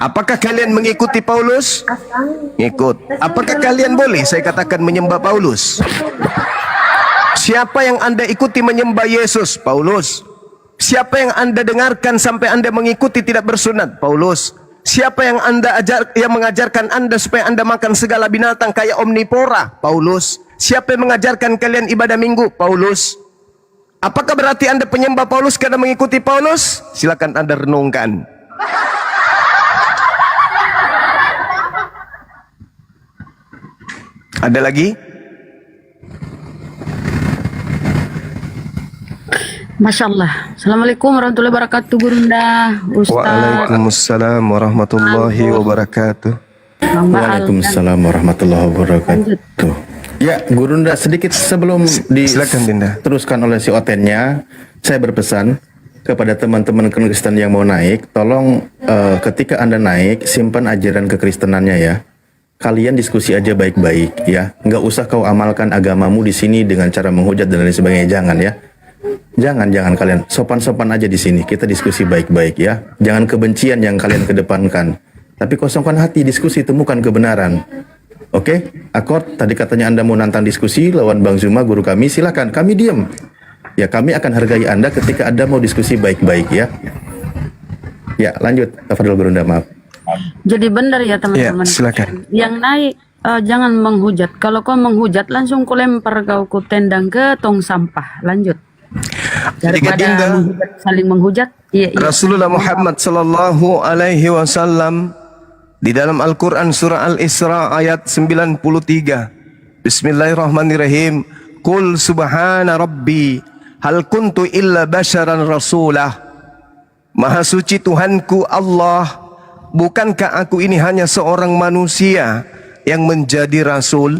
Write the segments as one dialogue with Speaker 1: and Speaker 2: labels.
Speaker 1: Apakah kalian mengikuti Paulus? Ngikut. Apakah kalian boleh saya katakan menyembah Paulus? Siapa yang Anda ikuti menyembah Yesus? Paulus. Siapa yang Anda dengarkan sampai Anda mengikuti tidak bersunat? Paulus. Siapa yang yang mengajarkan Anda supaya Anda makan segala binatang kayak omnivora? Paulus. Siapa yang mengajarkan kalian ibadah minggu? Paulus. Apakah berarti Anda penyembah Paulus karena mengikuti Paulus? Silakan Anda renungkan. Ada lagi?
Speaker 2: Masya Allah. Assalamualaikum warahmatullahi wabarakatuh, Gurunda. Ustaz.
Speaker 1: Waalaikumsalam warahmatullahi wabarakatuh.
Speaker 3: Waalaikumsalam warahmatullahi wabarakatuh. Ya, Gurunda, sedikit sebelum
Speaker 1: Silakan Dinda.
Speaker 3: diteruskan oleh si Otennya, saya berpesan kepada teman-teman Kristen yang mau naik, tolong ketika Anda naik, simpan ajaran kekristenannya ya. Kalian diskusi aja baik-baik ya. Nggak usah kau amalkan agamamu di sini dengan cara menghujat dan lain sebagainya. Jangan ya. Jangan kalian sopan-sopan aja di sini. Kita diskusi baik-baik ya. Jangan kebencian yang kalian kedepankan. Tapi kosongkan hati, diskusi, temukan kebenaran. Oke? Akord, tadi katanya Anda mau nantang diskusi lawan Bang Zuma, guru kami. Silakan, kami diam. Ya, kami akan hargai Anda ketika Anda mau diskusi baik-baik ya. Ya, lanjut. Tafadhol Gurunda, maaf.
Speaker 2: Jadi benar ya teman-teman.
Speaker 1: Ya, silakan.
Speaker 2: Yang naik jangan menghujat. Kalau kau menghujat langsung kau lempar kau ku tendang ke tong sampah. Lanjut. Daripada saling menghujat. Iya.
Speaker 1: Rasulullah Muhammad sallallahu alaihi wasallam di dalam Al-Quran surah Al-Isra ayat 93. Bismillahirrahmanirrahim. Qul subhana rabbi hal kuntu illa basharan rasulah. Maha suci Tuhanku Allah, bukankah aku ini hanya seorang manusia yang menjadi rasul?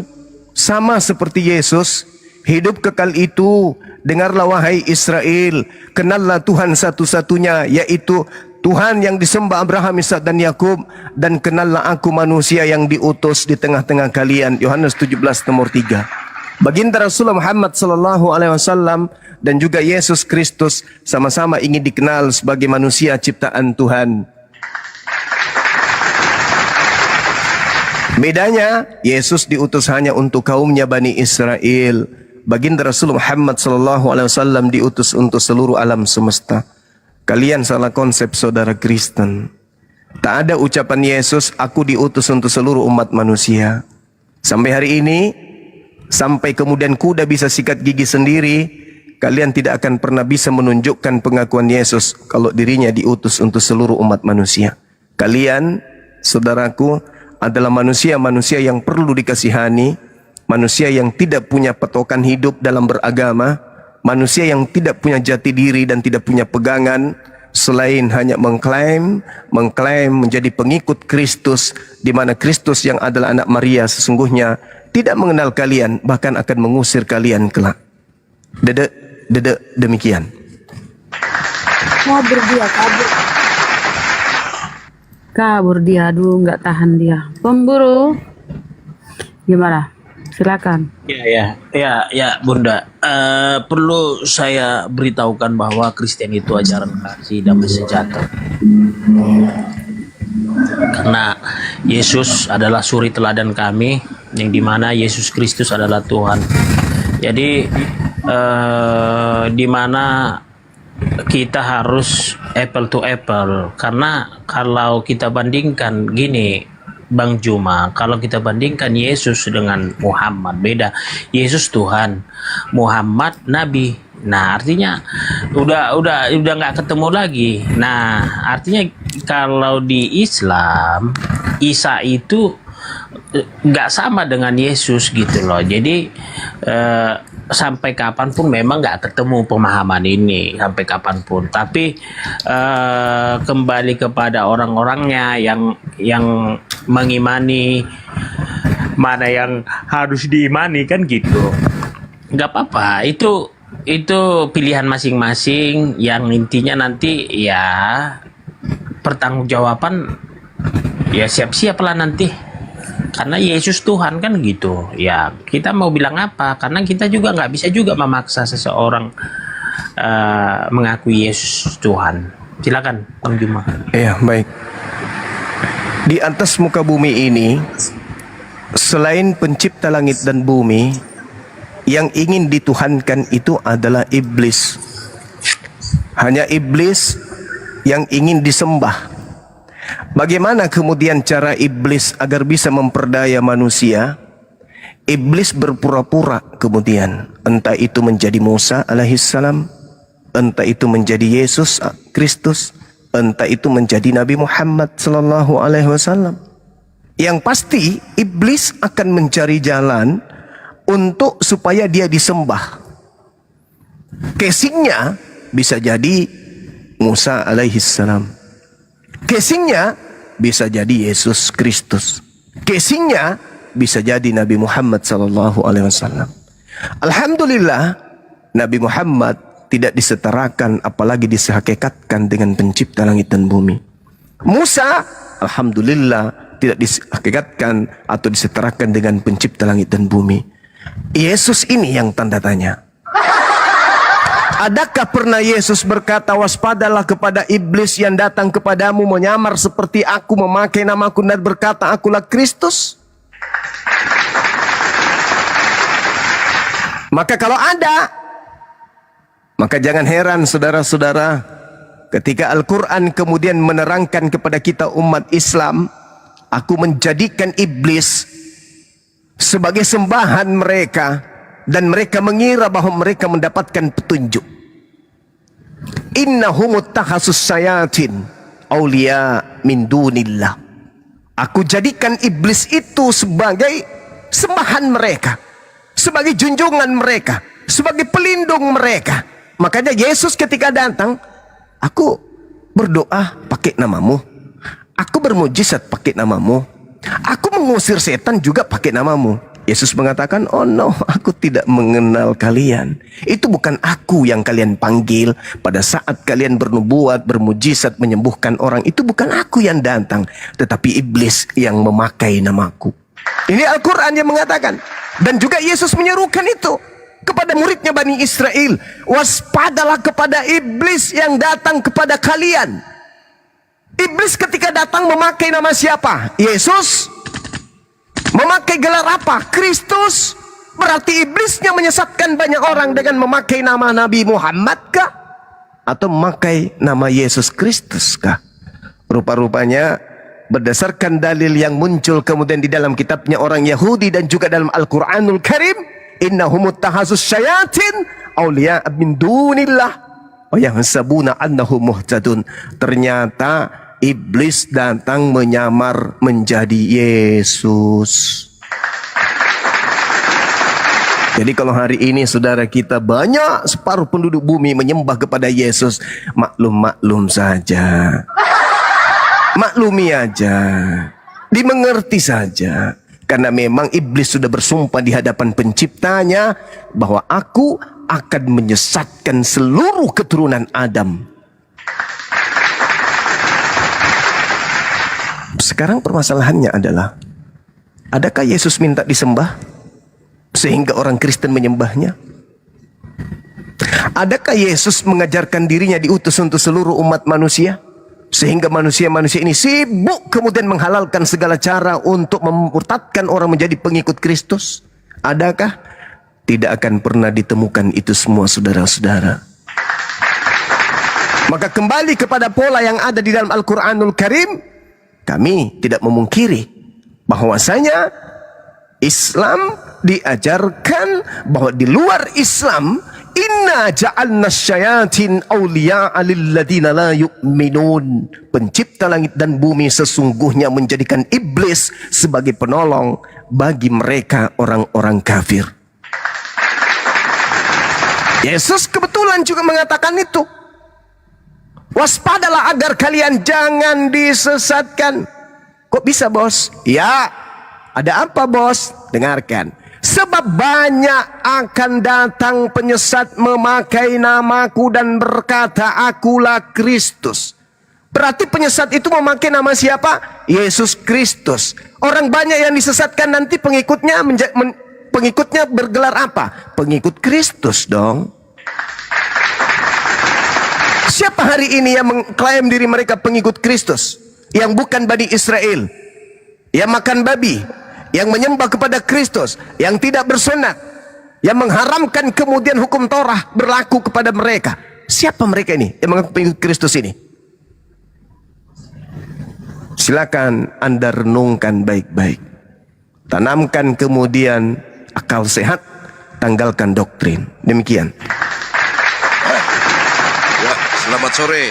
Speaker 1: Sama seperti Yesus, hidup kekal itu, dengarlah wahai Israel, kenallah Tuhan satu-satunya, yaitu Tuhan yang disembah Abraham, Ishak dan Yakub, dan kenallah aku manusia yang diutus di tengah-tengah kalian. Yohanes 17 nomor 3. Baginda Rasulullah Muhammad sallallahu alaihi wasallam dan juga Yesus Kristus sama-sama ingin dikenal sebagai manusia ciptaan Tuhan. Bedanya, Yesus diutus hanya untuk kaumnya Bani Israel. Baginda Rasul Muhammad SAW diutus untuk seluruh alam semesta. Kalian salah konsep saudara Kristen. Tak ada ucapan Yesus, aku diutus untuk seluruh umat manusia. Sampai hari ini, sampai kemudian kuda bisa sikat gigi sendiri, kalian tidak akan pernah bisa menunjukkan pengakuan Yesus kalau dirinya diutus untuk seluruh umat manusia. Kalian, saudaraku, adalah manusia-manusia yang perlu dikasihani, manusia yang tidak punya patokan hidup dalam beragama, manusia yang tidak punya jati diri dan tidak punya pegangan selain hanya mengklaim menjadi pengikut Kristus, di mana Kristus yang adalah anak Maria sesungguhnya tidak mengenal kalian, bahkan akan mengusir kalian kelak. Dedek demikian.
Speaker 2: Kabur dia, aduh nggak tahan dia. Pemburu, gimana? Silakan.
Speaker 4: Ya, Bunda. Perlu saya beritahukan bahwa Kristen itu ajaran kasih damai sejahtera. Karena Yesus adalah suri teladan kami, yang dimana Yesus Kristus adalah Tuhan. Jadi di mana kita harus apple to apple, karena kalau kita bandingkan gini Bang Juma, kalau kita bandingkan Yesus dengan Muhammad, beda. Yesus Tuhan, Muhammad Nabi. Nah, artinya udah nggak ketemu lagi. Nah, artinya kalau di Islam Isa itu nggak sama dengan Yesus gitu loh. Jadi sampai kapanpun memang nggak ketemu pemahaman ini, sampai kapanpun. Tapi kembali kepada orang-orangnya yang mengimani mana yang harus diimani kan gitu. Nggak apa-apa, itu pilihan masing-masing. Yang intinya nanti ya pertanggungjawaban ya siap-siap lah nanti. Karena Yesus Tuhan kan gitu. Ya kita mau bilang apa? Karena kita juga nggak bisa juga memaksa seseorang mengakui Yesus Tuhan. Silakan Bang Juma.
Speaker 1: Iya, baik. Di atas muka bumi ini, selain pencipta langit dan bumi, yang ingin dituhankan itu adalah iblis. Hanya iblis yang ingin disembah. Bagaimana kemudian cara iblis agar bisa memperdaya manusia? Iblis berpura-pura kemudian, entah itu menjadi Musa alaihissalam, entah itu menjadi Yesus Kristus, entah itu menjadi Nabi Muhammad sallallahu alaihi wasallam. Yang pasti iblis akan mencari jalan untuk supaya dia disembah. Casingnya bisa jadi Musa alaihissalam. Casingnya bisa jadi Yesus Kristus. Casingnya bisa jadi Nabi Muhammad sallallahu alaihi wasallam. Alhamdulillah, Nabi Muhammad tidak disetarakan apalagi disehakikatkan dengan pencipta langit dan bumi. Musa, alhamdulillah, tidak disehakikatkan atau disetarakan dengan pencipta langit dan bumi. Yesus ini yang tanda tanya. Adakah pernah Yesus berkata, waspadalah kepada iblis yang datang kepadamu menyamar seperti aku, memakai namaku dan berkata, akulah Kristus? Maka kalau ada, maka jangan heran saudara-saudara, ketika Al-Quran kemudian menerangkan kepada kita umat Islam, aku menjadikan iblis sebagai sembahan mereka, dan mereka mengira bahwa mereka mendapatkan petunjuk. Innahumut takhasus sayatin awliya min dunillah. Aku jadikan iblis itu sebagai sembahan mereka, sebagai junjungan mereka, sebagai pelindung mereka. Makanya Yesus ketika datang, aku berdoa pakai namamu, aku bermujizat pakai namamu, aku mengusir setan juga pakai namamu. Yesus mengatakan, oh no, aku tidak mengenal kalian. Itu bukan aku yang kalian panggil pada saat kalian bernubuat, bermujizat, menyembuhkan orang. Itu bukan aku yang datang, tetapi iblis yang memakai namaku. Ini Al-Quran yang mengatakan. Dan juga Yesus menyerukan itu kepada muridnya Bani Israel. Waspadalah kepada iblis yang datang kepada kalian. Iblis ketika datang memakai nama siapa? Yesus. Memakai gelar apa? Kristus. Berarti iblisnya menyesatkan banyak orang dengan memakai nama Nabi Muhammad kah? Atau memakai nama Yesus Kristus kah? Rupa-rupanya berdasarkan dalil yang muncul kemudian di dalam kitabnya orang Yahudi dan juga dalam Al-Quranul Karim, innahumut tahazus syayatin awliya min dunillah wa yahsabuna annahum muhtadun. Ternyata iblis datang menyamar menjadi Yesus. Jadi kalau hari ini saudara kita banyak separuh penduduk bumi menyembah kepada Yesus, maklum saja. Maklumi aja. Dimengerti saja. Karena memang iblis sudah bersumpah di hadapan penciptanya bahwa aku akan menyesatkan seluruh keturunan Adam. Sekarang permasalahannya adalah, adakah Yesus minta disembah sehingga orang Kristen menyembahnya? Adakah Yesus mengajarkan dirinya diutus untuk seluruh umat manusia sehingga manusia-manusia ini sibuk kemudian menghalalkan segala cara untuk memurtadkan orang menjadi pengikut Kristus? Adakah? Tidak akan pernah ditemukan itu semua saudara-saudara. Maka kembali kepada pola yang ada di dalam Al-Quranul Karim, kami tidak memungkiri bahwasanya Islam diajarkan bahwa di luar Islam, inna ja'alna syayatin awliya'a lilladina la yu'minun. Pencipta langit dan bumi sesungguhnya menjadikan iblis sebagai penolong bagi mereka orang-orang kafir. Yesus kebetulan juga mengatakan itu. Waspadalah agar kalian jangan disesatkan. Kok bisa bos? Ya, ada apa bos? Dengarkan. Sebab banyak akan datang penyesat memakai namaku dan berkata akulah Kristus. Berarti penyesat itu memakai nama siapa? Yesus Kristus. Orang banyak yang disesatkan nanti pengikutnya pengikutnya bergelar apa? Pengikut Kristus dong. Siapa hari ini yang mengklaim diri mereka pengikut Kristus? yang bukan Bani Israel, yang makan babi, yang menyembah kepada Kristus, yang tidak bersunat, yang mengharamkan kemudian hukum Torah berlaku kepada mereka. Siapa mereka ini yang mengaku pengikut Kristus ini? Silakan Anda renungkan baik-baik. Tanamkan kemudian akal sehat, tanggalkan doktrin. Demikian.
Speaker 5: Ya, selamat sore.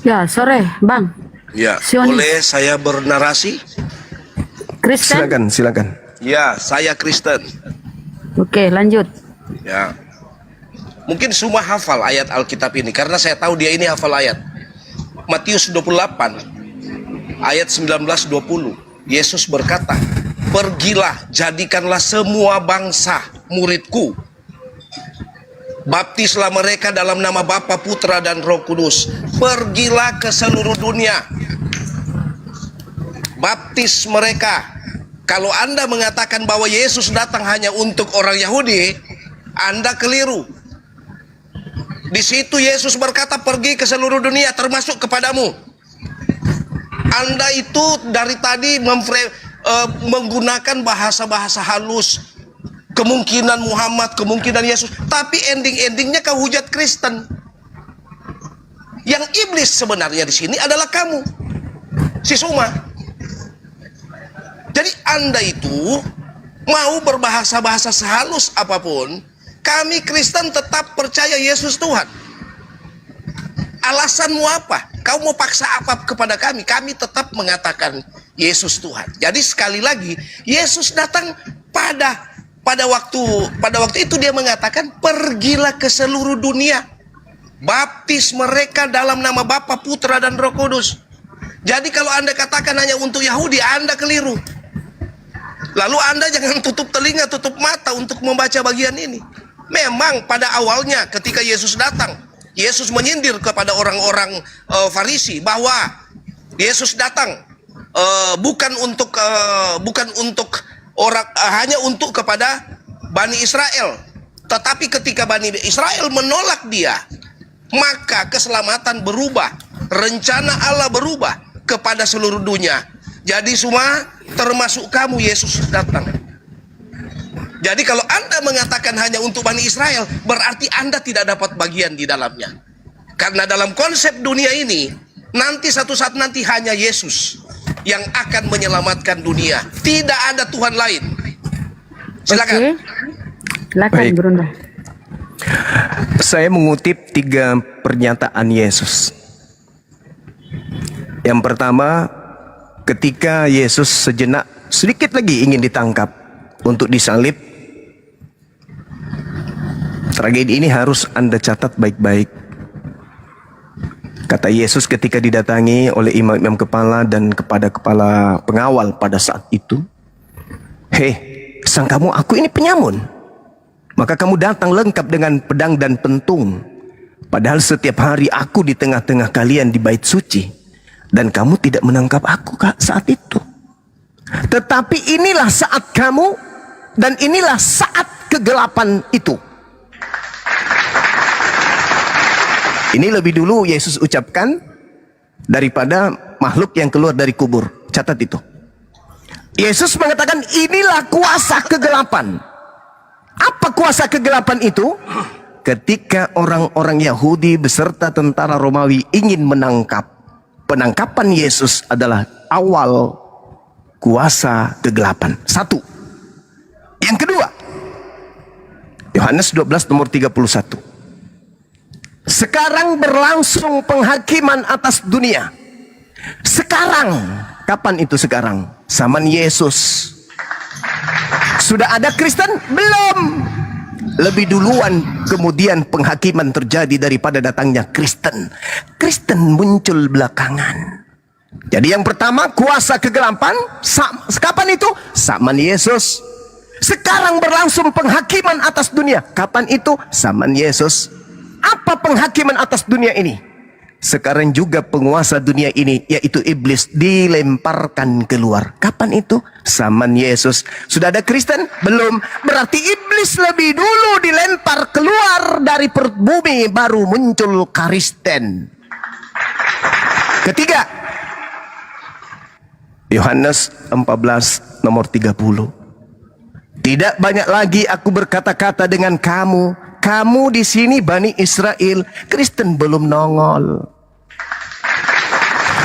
Speaker 2: Ya, sore, Bang.
Speaker 5: Ya,
Speaker 2: Sionis.
Speaker 5: boleh saya bernarasi?
Speaker 2: Kristen?
Speaker 1: Silakan.
Speaker 5: Ya, saya Kristen.
Speaker 2: Oke, lanjut.
Speaker 5: Ya. Mungkin semua hafal ayat Alkitab ini karena saya tahu dia ini hafal ayat. Matius 28 ayat 19-20. Yesus berkata, "Pergilah, jadikanlah semua bangsa muridku. Baptislah mereka dalam nama Bapa, Putra, dan Roh Kudus. Pergilah ke seluruh dunia. Baptis mereka." Kalau Anda mengatakan bahwa Yesus datang hanya untuk orang Yahudi, Anda keliru. Di situ Yesus berkata, pergi ke seluruh dunia termasuk kepadamu. Anda itu dari tadi menggunakan bahasa-bahasa halus. Kemungkinan Muhammad, kemungkinan Yesus. Tapi ending-endingnya kau hujat Kristen. Yang iblis sebenarnya di sini adalah kamu, si Suma. Jadi Anda itu mau berbahasa-bahasa sehalus apapun, kami Kristen tetap percaya Yesus Tuhan. Alasanmu apa? Kau mau paksa apa kepada kami? Kami tetap mengatakan Yesus Tuhan. Jadi sekali lagi, Yesus datang pada waktu itu dia mengatakan, pergilah ke seluruh dunia, baptis mereka dalam nama Bapa, Putra, dan Roh Kudus. Jadi kalau Anda katakan hanya untuk Yahudi, Anda keliru. Lalu Anda jangan tutup telinga, tutup mata untuk membaca bagian ini. Memang pada awalnya ketika Yesus datang, Yesus menyindir kepada orang-orang Farisi bahwa Yesus datang bukan untuk orang, hanya untuk kepada Bani Israel. Tetapi ketika Bani Israel menolak dia, maka keselamatan berubah, rencana Allah berubah kepada seluruh dunia. Jadi semua termasuk kamu Yesus datang. Jadi kalau Anda mengatakan hanya untuk Bani Israel, berarti Anda tidak dapat bagian di dalamnya. Karena dalam konsep dunia ini, nanti satu saat nanti hanya Yesus yang akan menyelamatkan dunia. Tidak ada Tuhan lain. Silakan.
Speaker 2: Oke. Silakan,
Speaker 1: Baik.
Speaker 2: Brunda.
Speaker 1: Saya mengutip 3 pernyataan Yesus. Yang pertama, ketika Yesus sejenak sedikit lagi ingin ditangkap untuk disalib. Tragedi ini harus Anda catat baik-baik. Kata Yesus ketika didatangi oleh imam-imam kepala dan kepada kepala pengawal pada saat itu, "Hei, sangkamu aku ini penyamun? Maka kamu datang lengkap dengan pedang dan pentung. Padahal setiap hari aku di tengah-tengah kalian di bait suci, dan kamu tidak menangkap aku saat itu. Tetapi inilah saat kamu, dan inilah saat kegelapan itu." Ini lebih dulu Yesus ucapkan daripada makhluk yang keluar dari kubur. Catat itu. Yesus mengatakan inilah kuasa kegelapan. Apa kuasa kegelapan itu? Ketika orang-orang Yahudi beserta tentara Romawi ingin menangkap. Penangkapan Yesus adalah awal kuasa kegelapan. 1. Yang kedua, Yohanes 12 nomor 31. Sekarang berlangsung penghakiman atas dunia. Sekarang, kapan itu sekarang? Zaman Yesus. Sudah ada Kristen? Belum. Lebih duluan kemudian penghakiman terjadi daripada datangnya Kristen. Kristen muncul belakangan. Jadi yang pertama, kuasa kegelapan. Kapan itu? Zaman Yesus. Sekarang berlangsung penghakiman atas dunia. Kapan itu? Zaman Yesus. Apa penghakiman atas dunia ini? Sekarang juga penguasa dunia ini, yaitu iblis, dilemparkan keluar. Kapan itu? Zaman Yesus. Sudah ada Kristen? Belum. Berarti iblis lebih dulu dilempar keluar dari perut bumi, baru muncul Kristen. Ketiga, Yohanes 14 nomor 30. Tidak banyak lagi aku berkata-kata dengan kamu. Kamu di sini Bani Israel, Kristen belum nongol.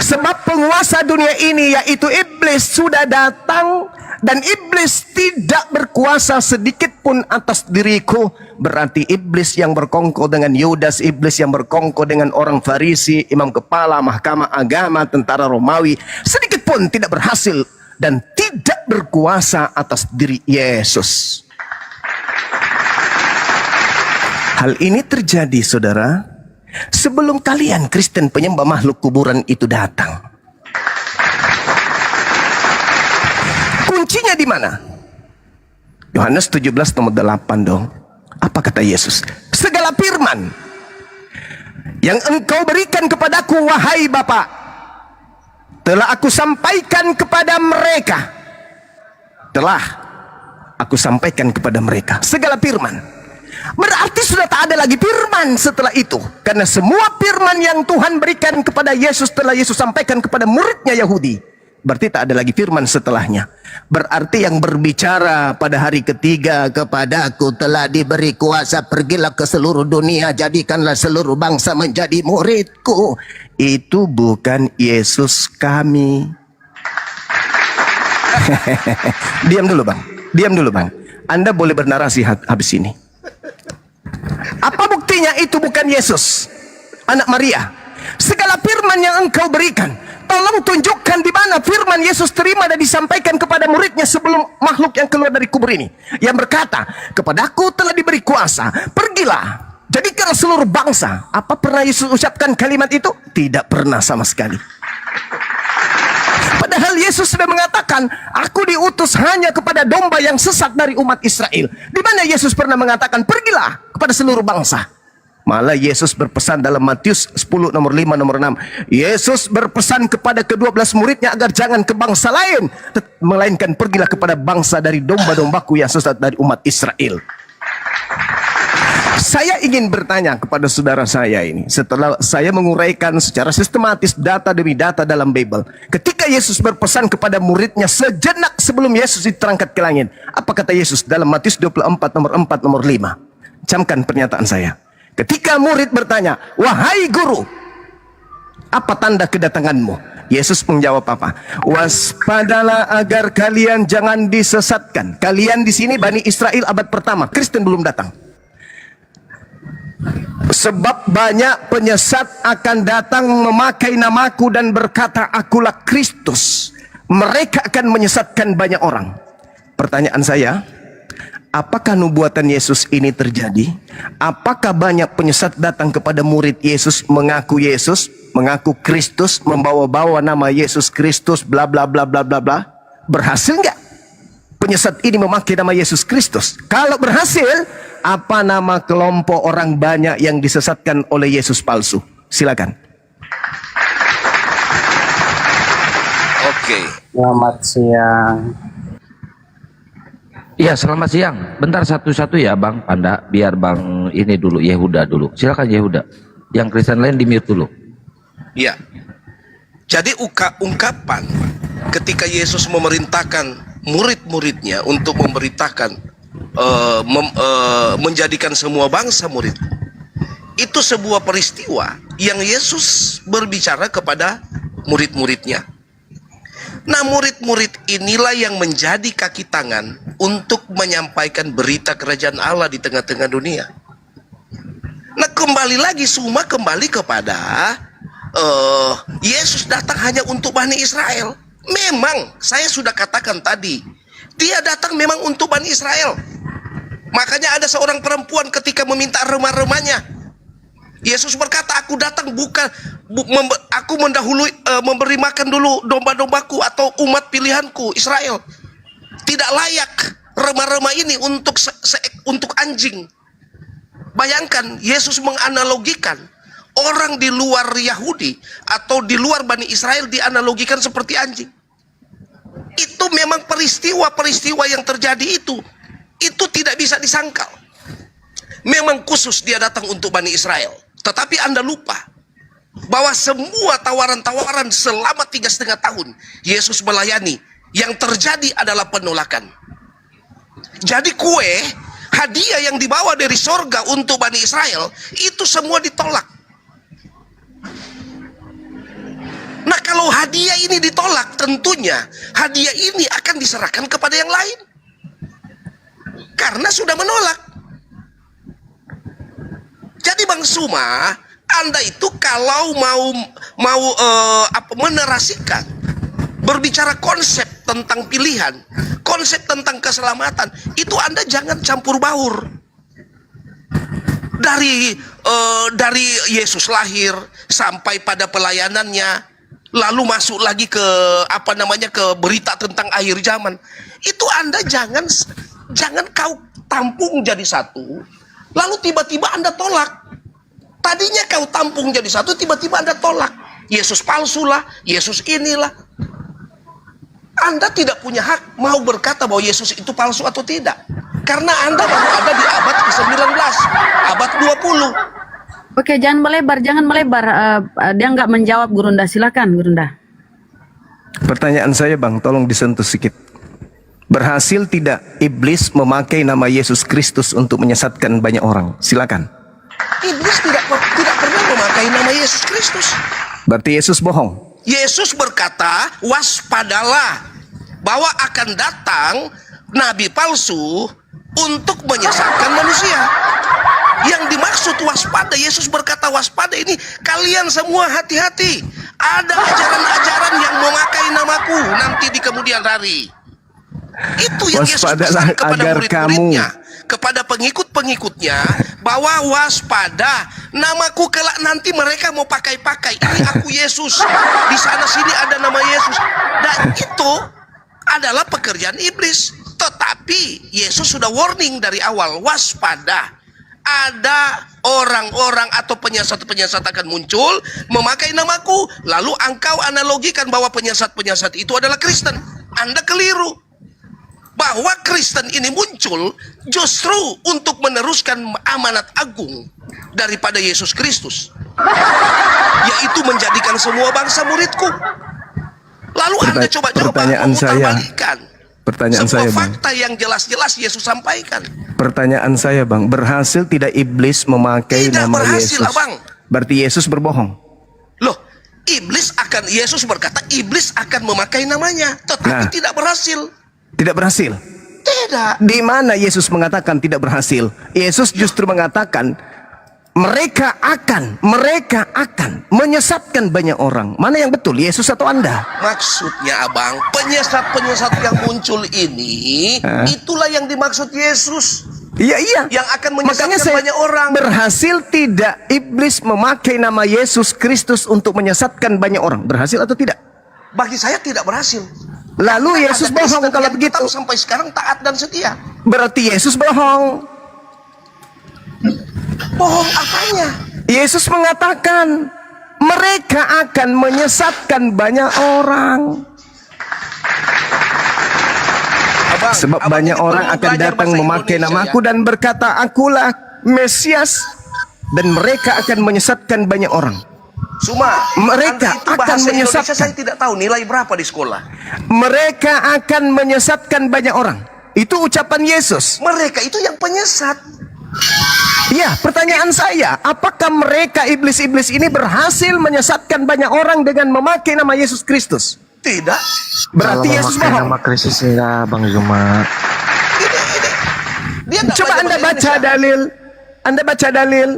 Speaker 1: Sebab penguasa dunia ini yaitu iblis sudah datang, dan iblis tidak berkuasa sedikit pun atas diriku. Berarti iblis yang berkongkol dengan Yudas, iblis yang berkongkol dengan orang Farisi, imam kepala mahkamah agama, tentara Romawi, sedikit pun tidak berhasil dan tidak berkuasa atas diri Yesus. Hal ini terjadi, saudara, sebelum kalian Kristen penyembah makhluk kuburan itu datang. Kuncinya di mana? Yohanes 17 nomor 8 dong. Apa kata Yesus? Segala firman yang engkau berikan kepadaku, wahai Bapa, telah aku sampaikan kepada mereka. Telah aku sampaikan kepada mereka. Segala firman. Berarti sudah tak ada lagi firman setelah itu. Karena semua firman yang Tuhan berikan kepada Yesus telah Yesus sampaikan kepada muridnya Yahudi. Berarti tak ada lagi firman setelahnya. Berarti yang berbicara pada hari ketiga, kepadaku telah diberi kuasa, pergilah ke seluruh dunia, jadikanlah seluruh bangsa menjadi muridku. Itu bukan Yesus kami. Diam dulu bang. Diam dulu bang. Anda boleh bernarasi habis ini. Apa buktinya itu bukan Yesus, anak Maria? Segala firman yang engkau berikan, tolong tunjukkan di mana firman Yesus terima dan disampaikan kepada muridnya sebelum makhluk yang keluar dari kubur ini, yang berkata, kepadaku telah diberi kuasa, pergilah, jadikanlah seluruh bangsa. Apa pernah Yesus ucapkan kalimat itu? Tidak pernah sama sekali. Padahal Yesus sudah mengatakan, aku diutus hanya kepada domba yang sesat dari umat Israel. Di mana Yesus pernah mengatakan, pergilah kepada seluruh bangsa? Malah Yesus berpesan dalam Matius 10 nomor 5 nomor 6. Yesus berpesan kepada ke-12 muridnya agar jangan ke bangsa lain, melainkan pergilah kepada bangsa dari domba-dombaku yang sesat dari umat Israel. Saya ingin bertanya kepada saudara saya ini, setelah saya menguraikan secara sistematis data demi data dalam Bible, ketika Yesus berpesan kepada muridnya sejenak sebelum Yesus diterangkat ke langit, apa kata Yesus dalam Matius 24 nomor 4 nomor 5? Camkan pernyataan saya. Ketika murid bertanya, wahai guru, apa tanda kedatanganmu? Yesus menjawab apa? Waspadalah agar kalian jangan disesatkan. Kalian di sini Bani Israel abad pertama, Kristen belum datang. Sebab banyak penyesat akan datang memakai namaku dan berkata, akulah Kristus. Mereka akan menyesatkan banyak orang. Pertanyaan saya, apakah nubuatan Yesus ini terjadi? Apakah banyak penyesat datang kepada murid Yesus, mengaku Kristus, membawa-bawa nama Yesus Kristus, bla bla bla bla bla bla? Berhasil nggak penyesat ini memakai nama Yesus Kristus? Kalau berhasil, apa nama kelompok orang banyak yang disesatkan oleh Yesus palsu? Silakan.
Speaker 5: Oke.
Speaker 6: Selamat siang.
Speaker 7: Iya, selamat siang. Bentar satu-satu ya, Bang Panda. Biar Bang ini dulu, Yehuda dulu. Silakan Yehuda. Yang Kristen lain di mute dulu.
Speaker 5: Ya. Jadi ungkapan ketika Yesus memerintahkan murid-muridnya untuk memberitakan, menjadikan semua bangsa murid, itu sebuah peristiwa yang Yesus berbicara kepada murid-muridnya. Nah, murid-murid inilah yang menjadi kaki tangan untuk menyampaikan berita kerajaan Allah di tengah-tengah dunia. Nah, kembali lagi semua kembali kepada Yesus datang hanya untuk Bani Israel. Memang saya sudah katakan tadi, dia datang memang untuk Bani Israel. Makanya ada seorang perempuan ketika meminta remah-remahnya, Yesus berkata, aku datang bukan aku mendahului memberi makan dulu domba-dombaku atau umat pilihanku Israel. Tidak layak remah-remah ini untuk anjing. Bayangkan Yesus menganalogikan orang di luar Yahudi atau di luar Bani Israel dianalogikan seperti anjing. Itu memang peristiwa-peristiwa yang terjadi itu tidak bisa disangkal. Memang khusus dia datang untuk Bani Israel. Tetapi Anda lupa, bahwa semua tawaran-tawaran selama 3,5 tahun Yesus melayani, yang terjadi adalah penolakan. Jadi kue, hadiah yang dibawa dari sorga untuk Bani Israel, itu semua ditolak. Nah, kalau hadiah ini ditolak, tentunya hadiah ini akan diserahkan kepada yang lain. Karena sudah menolak. Jadi Bang Suma, Anda itu kalau mau menerasikan, berbicara konsep tentang pilihan, konsep tentang keselamatan, itu Anda jangan campur baur. Dari Yesus lahir sampai pada pelayanannya, lalu masuk lagi ke ke berita tentang akhir zaman. Itu Anda jangan kau tampung jadi satu, lalu tiba-tiba Anda tolak. Tadinya kau tampung jadi satu, tiba-tiba Anda tolak. Yesus palsu lah, Yesus inilah. Anda tidak punya hak mau berkata bahwa Yesus itu palsu atau tidak. Karena Anda baru ada di abad ke-19, abad 20.
Speaker 2: Oke, jangan melebar. Dia nggak menjawab, Gurunda. Silakan, Gurunda.
Speaker 1: Pertanyaan saya Bang, tolong disentuh sedikit. Berhasil tidak iblis memakai nama Yesus Kristus untuk menyesatkan banyak orang? Silakan.
Speaker 5: Iblis tidak pernah memakai nama Yesus Kristus.
Speaker 1: Berarti Yesus bohong.
Speaker 5: Yesus berkata, waspadalah bahwa akan datang nabi palsu untuk menyesatkan manusia. Yang dimaksud waspada, Yesus berkata waspada ini, kalian semua hati-hati. Ada ajaran-ajaran yang memakai namaku nanti di kemudian hari. Itu yang Yesus pesan kepada murid-muridnya, kepada pengikut-pengikutnya, bahwa waspada, namaku kelak nanti mereka mau pakai-pakai. Ini aku Yesus, di sana sini ada nama Yesus. Dan itu adalah pekerjaan iblis. Tetapi Yesus sudah warning dari awal, waspada. Ada orang-orang atau penyesat-penyesat akan muncul memakai namaku, lalu engkau analogikan bahwa penyesat-penyesat itu adalah Kristen. Anda keliru. Bahwa Kristen ini muncul justru untuk meneruskan amanat agung daripada Yesus Kristus, yaitu menjadikan semua bangsa muridku. Lalu Anda coba-coba memutarbalikkan sebuah fakta yang jelas-jelas Yesus sampaikan.
Speaker 1: Pertanyaan saya Bang, berhasil tidak iblis memakai nama Yesus?
Speaker 5: Abang.
Speaker 1: Berarti Yesus berbohong.
Speaker 5: Loh, Yesus berkata iblis akan memakai namanya, tetapi tidak berhasil.
Speaker 1: Tidak berhasil?
Speaker 5: Tidak.
Speaker 1: Di mana Yesus mengatakan tidak berhasil? Yesus justru mengatakan mereka akan menyesatkan banyak orang. Mana yang betul, Yesus atau Anda?
Speaker 5: Maksudnya Abang, penyesat-penyesat yang muncul ini, itulah yang dimaksud Yesus.
Speaker 1: Iya.
Speaker 5: Yang akan menyesatkan banyak orang.
Speaker 1: Berhasil tidak iblis memakai nama Yesus Kristus untuk menyesatkan banyak orang? Berhasil atau tidak?
Speaker 5: Bagi saya tidak berhasil.
Speaker 1: Lalu Yesus bohong kalau begitu.
Speaker 5: Sampai sekarang taat dan setia.
Speaker 1: Berarti Yesus bohong.
Speaker 5: Bohong apanya?
Speaker 1: Yesus mengatakan mereka akan menyesatkan banyak orang. Sebab banyak orang akan datang memakai namaku dan berkata, akulah Mesias, dan mereka akan menyesatkan banyak orang. Mereka akan menyesatkan.
Speaker 5: Saya tidak tahu nilai berapa di sekolah.
Speaker 1: Mereka akan menyesatkan banyak orang. Itu ucapan Yesus.
Speaker 5: Mereka itu yang penyesat.
Speaker 1: Ya, pertanyaan saya, apakah mereka iblis-iblis ini berhasil menyesatkan banyak orang dengan memakai nama Yesus Kristus?
Speaker 5: Tidak.
Speaker 1: Berarti Yesus bohong.
Speaker 6: Nama Kristus enggak, Bang Zuma.
Speaker 1: Coba Anda baca dalil. Anda baca dalil.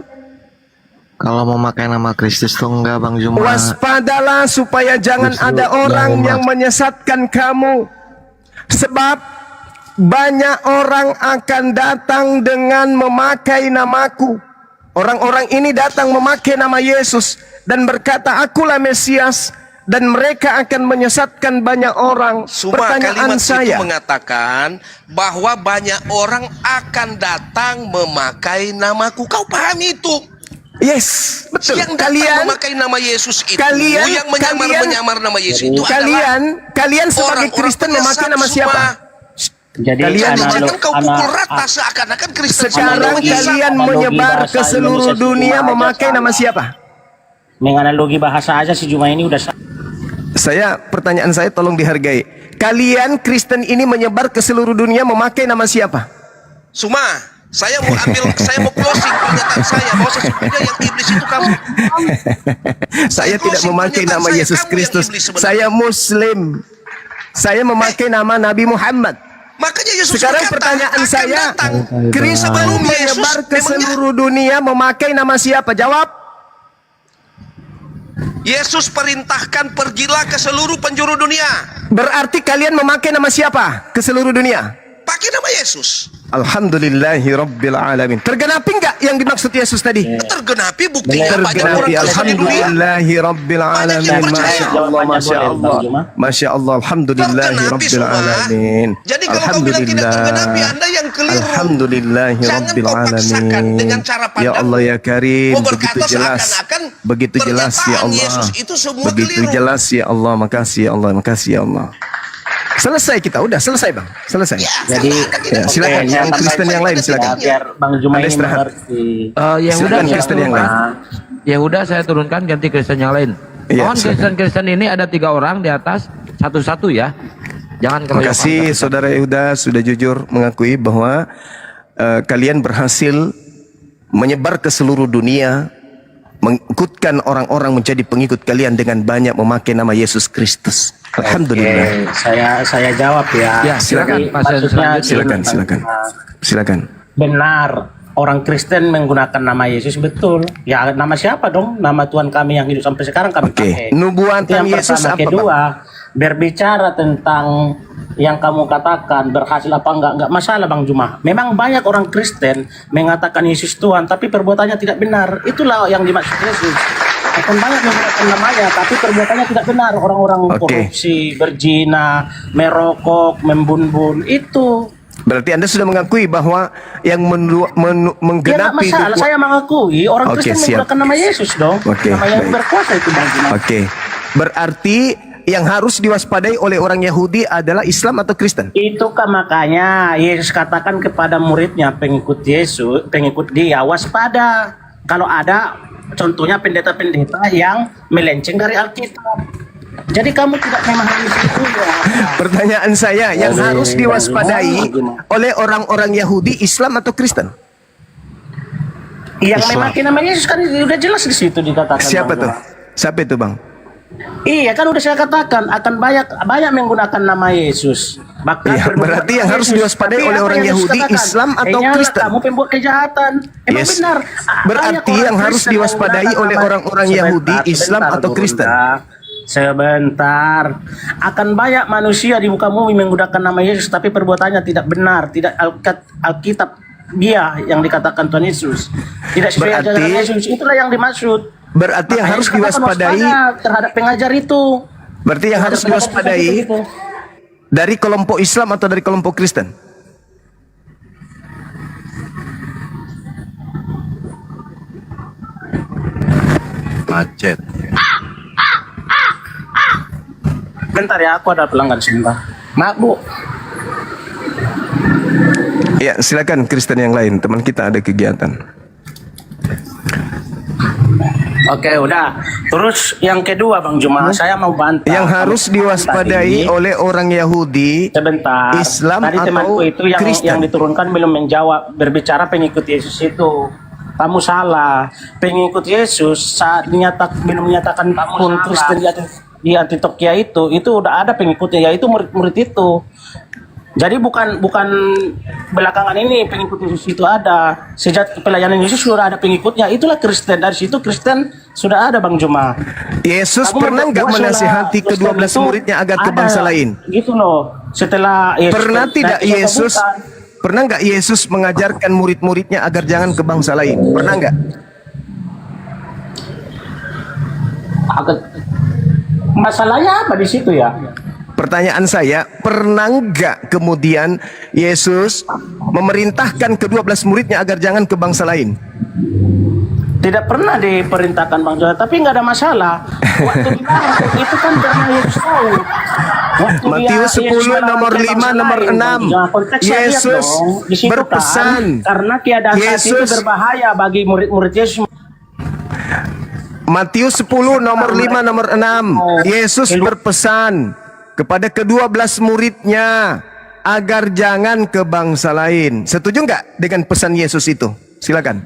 Speaker 6: Kalau memakai nama Kristus tuh enggak, Bang Zuma.
Speaker 1: Waspadalah supaya jangan ada orang yang menyesatkan kamu. Sebab banyak orang akan datang dengan memakai namaku. Orang-orang ini datang memakai nama Yesus dan berkata, akulah Mesias, dan mereka akan menyesatkan banyak orang. Pertanyaan saya,
Speaker 5: itu mengatakan bahwa banyak orang akan datang memakai namaku. Kau pahami itu?
Speaker 1: Yes, betul.
Speaker 5: Yang datang memakai nama Yesus itu, yang menyamar nama Yesus itu
Speaker 1: kalian sebagai Kristen memakai nama siapa?
Speaker 6: Jadi
Speaker 1: kalian
Speaker 5: kau pukul rata seakan-akan Kristen.
Speaker 1: Sekarang kalian menyebar ke seluruh dunia memakai nama siapa?
Speaker 8: menganalogi bahasa aja si Juma ini udah
Speaker 1: Pertanyaan saya tolong dihargai. Kalian Kristen ini menyebar ke seluruh dunia memakai nama siapa?
Speaker 5: Suma, saya mau closing pernyataan saya bahwa sesungguhnya yang iblis itu kamu.
Speaker 1: Saya tidak
Speaker 5: closing
Speaker 1: memakai
Speaker 5: pernyataan
Speaker 1: nama
Speaker 5: saya,
Speaker 1: Yesus
Speaker 5: kamu yang
Speaker 1: Kristus.
Speaker 5: iblis sebenarnya.
Speaker 1: Saya Muslim. Saya memakai nama Nabi Muhammad.
Speaker 5: Makanya Yesus
Speaker 1: Sekarang
Speaker 5: berkata,
Speaker 1: pertanyaan
Speaker 5: akan
Speaker 1: saya,
Speaker 5: datang.
Speaker 1: Kristen
Speaker 5: Sebelum Yesus
Speaker 1: menyebar ke
Speaker 5: memangnya
Speaker 1: seluruh dunia memakai nama siapa? Jawab.
Speaker 5: Yesus perintahkan pergilah ke seluruh penjuru dunia.
Speaker 1: Berarti kalian memakai nama siapa ke seluruh dunia?
Speaker 5: Pakai nama Yesus.
Speaker 1: Alhamdulillahi Rabbil Alamin. Tergenapi enggak yang dimaksud Yesus tadi?
Speaker 5: Tergenapi, buktinya banyak orang
Speaker 1: Tergenapi.
Speaker 5: Kristen di dunia.
Speaker 1: Alhamdulillahi Rabbil Alamin.
Speaker 5: yang percaya.
Speaker 1: Masya Allah, Masya Allah. Masya Allah. Alhamdulillahi
Speaker 5: Tergenapi
Speaker 1: Rabbil
Speaker 5: semua.
Speaker 1: Alamin.
Speaker 5: Jadi kalau kau bilang tidak tergenapi, Anda yang keliru.
Speaker 1: Alhamdulillahi
Speaker 5: Jangan
Speaker 1: Rabbil
Speaker 5: kau paksakan
Speaker 1: Alamin.
Speaker 5: dengan cara
Speaker 1: Ya
Speaker 5: pandang.
Speaker 1: Allah ya Karim.
Speaker 5: Kau
Speaker 1: Begitu
Speaker 5: berkata
Speaker 1: jelas.
Speaker 5: seakan-akan
Speaker 1: Begitu jelas ya
Speaker 5: pernyataan
Speaker 1: Allah.
Speaker 5: Yesus itu semua
Speaker 1: Begitu
Speaker 5: keliru.
Speaker 1: jelas ya Allah. Makasih ya Allah. Makasih ya Allah. Selesai kita, udah selesai bang, selesai.
Speaker 8: Jadi
Speaker 1: Ya, silakan
Speaker 8: oke,
Speaker 1: yang
Speaker 8: saya
Speaker 1: Kristen yang lain silakan.
Speaker 8: biar Bang Juma
Speaker 1: Anda
Speaker 8: ini
Speaker 1: istirahat.
Speaker 8: mengerti.
Speaker 7: Yahuda
Speaker 1: Silakan
Speaker 7: saya
Speaker 1: Kristen yang lain.
Speaker 7: turunkan. Yahuda saya turunkan ganti Kristen yang lain.
Speaker 1: Iya,
Speaker 7: Mohon
Speaker 1: silakan.
Speaker 7: Kristen ini ada 3 orang di atas, satu-satu ya. Jangan
Speaker 1: Terima kasih saudara Yehuda sudah jujur mengakui bahwa kalian berhasil menyebar ke seluruh dunia, mengikutkan orang-orang menjadi pengikut kalian dengan banyak memakai nama Yesus Kristus. Alhamdulillah.
Speaker 8: Oke, saya jawab ya.
Speaker 7: Ya, silakan,
Speaker 8: Jadi,
Speaker 7: Pak
Speaker 8: maksudnya
Speaker 7: selanjutnya.
Speaker 1: Silakan,
Speaker 8: gini,
Speaker 1: silakan. Silakan.
Speaker 8: Benar, orang Kristen menggunakan nama Yesus betul. Ya nama siapa dong? Nama Tuhan kami yang hidup sampai sekarang kami
Speaker 1: Oke.
Speaker 8: pakai.
Speaker 1: Nubuatan
Speaker 8: Itu yang
Speaker 1: Yesus
Speaker 8: pertama.
Speaker 1: apa,
Speaker 8: Kedua, berbicara tentang yang kamu katakan berhasil apa enggak masalah Bang Juma. Memang banyak orang Kristen mengatakan Yesus Tuhan tapi perbuatannya tidak benar. Itulah yang dimaksud Yesus. Akan banyak menggunakan namanya tapi perbuatannya tidak benar. Orang-orang
Speaker 1: Oke.
Speaker 8: korupsi, berzina, merokok, membunbun itu.
Speaker 1: Berarti Anda sudah mengakui bahwa yang
Speaker 8: Ya nggak
Speaker 1: menggenapi
Speaker 8: masalah, saya mengakui orang
Speaker 1: Oke,
Speaker 8: Kristen
Speaker 1: siap.
Speaker 8: menggunakan nama Yesus dong.
Speaker 1: Oke,
Speaker 8: nama yang
Speaker 1: baik.
Speaker 8: berkuasa itu Bang Juma.
Speaker 1: Oke. Berarti yang harus diwaspadai oleh orang Yahudi adalah Islam atau Kristen?
Speaker 8: Itu kan makanya Yesus katakan kepada muridnya pengikut Yesus, pengikut dia waspada. Kalau ada contohnya pendeta-pendeta yang melenceng dari Alkitab. Jadi kamu tidak memahami itu ya.
Speaker 1: Pertanyaan saya, yang
Speaker 8: Oke,
Speaker 1: harus diwaspadai
Speaker 8: gimana?
Speaker 1: oleh orang-orang Yahudi, Islam atau Kristen?
Speaker 8: Yang memakai nama Yesus kan udah jelas di situ dikatakan.
Speaker 1: Siapa
Speaker 8: Bang
Speaker 1: tuh?
Speaker 8: Juma.
Speaker 1: Siapa itu bang?
Speaker 8: Iya kan udah saya katakan akan banyak menggunakan nama Yesus. Bahkan
Speaker 1: Iya, berarti yang harus diwaspadai oleh orang Yahudi, Islam atau Kristen?
Speaker 8: Kamu pembuat kejahatan. Emang
Speaker 1: Yes.
Speaker 8: benar.
Speaker 1: Berarti
Speaker 8: Banyak orang
Speaker 1: yang harus
Speaker 8: Kristen
Speaker 1: diwaspadai
Speaker 8: menggunakan
Speaker 1: oleh
Speaker 8: nama-
Speaker 1: orang-orang Yahudi, Islam atau
Speaker 8: Guru
Speaker 1: Kristen?
Speaker 8: Unda. Sebentar. Akan banyak manusia di muka bumi menggunakan nama Yesus tapi perbuatannya tidak benar, tidak Alkitab dia yang dikatakan Tuhan Yesus. Tidak sesuai
Speaker 1: Berarti-
Speaker 8: ajaran Yesus. Itulah yang dimaksud.
Speaker 1: Berarti yang
Speaker 8: Makanya
Speaker 1: harus
Speaker 8: dikatakan
Speaker 1: diwaspadai,
Speaker 8: waspada terhadap pengajar itu.
Speaker 1: berarti yang harus diwaspadai dari kelompok Islam atau dari kelompok Kristen?
Speaker 6: Macet.
Speaker 8: Bentar ya, aku ada pelanggan sebentar. Maaf Bu.
Speaker 1: Ya, silakan Kristen yang lain. Teman kita ada kegiatan.
Speaker 8: Oke, udah. Terus yang kedua Bang Juma, saya mau bantah.
Speaker 1: Yang harus diwaspadai
Speaker 8: Tadi,
Speaker 1: oleh orang Yahudi,
Speaker 8: sebentar.
Speaker 1: Islam
Speaker 8: Tadi
Speaker 1: atau
Speaker 8: temanku itu yang
Speaker 1: Kristen?
Speaker 8: diturunkan belum menjawab. Berbicara pengikut Yesus itu. Kamu salah. Pengikut Yesus saat belum menyatakan pun Kristen di Antioquia itu udah ada pengikutnya, yaitu murid-murid itu. Jadi bukan belakangan ini pengikut Yesus itu ada. Sejak pelayanan Yesus sudah ada pengikutnya. Itulah Kristen. Dari situ Kristen sudah ada Bang Juma.
Speaker 1: Yesus
Speaker 8: Kamu
Speaker 1: pernah nggak
Speaker 8: membuat
Speaker 1: menasihati
Speaker 8: Kristen
Speaker 1: ke-12
Speaker 8: itu
Speaker 1: muridnya agar ke
Speaker 8: ada,
Speaker 1: bangsa lain?
Speaker 8: Gitu loh. Setelah Yesus
Speaker 1: Pernah tidak
Speaker 8: naik ke
Speaker 1: Yesus
Speaker 8: bukan.
Speaker 1: Pernah nggak Yesus mengajarkan murid-muridnya agar jangan ke bangsa lain? Pernah nggak?
Speaker 8: Masalahnya apa di situ ya?
Speaker 1: Pertanyaan saya, pernah nggak kemudian Yesus memerintahkan ke-12 muridnya agar jangan ke bangsa lain?
Speaker 8: Tidak pernah diperintahkan Bang Jona, tapi nggak ada masalah. Waktu dilarang itu kan karena Yesus tahu. Waktu
Speaker 1: Matius 10 nomor 5 nomor 6. Yesus
Speaker 8: karena
Speaker 1: berpesan.
Speaker 8: keadaan saat itu
Speaker 1: Yesus
Speaker 8: berbahaya bagi murid-murid Yesus.
Speaker 1: Matius 10 nomor 5 nomor 6. Yesus berpesan kepada ke-12 muridnya agar jangan ke bangsa lain. Setuju nggak dengan pesan Yesus itu? Silakan.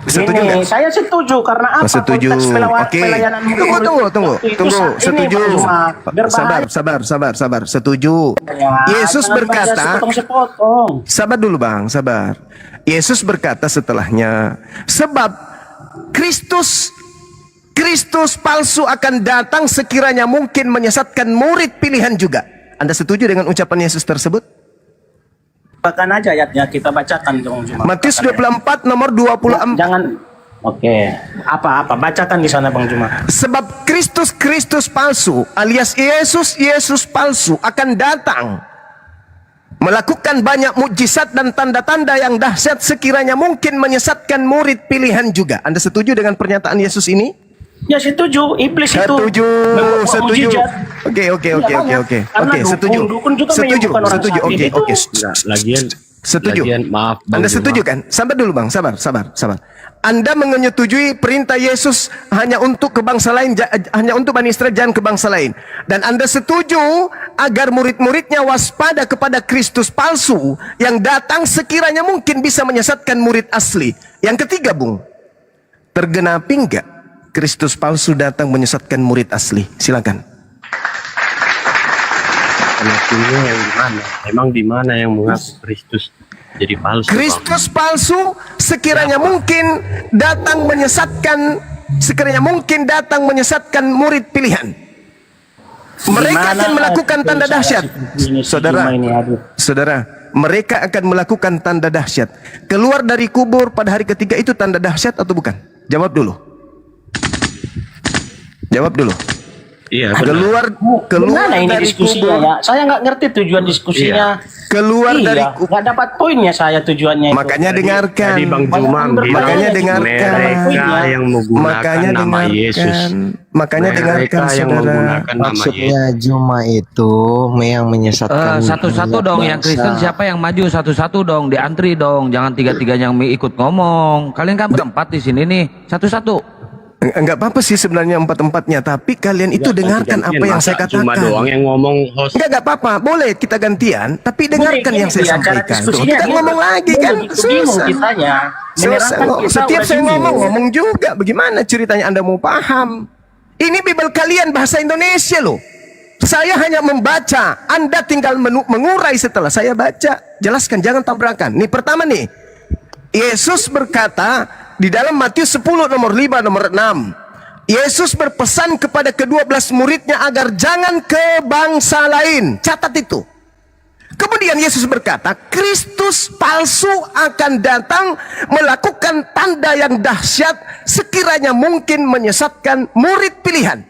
Speaker 1: Setuju
Speaker 8: Ini
Speaker 1: nggak?
Speaker 8: saya setuju karena apa?
Speaker 1: Setuju.
Speaker 8: Konteks
Speaker 1: Oke.
Speaker 8: pelayanan
Speaker 1: Tunggu.
Speaker 8: itu saat ini,
Speaker 1: Setuju.
Speaker 8: Bang Juma, berbahaya.
Speaker 1: Sabar. Setuju. Yesus
Speaker 8: Jangan
Speaker 1: berkata,
Speaker 8: bahas sepotong-sepotong.
Speaker 1: sabar dulu Bang, sabar. Yesus berkata setelahnya, sebab Kristus palsu akan datang sekiranya mungkin menyesatkan murid pilihan juga. Anda setuju dengan ucapan Yesus tersebut?
Speaker 8: Bahkan aja ayatnya kita bacakan Bang Juma.
Speaker 1: Matius 24 nomor 24.
Speaker 8: Jangan. Oke. Apa bacakan di sana Bang Juma.
Speaker 1: Sebab Kristus palsu alias Yesus palsu akan datang melakukan banyak mukjizat dan tanda-tanda yang dahsyat sekiranya mungkin menyesatkan murid pilihan juga. Anda setuju dengan pernyataan Yesus ini?
Speaker 8: Ya setuju, iblis itu
Speaker 1: Setuju.
Speaker 8: membuat mukjizat.
Speaker 1: Oke.
Speaker 8: Karena
Speaker 1: Setuju.
Speaker 8: dukun juga menyembuhkan orang
Speaker 1: Setuju.
Speaker 8: sakit.
Speaker 1: Oke.
Speaker 9: Lagian
Speaker 1: Setuju.
Speaker 9: maaf Bang
Speaker 1: Anda
Speaker 9: Juma.
Speaker 1: setuju kan? Sabar dulu Bang, sabar. Anda menyetujui perintah Yesus hanya untuk ke bangsa lain, hanya untuk Bani Israel, jangan ke bangsa lain. Dan Anda setuju agar murid-muridnya waspada kepada Kristus palsu yang datang sekiranya mungkin bisa menyesatkan murid asli. Yang ketiga Bung, tergenapi enggak Kristus palsu datang menyesatkan murid asli? Silakan.
Speaker 9: Penafsirnya yang di mana? Emang di mana yang mengaku Kristus jadi palsu? Bang?
Speaker 1: Kristus palsu sekiranya mungkin datang menyesatkan murid pilihan. Mereka akan melakukan tanda dahsyat. Saudara, mereka akan melakukan tanda dahsyat. Keluar dari kubur pada hari ketiga itu tanda dahsyat atau bukan? Jawab dulu.
Speaker 9: Iya,
Speaker 1: Keluar
Speaker 8: Gimana ini
Speaker 1: dari
Speaker 8: diskusinya
Speaker 1: kubur.
Speaker 8: ya? Saya nggak ngerti tujuan diskusinya.
Speaker 1: Keluar dari kubur.
Speaker 8: Nggak dapat poinnya saya tujuannya itu.
Speaker 1: Makanya dengarkan.
Speaker 9: Tadi Bang Juma bilang
Speaker 1: Makanya dengarkan.
Speaker 9: mereka yang menggunakan nama Yesus.
Speaker 1: Makanya dengarkan
Speaker 9: Mereka yang
Speaker 1: saudara.
Speaker 9: menggunakan nama Yesus.
Speaker 6: Maksudnya Juma itu yang menyesatkan.
Speaker 7: Satu-satu dong, yang Kristen siapa yang maju, satu-satu dong, diantri dong, jangan tiga-tiganya yang ikut ngomong. Kalian kan berempat di sini nih, satu-satu.
Speaker 1: Enggak apa-apa sih sebenarnya empat-empatnya, tapi kalian itu dengarkan apa yang saya katakan.
Speaker 9: Cuma doang yang ngomong host.
Speaker 1: Enggak apa-apa, boleh kita gantian, tapi dengarkan yang saya sampaikan. Tuh, kita ngomong lagi kan, susah. Setiap saya ngomong juga. Bagaimana ceritanya Anda mau paham? Ini Bible kalian bahasa Indonesia loh. Saya hanya membaca, Anda tinggal mengurai setelah saya baca. Jelaskan, jangan tabrakan. Nih pertama nih, Yesus berkata di dalam Matius 10 nomor 5 nomor 6, Yesus berpesan kepada ke-12 muridnya agar jangan ke bangsa lain. Catat itu. Kemudian Yesus berkata, Kristus palsu akan datang melakukan tanda yang dahsyat sekiranya mungkin menyesatkan murid pilihan.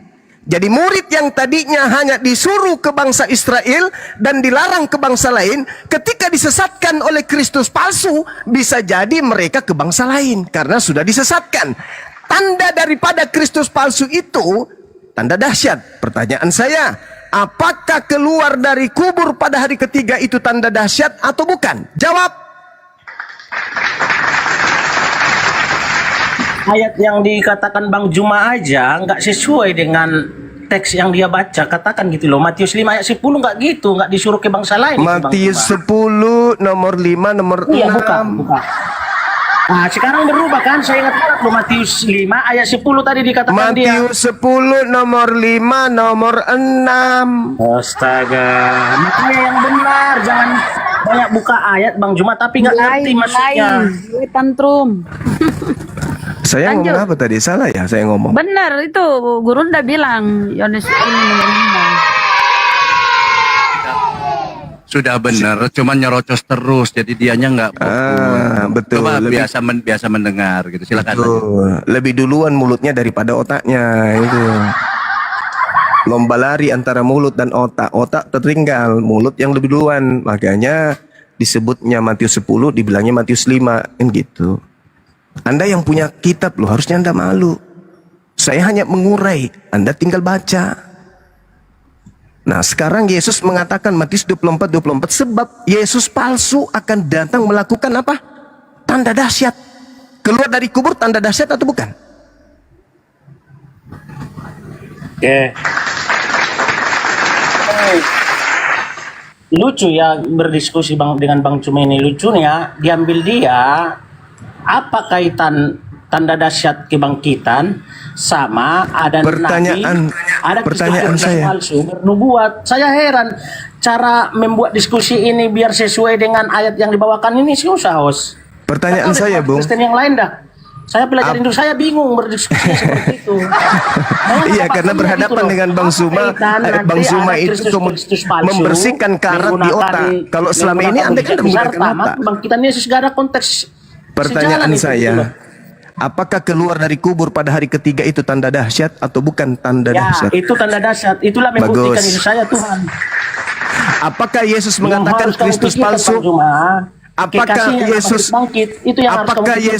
Speaker 1: Jadi murid yang tadinya hanya disuruh ke bangsa Israel dan dilarang ke bangsa lain, ketika disesatkan oleh Kristus palsu, bisa jadi mereka ke bangsa lain karena sudah disesatkan. Tanda daripada Kristus palsu itu tanda dahsyat. Pertanyaan saya, apakah keluar dari kubur pada hari ketiga itu tanda dahsyat atau bukan? Jawab.
Speaker 8: Ayat yang dikatakan Bang Juma aja nggak sesuai dengan teks yang dia baca. Katakan gitu loh. Matius 5 ayat 10 nggak gitu. Nggak disuruh ke bangsa lain.
Speaker 1: Matius 10 nomor 5 nomor 6.
Speaker 8: Iya, bukan. Nah, sekarang berubah kan? Saya ingat loh Matius 5 ayat 10 tadi dikatakan dia.
Speaker 1: Matius 10 nomor 5 nomor 6.
Speaker 8: Astaga. Makanya yang benar. Jangan banyak buka ayat Bang Juma tapi nggak ngerti maksudnya.
Speaker 2: Tantrum.
Speaker 1: Saya
Speaker 2: Lanjut.
Speaker 1: ngomong apa tadi? Salah ya saya ngomong.
Speaker 2: Benar itu, guru udah bilang Yohanes ini.
Speaker 10: Sudah benar, cuman nyerocos terus, jadi dianya nggak
Speaker 1: Betul.
Speaker 10: Coba
Speaker 1: Lebih-
Speaker 10: biasa mendengar gitu. Silakan.
Speaker 1: Betul. Lebih duluan mulutnya daripada otaknya itu. Lomba lari antara mulut dan otak. Otak tertinggal, mulut yang lebih duluan. Makanya disebutnya Matius 10, dibilangnya Matius 5 kan gitu. Anda yang punya kitab loh, harusnya Anda malu. Saya hanya mengurai, Anda tinggal baca. Nah sekarang Yesus mengatakan Matius 24 sebab Yesus palsu akan datang melakukan apa? Tanda dahsyat. Keluar dari kubur tanda dahsyat atau bukan?
Speaker 8: Oke. Lucu ya berdiskusi dengan Bang Cuma ini. Lucunya diambil dia, apa kaitan tanda dahsyat kebangkitan sama ada
Speaker 1: Pertanyaan-
Speaker 8: nabi, ada
Speaker 1: pertanyaan
Speaker 8: Kristus
Speaker 1: saya.
Speaker 8: palsu bernubuat. Saya heran cara membuat diskusi ini biar sesuai dengan ayat yang dibawakan ini susah, Host.
Speaker 1: Pertanyaan
Speaker 8: Atau
Speaker 1: saya,
Speaker 8: dengan
Speaker 1: Bung.
Speaker 8: Kristen yang lain dah. Saya pelajarin dulu, saya bingung berdiskusi seperti itu.
Speaker 1: Iya, karena berhadapan dengan Bang Suma, Bang Suma itu membersihkan karat di otak. Kalau selama ini Anda kan menggunakan otak.
Speaker 8: Kebangkitan Yesus gak ada konteks.
Speaker 1: Pertanyaan
Speaker 8: sejalan itu, gitu loh.
Speaker 1: saya, apakah keluar dari kubur pada hari ketiga itu tanda dahsyat atau bukan tanda
Speaker 8: Ya,
Speaker 1: dahsyat?
Speaker 8: itu tanda dahsyat. Itulah membuktikan
Speaker 1: Bagus.
Speaker 8: Yesus saya Tuhan.
Speaker 1: Apakah Yesus
Speaker 8: Yang
Speaker 1: mengatakan
Speaker 8: harus kamu
Speaker 1: Kristus
Speaker 8: pikirkan,
Speaker 1: palsu?
Speaker 8: Bang Juma,
Speaker 1: Apakah
Speaker 8: kekasihnya
Speaker 1: Yesus
Speaker 8: bangkit, itu yang harus
Speaker 1: apakah
Speaker 8: kamu pikirkan.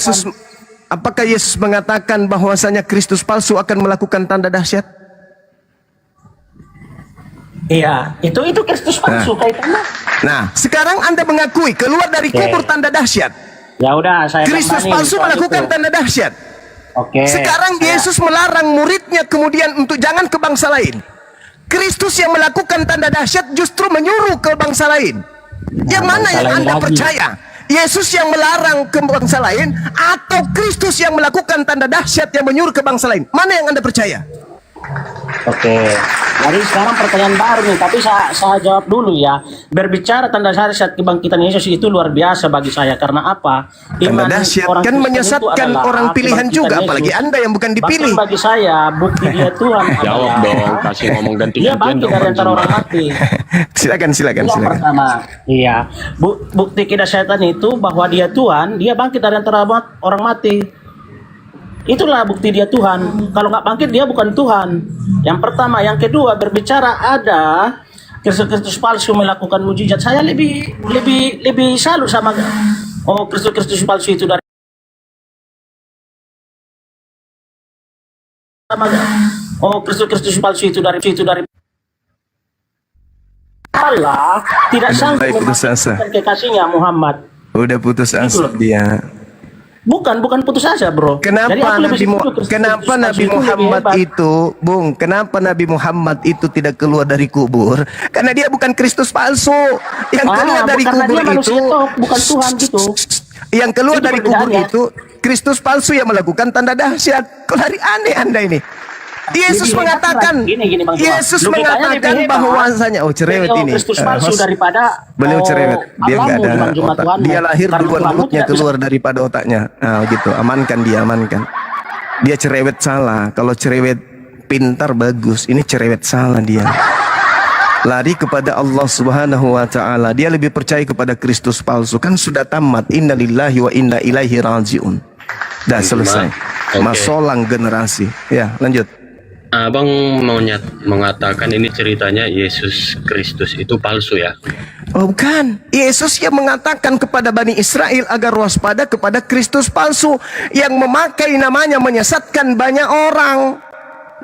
Speaker 1: Yesus mengatakan bahwasanya Kristus palsu akan melakukan tanda dahsyat?
Speaker 8: Iya, itu Kristus palsu kaitannya.
Speaker 1: Nah, sekarang Anda mengakui keluar dari kubur tanda dahsyat.
Speaker 8: Ya udah, saya
Speaker 1: Kristus
Speaker 8: tambahin
Speaker 1: palsu
Speaker 8: soal
Speaker 1: melakukan
Speaker 8: itu.
Speaker 1: tanda dahsyat.
Speaker 8: Oke.
Speaker 1: Sekarang Yesus melarang muridnya kemudian untuk jangan ke bangsa lain. Kristus yang melakukan tanda dahsyat justru menyuruh ke bangsa lain. Yang mana
Speaker 8: bangsa
Speaker 1: yang
Speaker 8: lain
Speaker 1: Anda
Speaker 8: lagi.
Speaker 1: percaya? Yesus yang melarang ke bangsa lain atau Kristus yang melakukan tanda dahsyat yang menyuruh ke bangsa lain? Mana yang Anda percaya?
Speaker 8: Oke, jadi sekarang pertanyaan baru nih, tapi saya jawab dulu ya. Berbicara tanda dahsyat kebangkitan Yesus itu luar biasa bagi saya. Karena apa?
Speaker 1: Tanda dahsyat kan
Speaker 8: Kristen itu
Speaker 1: menyesatkan
Speaker 8: adalah
Speaker 1: orang pilihan
Speaker 8: kebangkitan
Speaker 1: juga,
Speaker 8: Yesus.
Speaker 1: apalagi Anda yang bukan dipilih.
Speaker 8: Bahkan bagi saya, bukti dia Tuhan
Speaker 9: Jawab
Speaker 8: adalah
Speaker 9: dong, kasih ngomong
Speaker 8: dia
Speaker 9: ganti-gantian
Speaker 8: bangkit
Speaker 9: dong,
Speaker 8: dari
Speaker 9: Bang
Speaker 8: antara
Speaker 9: Juma.
Speaker 8: orang mati.
Speaker 1: Silakan.
Speaker 8: Yang pertama, iya. Bukti kedahsyatan itu bahwa dia Tuhan, dia bangkit dari antara orang mati. Itulah bukti dia Tuhan. Kalau nggak bangkit dia bukan Tuhan. Yang pertama, yang kedua berbicara ada Kristus palsu melakukan mujizat. Saya lebih salut sama Kristus palsu itu dari Kristus palsu itu dari Allah tidak sanggup
Speaker 1: Baik, putus asa.
Speaker 8: memastikan kekasihnya Muhammad.
Speaker 1: Udah putus asa
Speaker 8: loh.
Speaker 1: dia.
Speaker 8: Bukan putus asa, bro. Jadi
Speaker 1: Kenapa
Speaker 8: aku lebih
Speaker 1: Nabi
Speaker 8: setuju Kristus
Speaker 1: kenapa
Speaker 8: palsu
Speaker 1: Nabi
Speaker 8: itu lebih
Speaker 1: Muhammad
Speaker 8: hebat.
Speaker 1: itu, Bung? Kenapa Nabi Muhammad itu tidak keluar dari kubur? Karena dia bukan Kristus palsu. Yang keluar dari
Speaker 8: karena
Speaker 1: kubur
Speaker 8: dia manusia
Speaker 1: itu
Speaker 8: toh, bukan Tuhan gitu.
Speaker 1: Yang keluar
Speaker 8: Itu
Speaker 1: dari kubur
Speaker 8: perbedaannya.
Speaker 1: itu Kristus palsu yang melakukan tanda dahsyat. Kok hari aneh Anda ini? Yesus
Speaker 8: Lebih hebat
Speaker 1: mengatakan,
Speaker 8: lagi. Gini, Bang Juma.
Speaker 1: Yesus
Speaker 8: Logikanya
Speaker 1: mengatakan
Speaker 8: lebih hebat.
Speaker 1: bahwasanya cerewet
Speaker 8: Beliau
Speaker 1: ini.
Speaker 8: Kristus palsu
Speaker 1: Host,
Speaker 8: daripada
Speaker 1: beliau cerewet, dia nggak
Speaker 8: Allahmu,
Speaker 1: ada
Speaker 8: Bang Juma,
Speaker 1: otak.
Speaker 8: Tuhanmu.
Speaker 1: Dia lahir
Speaker 8: Karena
Speaker 1: duluan
Speaker 8: Tuhanmu
Speaker 1: mulutnya
Speaker 8: tidak bisa-
Speaker 1: keluar daripada otaknya. Nah, gitu. Amankan dia, amankan. Dia cerewet salah. Kalau cerewet pintar bagus, ini cerewet salah dia. Lari kepada Allah Subhanahu wa taala. Dia lebih percaya kepada Kristus palsu. Kan sudah tamat. Innalillahi wa inna ilaihi rajiun. Dah selesai.
Speaker 9: Oke.
Speaker 1: Masolang generasi. Ya, lanjut.
Speaker 9: Abang mau mengatakan ini ceritanya Yesus Kristus itu palsu ya?
Speaker 1: Oh, bukan. Yesus yang mengatakan kepada Bani Israel agar waspada kepada Kristus palsu yang memakai namanya menyesatkan banyak orang.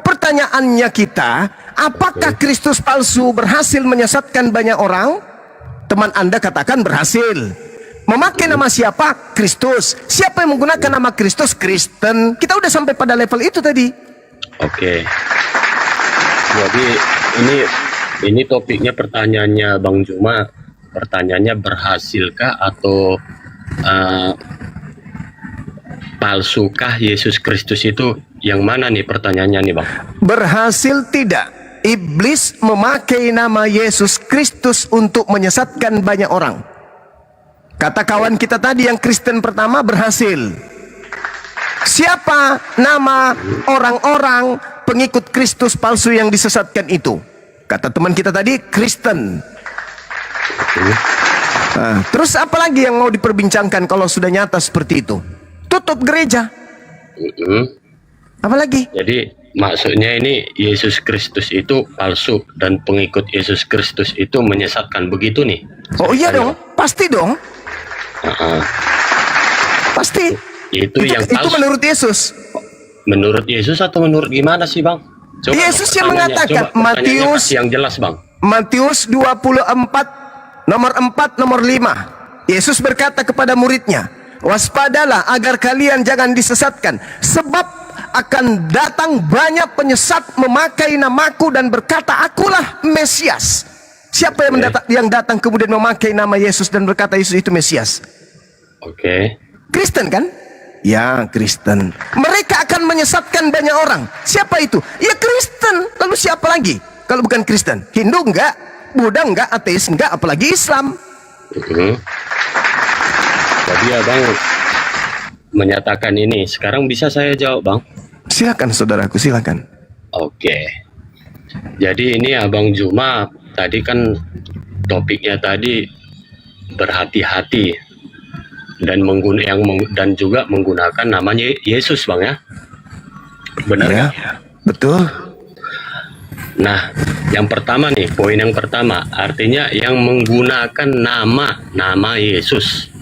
Speaker 1: Pertanyaannya kita, apakah Kristus palsu berhasil menyesatkan banyak orang? Teman Anda katakan berhasil. Memakai nama siapa? Kristus. Siapa yang menggunakan nama Kristus? Kristen. Kita udah sampai pada level itu tadi.
Speaker 9: Oke. Jadi ini topiknya pertanyaannya Bang Juma, pertanyaannya berhasilkah atau palsukah Yesus Kristus itu? Yang mana nih pertanyaannya nih Bang?
Speaker 1: Berhasil tidak? Iblis memakai nama Yesus Kristus untuk menyesatkan banyak orang. Kata kawan kita tadi yang Kristen pertama berhasil. Siapa nama orang-orang pengikut Kristus palsu yang disesatkan itu? Kata teman kita tadi, Kristen. Nah, terus apa lagi yang mau diperbincangkan kalau sudah nyata seperti itu? Tutup gereja. Apa lagi?
Speaker 9: Jadi maksudnya ini Yesus Kristus itu palsu dan pengikut Yesus Kristus itu menyesatkan, begitu nih?
Speaker 1: Oh iya dong, pasti dong. Pasti.
Speaker 9: Itu yang
Speaker 1: Itu
Speaker 9: palsu.
Speaker 1: menurut Yesus.
Speaker 9: Menurut Yesus atau menurut gimana sih Bang? Coba
Speaker 1: Yesus yang
Speaker 9: pertanyaannya,
Speaker 1: mengatakan,
Speaker 9: coba pertanyaannya
Speaker 1: Matius
Speaker 9: kasih yang jelas Bang.
Speaker 1: Matius 24 nomor 4 nomor 5. Yesus berkata kepada muridnya, waspadalah agar kalian jangan disesatkan, sebab akan datang banyak penyesat memakai namaku dan berkata, akulah Mesias. Siapa yang datang kemudian memakai nama Yesus dan berkata Yesus itu Mesias?
Speaker 9: Oke.
Speaker 1: Kristen kan? Ya, Kristen. Mereka akan menyesatkan banyak orang. Siapa itu? Ya Kristen. Lalu siapa lagi kalau bukan Kristen? Hindu enggak, Buddha enggak, ateis enggak, apalagi Islam.
Speaker 9: Jadi abang menyatakan ini. Sekarang bisa saya jawab, Bang?
Speaker 1: Silakan saudaraku, silakan.
Speaker 9: Oke. Jadi ini Abang Juma tadi kan topiknya tadi berhati-hati dan dan juga menggunakan namanya Yesus, Bang, ya. Benar
Speaker 1: ya? Betul.
Speaker 9: Nah, yang pertama nih, poin yang pertama, artinya yang menggunakan nama Yesus.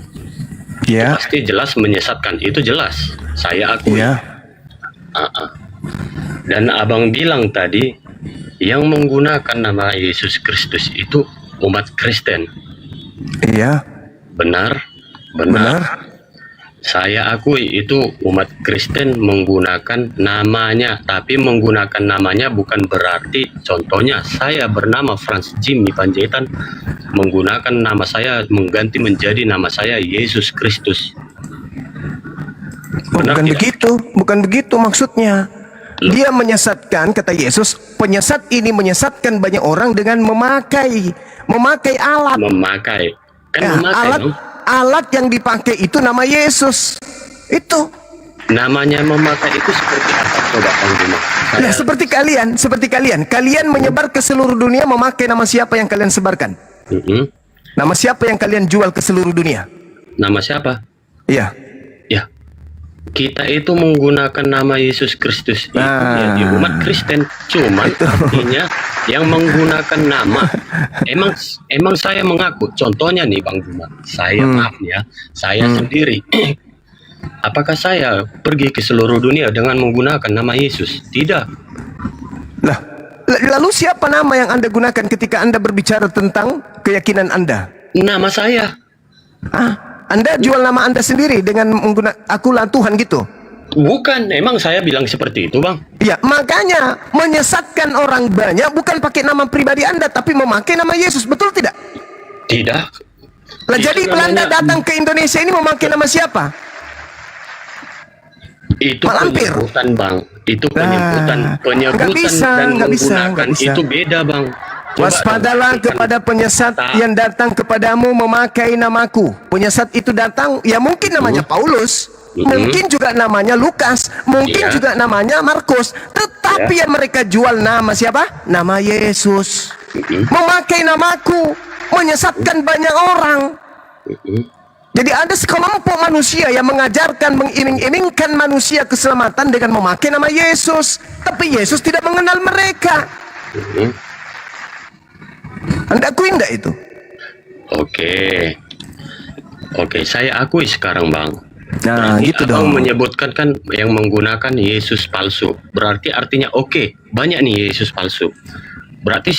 Speaker 1: Ya.
Speaker 9: Pasti jelas menyesatkan, itu jelas. Saya akui.
Speaker 1: Ya.
Speaker 9: Dan abang bilang tadi, yang menggunakan nama Yesus Kristus itu umat Kristen.
Speaker 1: Iya.
Speaker 9: Benar. Saya akui itu umat Kristen menggunakan namanya, tapi menggunakan namanya bukan berarti, contohnya saya bernama Franz Jimmy Panjaitan, menggunakan nama saya mengganti menjadi nama saya Yesus Kristus.
Speaker 1: Bukan begitu maksudnya. Dia menyesatkan, kata Yesus, penyesat ini menyesatkan banyak orang dengan memakai alat. Alat yang dipakai itu nama Yesus. Itu.
Speaker 9: Namanya memakai itu seperti apa, coba Bang Juma?
Speaker 1: Nah, seperti kalian. Kalian menyebar ke seluruh dunia memakai nama siapa yang kalian sebarkan? Nama siapa yang kalian jual ke seluruh dunia?
Speaker 9: Nama siapa?
Speaker 1: Iya.
Speaker 9: Ya. Kita itu menggunakan nama Yesus Kristus itu ya, di umat Kristen, cuma artinya yang menggunakan nama. Emang saya mengaku, contohnya nih Bang Juma, saya maaf ya, saya sendiri. Apakah saya pergi ke seluruh dunia dengan menggunakan nama Yesus? Tidak.
Speaker 1: Lah, lalu siapa nama yang Anda gunakan ketika Anda berbicara tentang keyakinan Anda?
Speaker 9: Nama saya.
Speaker 1: Anda jual nama Anda sendiri dengan menggunakan akulah Tuhan gitu?
Speaker 9: Bukan, emang saya bilang seperti itu, Bang.
Speaker 1: Ya, makanya menyesatkan orang banyak bukan pakai nama pribadi Anda, tapi memakai nama Yesus, betul tidak?
Speaker 9: Tidak.
Speaker 1: Lah, jadi Belanda datang ke Indonesia ini memakai nama siapa?
Speaker 9: Itu penyebutan, Bang. Itu penyebutan dan menggunakan itu beda, Bang.
Speaker 1: Waspadalah kepada penyesat yang datang kepadamu memakai namaku. Penyesat itu datang, ya mungkin namanya Paulus, mungkin juga namanya Lukas, mungkin juga namanya Markus, tetapi yang mereka jual nama siapa? Nama Yesus. Memakai namaku, menyesatkan banyak orang. Jadi ada sekelompok manusia yang mengajarkan, mengiming-imingkan manusia keselamatan dengan memakai nama Yesus, tapi Yesus tidak mengenal mereka. Anda akui enggak itu?
Speaker 9: Oke, saya akui sekarang, Bang.
Speaker 1: Nah,
Speaker 9: berarti
Speaker 1: gitu
Speaker 9: Abang
Speaker 1: dong.
Speaker 9: menyebutkan kan yang menggunakan Yesus palsu. Berarti artinya banyak nih Yesus palsu. Berarti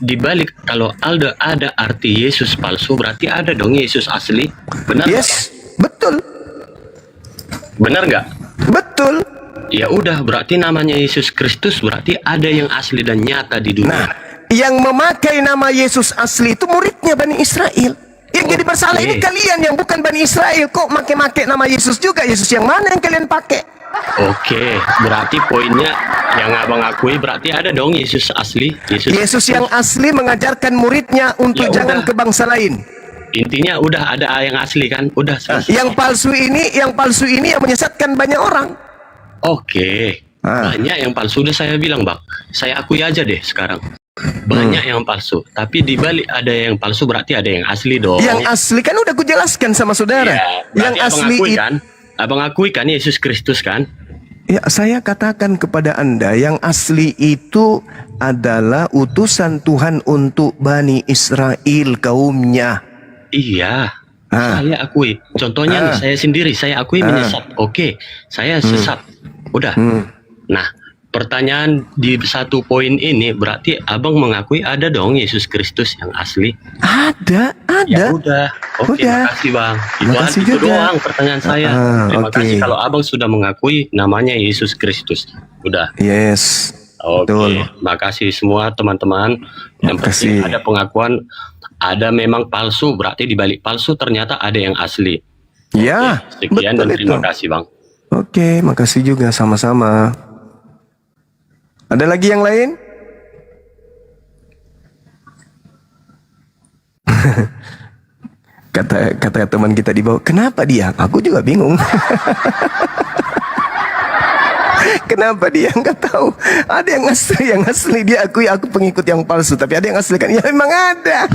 Speaker 9: dibalik kalau ada arti Yesus palsu, berarti ada dong Yesus asli. Benar?
Speaker 1: Yes, betul.
Speaker 9: Benar nggak?
Speaker 1: Betul.
Speaker 9: Ya udah, berarti namanya Yesus Kristus, berarti ada yang asli dan nyata di dunia.
Speaker 1: Nah, yang memakai nama Yesus asli itu muridnya Bani Israel. Yang jadi masalah ini kalian yang bukan Bani Israel, kok make-make nama Yesus juga. Yesus yang mana yang kalian pakai?
Speaker 9: Berarti poinnya yang abang akui berarti ada dong Yesus asli.
Speaker 1: Yesus yang asli mengajarkan muridnya untuk jangan ke bangsa lain.
Speaker 9: Intinya udah ada yang asli kan? Udah selesai.
Speaker 1: Yang palsu ini yang menyesatkan banyak orang.
Speaker 9: Banyak yang palsu, udah saya bilang, Bang. Saya akui aja deh sekarang. Banyak yang palsu, tapi dibalik ada yang palsu berarti ada yang asli dong.
Speaker 1: Yang asli kan udah aku jelaskan sama saudara. Yang asli
Speaker 9: abang akui kan Yesus Kristus kan?
Speaker 1: Ya, saya katakan kepada Anda, yang asli itu adalah utusan Tuhan untuk Bani Israel kaumnya.
Speaker 9: Iya. Saya akui. Contohnya nih, saya sendiri, saya akui menyesat. Saya sesat. Udah. Nah, pertanyaan di satu poin ini berarti abang mengakui ada dong Yesus Kristus yang asli.
Speaker 1: Ada.
Speaker 9: Ya udah, oke,
Speaker 1: Udah.
Speaker 9: makasih bang.
Speaker 1: Makasih
Speaker 9: Itu
Speaker 1: juga.
Speaker 9: doang pertanyaan saya. Terima
Speaker 1: oke.
Speaker 9: kasih kalau abang sudah mengakui namanya Yesus Kristus. Udah.
Speaker 1: Yes.
Speaker 9: Oke,
Speaker 1: Betul.
Speaker 9: makasih semua teman-teman. Yang penting
Speaker 1: Makasih.
Speaker 9: ada pengakuan, ada memang palsu, berarti di balik palsu ternyata ada yang asli.
Speaker 1: Ya,
Speaker 9: Sekian dan
Speaker 1: betul
Speaker 9: terima
Speaker 1: itu.
Speaker 9: kasih bang.
Speaker 1: Oke, makasih juga sama-sama. Ada lagi yang lain? kata teman kita di bawah, kenapa dia? Aku juga bingung. Kenapa dia? Nggak tahu. Ada yang asli dia akui aku pengikut yang palsu, tapi ada yang asli kan? Ya memang ada.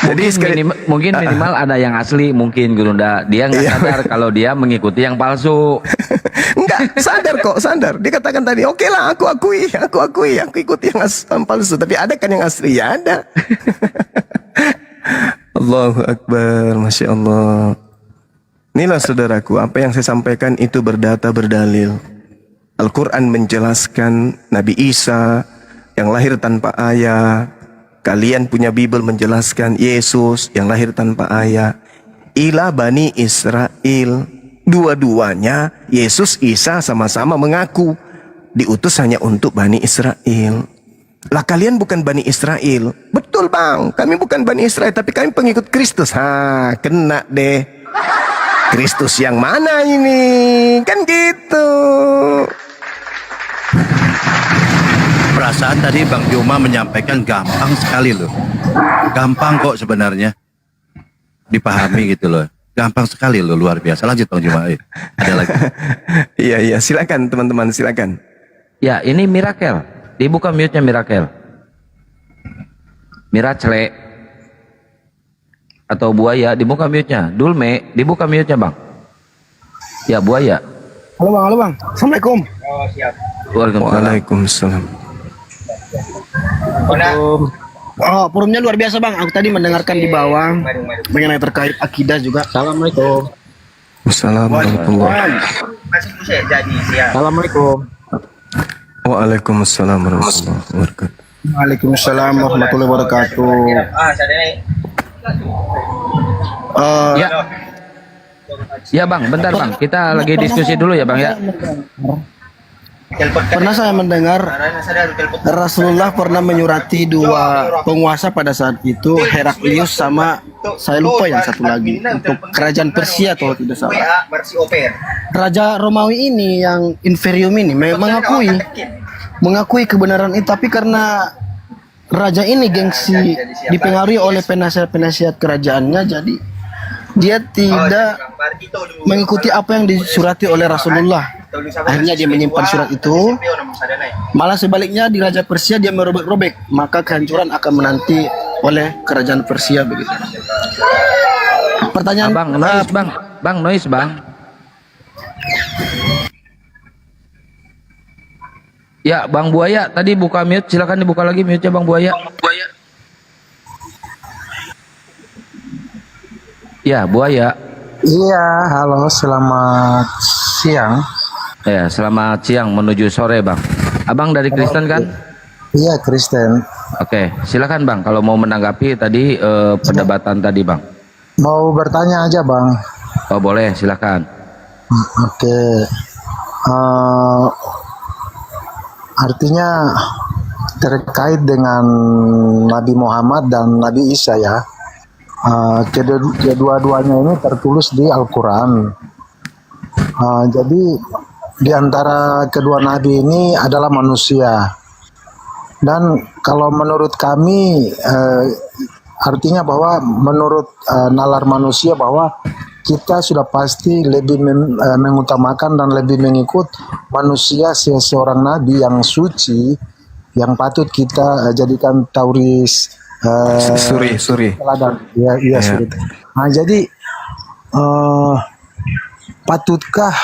Speaker 1: Jadi
Speaker 7: Mungkin minimal ada yang asli, mungkin Gurunda. Dia nggak
Speaker 1: Iya.
Speaker 7: sadar kalau dia mengikuti yang palsu.
Speaker 1: Enggak, sadar. Dia katakan tadi, oke lah, aku akui, aku ikuti yang palsu. Tapi ada kan yang asli? Ya ada. Allahu Akbar, Masya Allah. Inilah saudaraku, apa yang saya sampaikan itu berdata, berdalil. Al-Quran menjelaskan Nabi Isa yang lahir tanpa ayah. Kalian punya Bible menjelaskan Yesus yang lahir tanpa ayah. Ila Bani Israel. Dua-duanya Yesus Isa sama-sama mengaku diutus hanya untuk Bani Israel. Lah kalian bukan Bani Israel. Betul bang, kami bukan Bani Israel, tapi kami pengikut Kristus. Kena deh. Kristus yang mana ini? Kan gitu.
Speaker 10: Perasaan tadi Bang Juma menyampaikan gampang sekali loh. Gampang kok sebenarnya dipahami gitu loh. Gampang sekali loh, luar biasa. Lanjut Bang Juma. Ada lagi.
Speaker 1: Iya, silakan teman-teman, silakan.
Speaker 7: Ya, ini Mirakel. Dibuka mute-nya Mirakel. Miracle atau buaya, dibuka mute-nya. Dulme, dibuka mute-nya bang. Ya, buaya.
Speaker 11: Halo bang. Assalamualaikum.
Speaker 1: Waalaikumsalam.
Speaker 11: Forumnya luar biasa bang. Aku tadi mendengarkan di bawah mengenai terkait akidah juga. Assalamualaikum.
Speaker 1: Assalamualaikum.
Speaker 11: Assalamualaikum.
Speaker 1: Waalaikumsalam warahmatullahi wabarakatuh.
Speaker 11: Waalaikumsalam warahmatullahi wabarakatuh.
Speaker 7: Ya. Ya bang, bentar bang. Kita lagi diskusi dulu ya bang ya.
Speaker 11: Pernah saya mendengar Rasulullah pernah menyurati dua penguasa pada saat itu, Heraklius sama saya lupa yang satu lagi, untuk kerajaan Persia atau tidak salah. Raja Romawi ini yang inferium ini mengakui kebenaran itu, tapi karena raja ini gengsi dipengaruhi oleh penasihat-penasihat kerajaannya, jadi dia tidak mengikuti apa yang disurati oleh Rasulullah. Akhirnya dia menyimpan surat itu. Malah sebaliknya di Raja Persia dia merobek-robek, maka kehancuran akan menanti oleh kerajaan Persia begitu. Pertanyaan
Speaker 7: Bang noise bang. Ya Bang Buaya tadi buka mute, silakan dibuka lagi mute-nya Bang Buaya. Ya Buaya.
Speaker 12: Iya, halo, selamat siang.
Speaker 7: Ya, selamat siang menuju sore Bang. Abang dari Kristen kan?
Speaker 12: Iya, Kristen.
Speaker 7: Oke, silakan Bang kalau mau menanggapi tadi perdebatan tadi Bang.
Speaker 12: Mau bertanya aja Bang.
Speaker 7: Oh boleh, silakan.
Speaker 12: Oke. Artinya terkait dengan Nabi Muhammad dan Nabi Isa ya. Kedua-duanya ini tertulis di Al-Quran. Jadi di antara kedua nabi ini adalah manusia. Dan kalau menurut kami artinya bahwa menurut nalar manusia bahwa kita sudah pasti lebih mengutamakan dan lebih mengikut manusia seorang nabi yang suci, yang patut kita jadikan tauris
Speaker 1: suri.
Speaker 12: teladan. Iya. Suri. Nah, jadi patutkah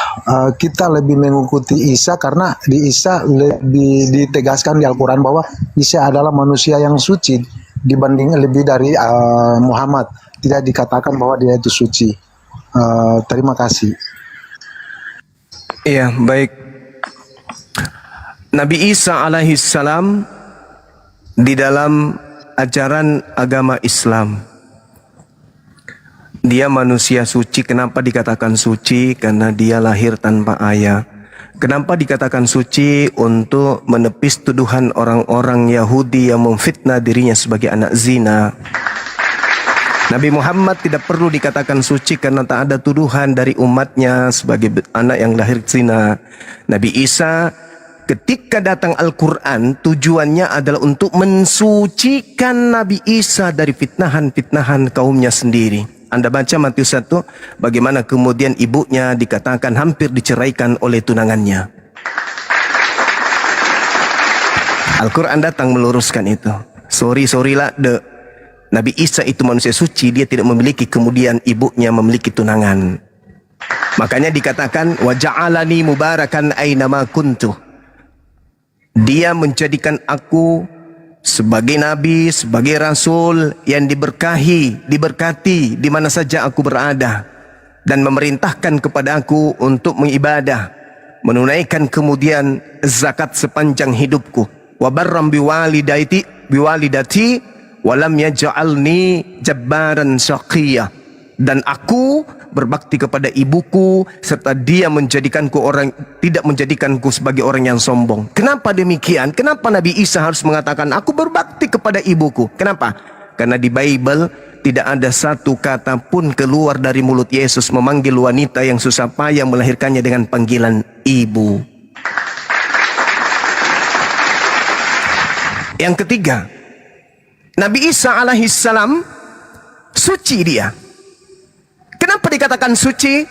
Speaker 12: kita lebih mengikuti Isa, karena di Isa lebih ditegaskan di Al-Quran bahwa Isa adalah manusia yang suci dibanding lebih dari Muhammad, tidak dikatakan bahwa dia itu suci. Terima kasih.
Speaker 1: Iya, baik. Nabi Isa alaihissalam di dalam ajaran agama Islam, dia manusia suci. Kenapa dikatakan suci? Karena dia lahir tanpa ayah. Kenapa dikatakan suci? Untuk menepis tuduhan orang-orang Yahudi yang memfitnah dirinya sebagai anak zina. Nabi Muhammad tidak perlu dikatakan suci karena tak ada tuduhan dari umatnya sebagai anak yang lahir zina. Nabi Isa ketika datang Al-Quran tujuannya adalah untuk mensucikan Nabi Isa dari fitnahan-fitnahan kaumnya sendiri. Anda baca Matius 1, bagaimana kemudian ibunya dikatakan hampir diceraikan oleh tunangannya. Al-Quran datang meluruskan itu. Sorry lah, Nabi Isa itu manusia suci, dia tidak memiliki kemudian ibunya memiliki tunangan. Makanya dikatakan wa ja'alani mubarakan ainama kuntu. Dia menjadikan aku sebagai nabi, sebagai rasul yang diberkati di mana saja aku berada, dan memerintahkan kepada aku untuk mengibadah, menunaikan kemudian zakat sepanjang hidupku. Wa barram biwalidati walam yaj'alni jabbaran syaqiyya, dan aku berbakti kepada ibuku serta dia tidak menjadikanku sebagai orang yang sombong. Kenapa demikian? Kenapa Nabi Isa harus mengatakan aku berbakti kepada ibuku? Kenapa? Karena di Bible tidak ada satu kata pun keluar dari mulut Yesus memanggil wanita yang susah payah melahirkannya dengan panggilan ibu. Yang ketiga, Nabi Isa alaihissalam suci dia. Kenapa dikatakan suci?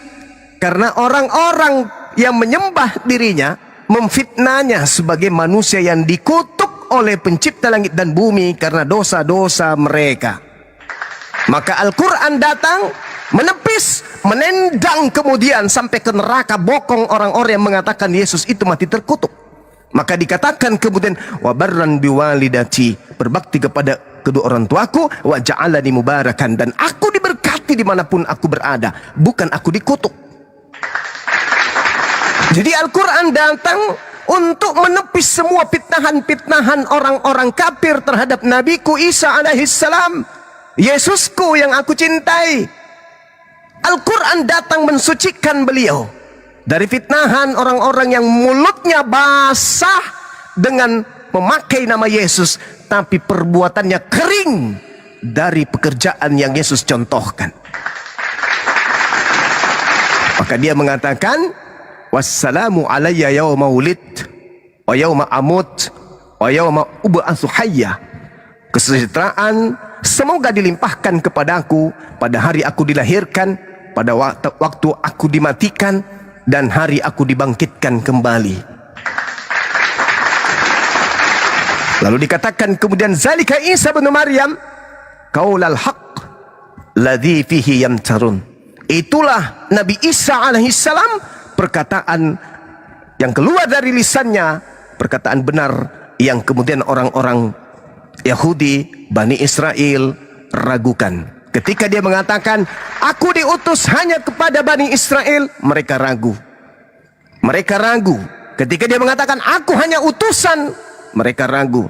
Speaker 1: Karena orang-orang yang menyembah dirinya memfitnahnya sebagai manusia yang dikutuk oleh pencipta langit dan bumi karena dosa-dosa mereka. Maka Al-Quran datang menepis, menendang kemudian sampai ke neraka bokong orang-orang yang mengatakan Yesus itu mati terkutuk. Maka dikatakan kemudian wa barran biwalidati, berbakti kepada kedua orang tuaku, wa ja'alani mubarakan, dan aku diberkati dimanapun aku berada, bukan aku dikutuk. Jadi Al-Quran datang untuk menepis semua fitnahan-fitnahan orang-orang kafir terhadap Nabiku Isa alaihissalam, Yesusku yang aku cintai. Al-Quran datang mensucikan beliau dari fitnahan orang-orang yang mulutnya basah dengan memakai nama Yesus, tapi perbuatannya kering dari pekerjaan yang Yesus contohkan. Maka dia mengatakan, wassalamu alayya yawma wulid wa yawma amut wa yawma ub'atsu hayya. Kesejahteraan semoga dilimpahkan kepadaku pada hari aku dilahirkan, pada waktu aku dimatikan, dan hari aku dibangkitkan kembali. Lalu dikatakan kemudian zalika Isa bin Maryam qaulal haqq ladzi fihi yamtarun. Itulah Nabi Isa alaihissalam, perkataan yang keluar dari lisannya, perkataan benar yang kemudian orang-orang Yahudi, Bani Israel ragukan. Ketika dia mengatakan aku diutus hanya kepada Bani Israel, mereka ragu. Mereka ragu. Ketika dia mengatakan aku hanya utusan, mereka ragu.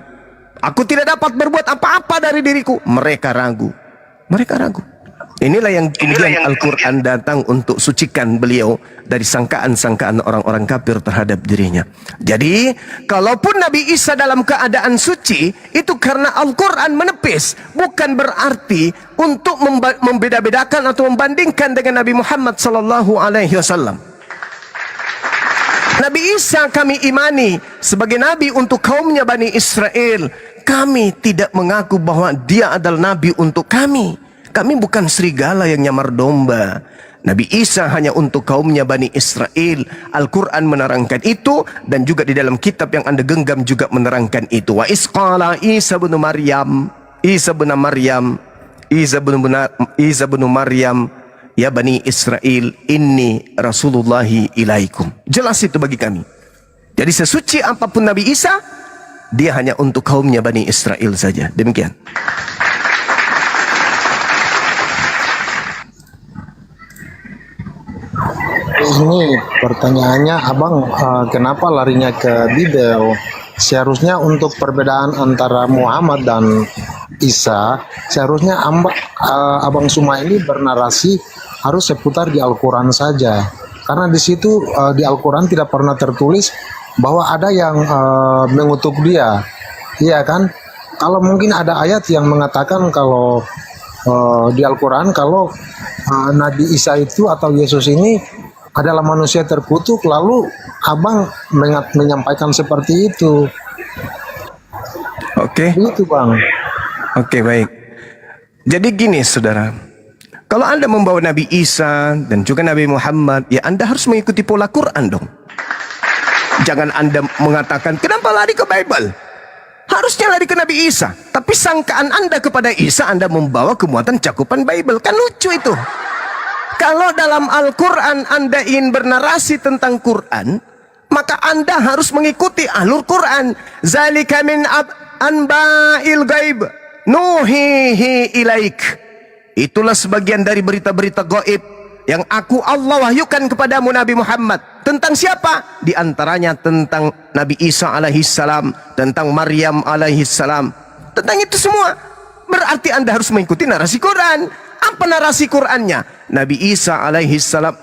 Speaker 1: Aku tidak dapat berbuat apa-apa dari diriku, mereka ragu. Mereka ragu. Inilah yang kemudian Al-Quran datang untuk sucikan beliau dari sangkaan-sangkaan orang-orang kafir terhadap dirinya. Jadi, kalaupun Nabi Isa dalam keadaan suci, itu karena Al-Quran menepis. Bukan berarti untuk membeda-bedakan atau membandingkan dengan Nabi Muhammad SAW. Nabi Isa kami imani sebagai Nabi untuk kaumnya Bani Israel. Kami tidak mengaku bahwa dia adalah Nabi untuk kami. Kami bukan serigala yang nyamar domba. Nabi Isa hanya untuk kaumnya Bani Israel. Al-Quran menerangkan itu, dan juga di dalam kitab yang Anda genggam juga menerangkan itu. Wa isqala Isa bin Maryam, ya Bani Israel, inni Rasulullahi ilaikum. Jelas itu bagi kami. Jadi sesuci apapun Nabi Isa, dia hanya untuk kaumnya Bani Israel saja. Demikian.
Speaker 12: Ini Pertanyaannya, Abang, kenapa larinya ke Bible? Seharusnya untuk perbedaan antara Muhammad dan Isa, seharusnya Abang Suma ini bernarasi harus seputar di Al-Quran saja. Karena di situ di Al-Quran tidak pernah tertulis bahwa ada yang mengutuk dia. Iya kan? Kalau mungkin ada ayat yang mengatakan kalau di Al-Quran kalau Nabi Isa itu atau Yesus ini adalah manusia terkutuk, lalu Abang menyampaikan seperti itu.
Speaker 1: Oke.
Speaker 12: Itu Bang.
Speaker 1: Oke, baik. Jadi gini saudara, kalau Anda membawa Nabi Isa dan juga Nabi Muhammad, ya Anda harus mengikuti pola Quran dong. Jangan Anda mengatakan, kenapa lari ke Bible? Harusnya lari ke Nabi Isa. Tapi sangkaan Anda kepada Isa, Anda membawa kemuatan cakupan Bible. Kan lucu itu. Kalau dalam Al-Quran Anda ingin bernarasi tentang Quran, maka Anda harus mengikuti alur Quran. Zalika min anba'il gaib nuhihi ilaik. Itulah sebagian dari berita-berita gaib yang aku Allah wahyukan kepadamu Nabi Muhammad. Tentang siapa? Di antaranya tentang Nabi Isa alaihissalam, tentang Maryam alaihissalam. Tentang itu semua. Berarti Anda harus mengikuti narasi Quran. Apa narasi Qurannya? Nabi Isa alaihissalam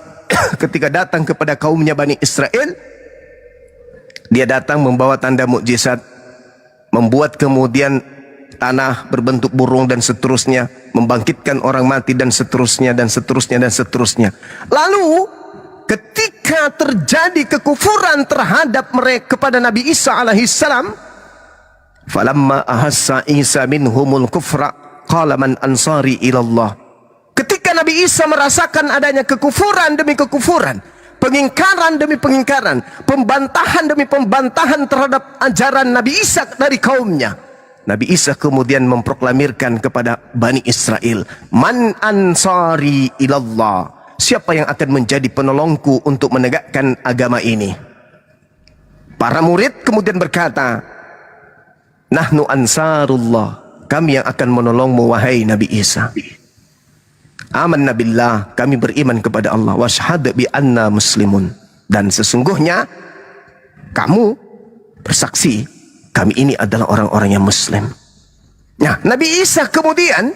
Speaker 1: ketika datang kepada kaumnya Bani Israel, dia datang membawa tanda mukjizat, membuat kemudian tanah berbentuk burung dan seterusnya, membangkitkan orang mati dan seterusnya dan seterusnya dan seterusnya. Lalu ketika terjadi kekufuran terhadap mereka kepada Nabi Isa alaihissalam, falamma ahassa Isa minhumul kufra qala man ansari ilallah. Ketika Nabi Isa merasakan adanya kekufuran demi kekufuran, pengingkaran demi pengingkaran, pembantahan demi pembantahan terhadap ajaran Nabi Isa dari kaumnya, Nabi Isa kemudian memproklamirkan kepada Bani Israel, man ansari ilallah, siapa yang akan menjadi penolongku untuk menegakkan agama ini? Para murid kemudian berkata, nahnu ansarullah, kami yang akan menolongmu wahai Nabi Isa. Amanna billah, kami beriman kepada Allah, washhad bi anna muslimun, dan sesungguhnya kamu bersaksi kami ini adalah orang-orang yang muslim. Nah, Nabi Isa kemudian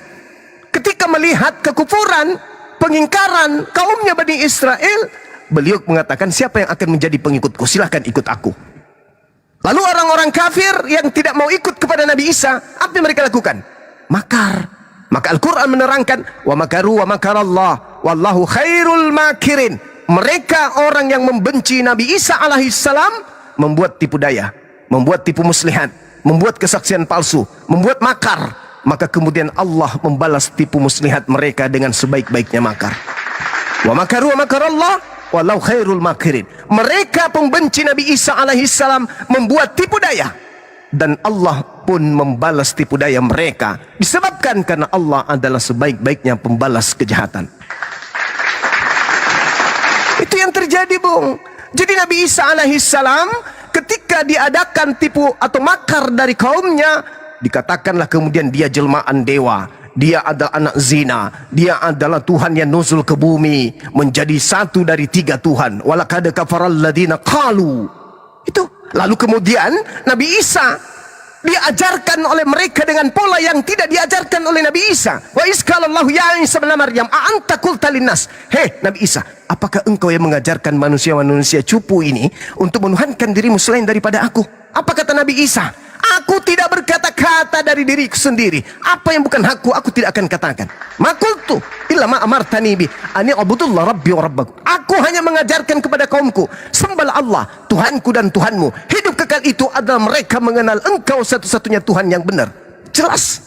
Speaker 1: ketika melihat kekufuran, pengingkaran kaumnya Bani Israel, beliau mengatakan, siapa yang akan menjadi pengikutku? Silahkan ikut aku. Lalu orang-orang kafir yang tidak mau ikut kepada Nabi Isa, apa yang mereka lakukan? Makar. Maka Al-Quran menerangkan, wa makaru wa makarallah wallahu khairul makirin. Mereka orang yang membenci Nabi Isa alaihissalam membuat tipu daya, membuat tipu muslihat, membuat kesaksian palsu, membuat makar. Maka kemudian Allah membalas tipu muslihat mereka dengan sebaik-baiknya makar. Wa makaru wa makarallah wallahu khairul makirin. Mereka pembenci Nabi Isa alaihissalam membuat tipu daya, dan Allah pun membalas tipu daya mereka, disebabkan karena Allah adalah sebaik-baiknya pembalas kejahatan. Itu yang terjadi, Bung. Jadi Nabi Isa alaihissalam ketika diadakan tipu atau makar dari kaumnya, dikatakanlah kemudian dia jelmaan dewa, dia adalah anak zina, dia adalah Tuhan yang nuzul ke bumi, menjadi satu dari 3 Tuhan. Walaqad kafaral ladina qalu. Itu. Lalu kemudian Nabi Isa diajarkan oleh mereka dengan pola yang tidak diajarkan oleh Nabi Isa. Wa iskalallahu ya Isa bin Maryam a anta qulta linnas. Hei Nabi Isa, apakah engkau yang mengajarkan manusia-manusia cupu ini untuk menuhankan dirimu selain daripada aku? Apa kata Nabi Isa? Aku tidak berkata-kata dari diriku sendiri. Apa yang bukan hakku, aku tidak akan katakan. Makultu illa ma amartani bi ani abudullah rabbi wa rabbakum. Aku hanya mengajarkan kepada kaumku, sembahlah Allah, Tuhanku dan Tuhanmu. Hidup kekal itu adalah mereka mengenal engkau satu-satunya Tuhan yang benar. Jelas.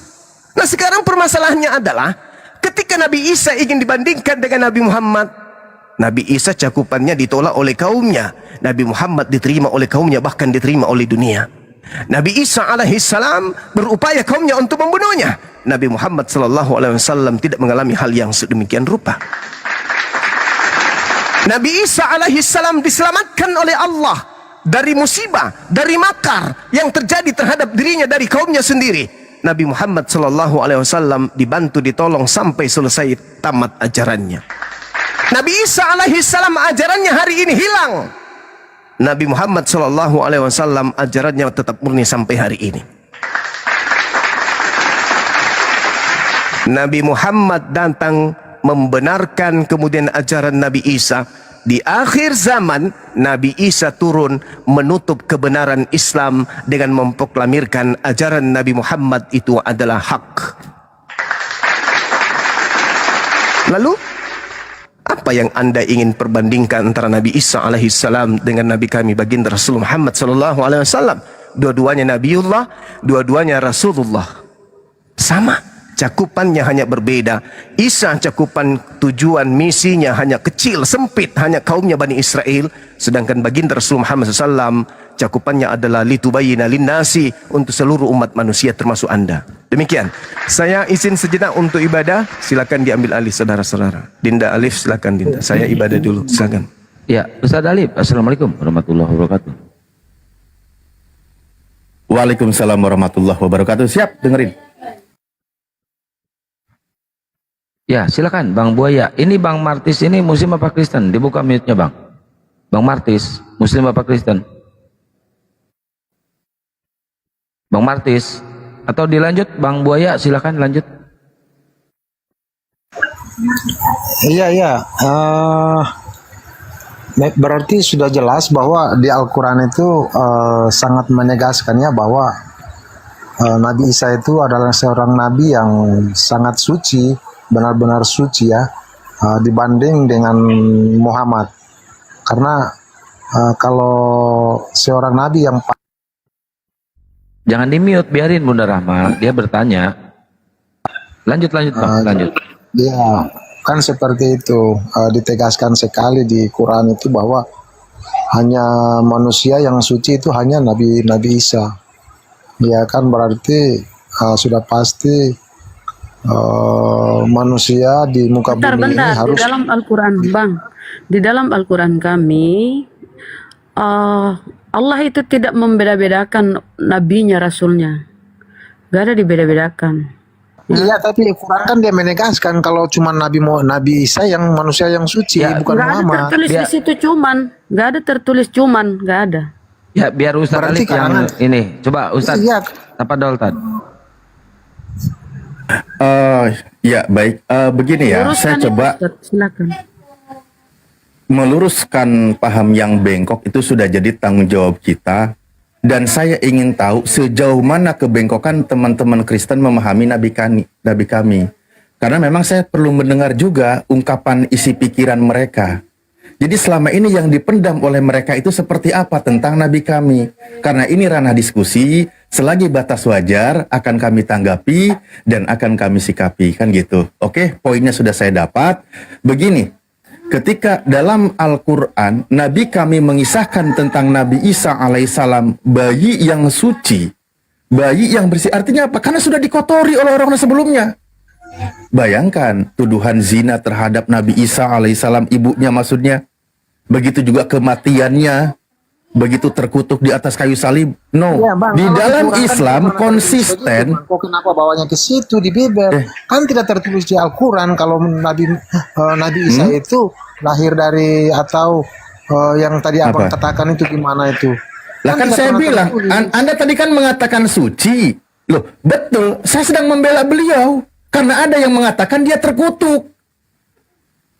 Speaker 1: Nah, sekarang permasalahannya adalah ketika Nabi Isa ingin dibandingkan dengan Nabi Muhammad, Nabi Isa cakupannya ditolak oleh kaumnya, Nabi Muhammad diterima oleh kaumnya, bahkan diterima oleh dunia. Nabi Isa alaihissalam berupaya kaumnya untuk membunuhnya. Nabi Muhammad sallallahu alaihi wasallam tidak mengalami hal yang sedemikian rupa. Nabi Isa alaihissalam diselamatkan oleh Allah dari musibah, dari makar yang terjadi terhadap dirinya dari kaumnya sendiri. Nabi Muhammad sallallahu alaihi wasallam dibantu, ditolong sampai selesai tamat ajarannya. Nabi Isa alaihi salam ajarannya hari ini hilang. Nabi Muhammad sallallahu alaihi wasallam ajarannya tetap murni sampai hari ini. Nabi Muhammad datang membenarkan kemudian ajaran Nabi Isa. Di akhir zaman, Nabi Isa turun menutup kebenaran Islam dengan memproklamirkan ajaran Nabi Muhammad itu adalah hak. Lalu, apa yang Anda ingin perbandingkan antara Nabi Isa alaihissalam dengan Nabi kami baginda Rasul Muhammad sallallahu alaihi wasallam? Dua-duanya Nabiullah, dua-duanya Rasulullah. Sama. Cakupannya hanya berbeda. Isa cakupan tujuan misinya hanya kecil, sempit, hanya kaumnya Bani Israel. Sedangkan baginda Rasul Muhammad SAW cakupannya adalah litubayyina linnasi, untuk seluruh umat manusia termasuk Anda. Demikian. Saya izin sejenak untuk ibadah. Silakan diambil alih saudara-saudara. Dinda Alif, silakan Dinda. Saya ibadah dulu. Silakan.
Speaker 7: Ya, Ustaz Alif. Assalamualaikum warahmatullahi wabarakatuh.
Speaker 3: Waalaikumsalam warahmatullahi wabarakatuh. Siap, dengerin.
Speaker 7: Ya, silakan Bang Buaya. Ini Bang Martis ini Muslim apa Kristen? Dibuka mute-nya, Bang. Bang Martis, Muslim apa Kristen? Bang Martis. Atau dilanjut Bang Buaya, silakan lanjut.
Speaker 12: Iya. Berarti sudah jelas bahwa di Al-Quran itu sangat menegaskannya bahwa Nabi Isa itu adalah seorang nabi yang sangat suci, benar-benar suci ya, dibanding dengan Muhammad. Karena kalau seorang nabi yang
Speaker 7: jangan di mute, biarin Bunda Rahma, dia bertanya. Lanjut Bang, lanjut.
Speaker 12: Ya, kan seperti itu, ditegaskan sekali di Quran itu bahwa hanya manusia yang suci itu hanya Nabi Isa. Ya kan, berarti sudah pasti manusia di muka bumi ini harus.
Speaker 2: Di dalam Al-Quran, Bang, di dalam Al-Quran kami Allah itu tidak membeda-bedakan nabinya, rasulnya, gak ada dibeda-bedakan.
Speaker 12: Iya, tapi Quran kan dia menegaskan kalau cuma Nabi Isa yang manusia yang suci,
Speaker 2: Ya,
Speaker 12: bukan
Speaker 2: gak ada
Speaker 12: Muhammad.
Speaker 2: tertulis di situ gak ada tertulis cuman, gak ada.
Speaker 7: Ya, biar Ustaz
Speaker 12: Berarti
Speaker 7: Alif yang ini. Coba Ustaz,
Speaker 12: Iya.
Speaker 7: Tafadhol, Tad.
Speaker 3: Ya baik, begini ya,
Speaker 2: Luruskan
Speaker 3: saya
Speaker 2: ya,
Speaker 3: coba
Speaker 2: Ustaz, silakan.
Speaker 3: meluruskan paham yang bengkok itu sudah jadi tanggung jawab kita. Dan saya ingin tahu sejauh mana kebengkokan teman-teman Kristen memahami Nabi kami. Karena memang saya perlu mendengar juga ungkapan isi pikiran mereka. Jadi selama ini yang dipendam oleh mereka itu seperti apa tentang Nabi kami. Karena ini ranah diskusi, selagi batas wajar akan kami tanggapi dan akan kami sikapi, kan gitu. Oke, poinnya sudah saya dapat. Begini, ketika dalam Al-Quran Nabi kami mengisahkan tentang Nabi Isa alaihissalam, bayi yang suci, bayi yang bersih, artinya apa? Karena sudah dikotori oleh orang sebelumnya. Bayangkan tuduhan zina terhadap Nabi Isa alaihissalam, ibunya maksudnya. Begitu juga kematiannya, begitu terkutuk di atas kayu salib. No,
Speaker 12: Iya, Bang,
Speaker 3: di
Speaker 12: kalau
Speaker 3: dalam
Speaker 12: Quran kan
Speaker 3: Islam
Speaker 12: tidak pernah
Speaker 3: konsisten.
Speaker 12: tertulis begitu, Bang. Kok kenapa bawanya ke situ di Bible? Kan tidak tertulis di Al-Quran kalau Nabi Isa itu lahir dari atau yang tadi Abang katakan itu gimana itu?
Speaker 3: Lah kan
Speaker 12: tidak
Speaker 3: saya
Speaker 12: pernah
Speaker 3: bilang,
Speaker 12: tertulis.
Speaker 3: Anda tadi kan mengatakan suci. Loh, betul. Saya sedang membela beliau. Karena ada yang mengatakan dia terkutuk.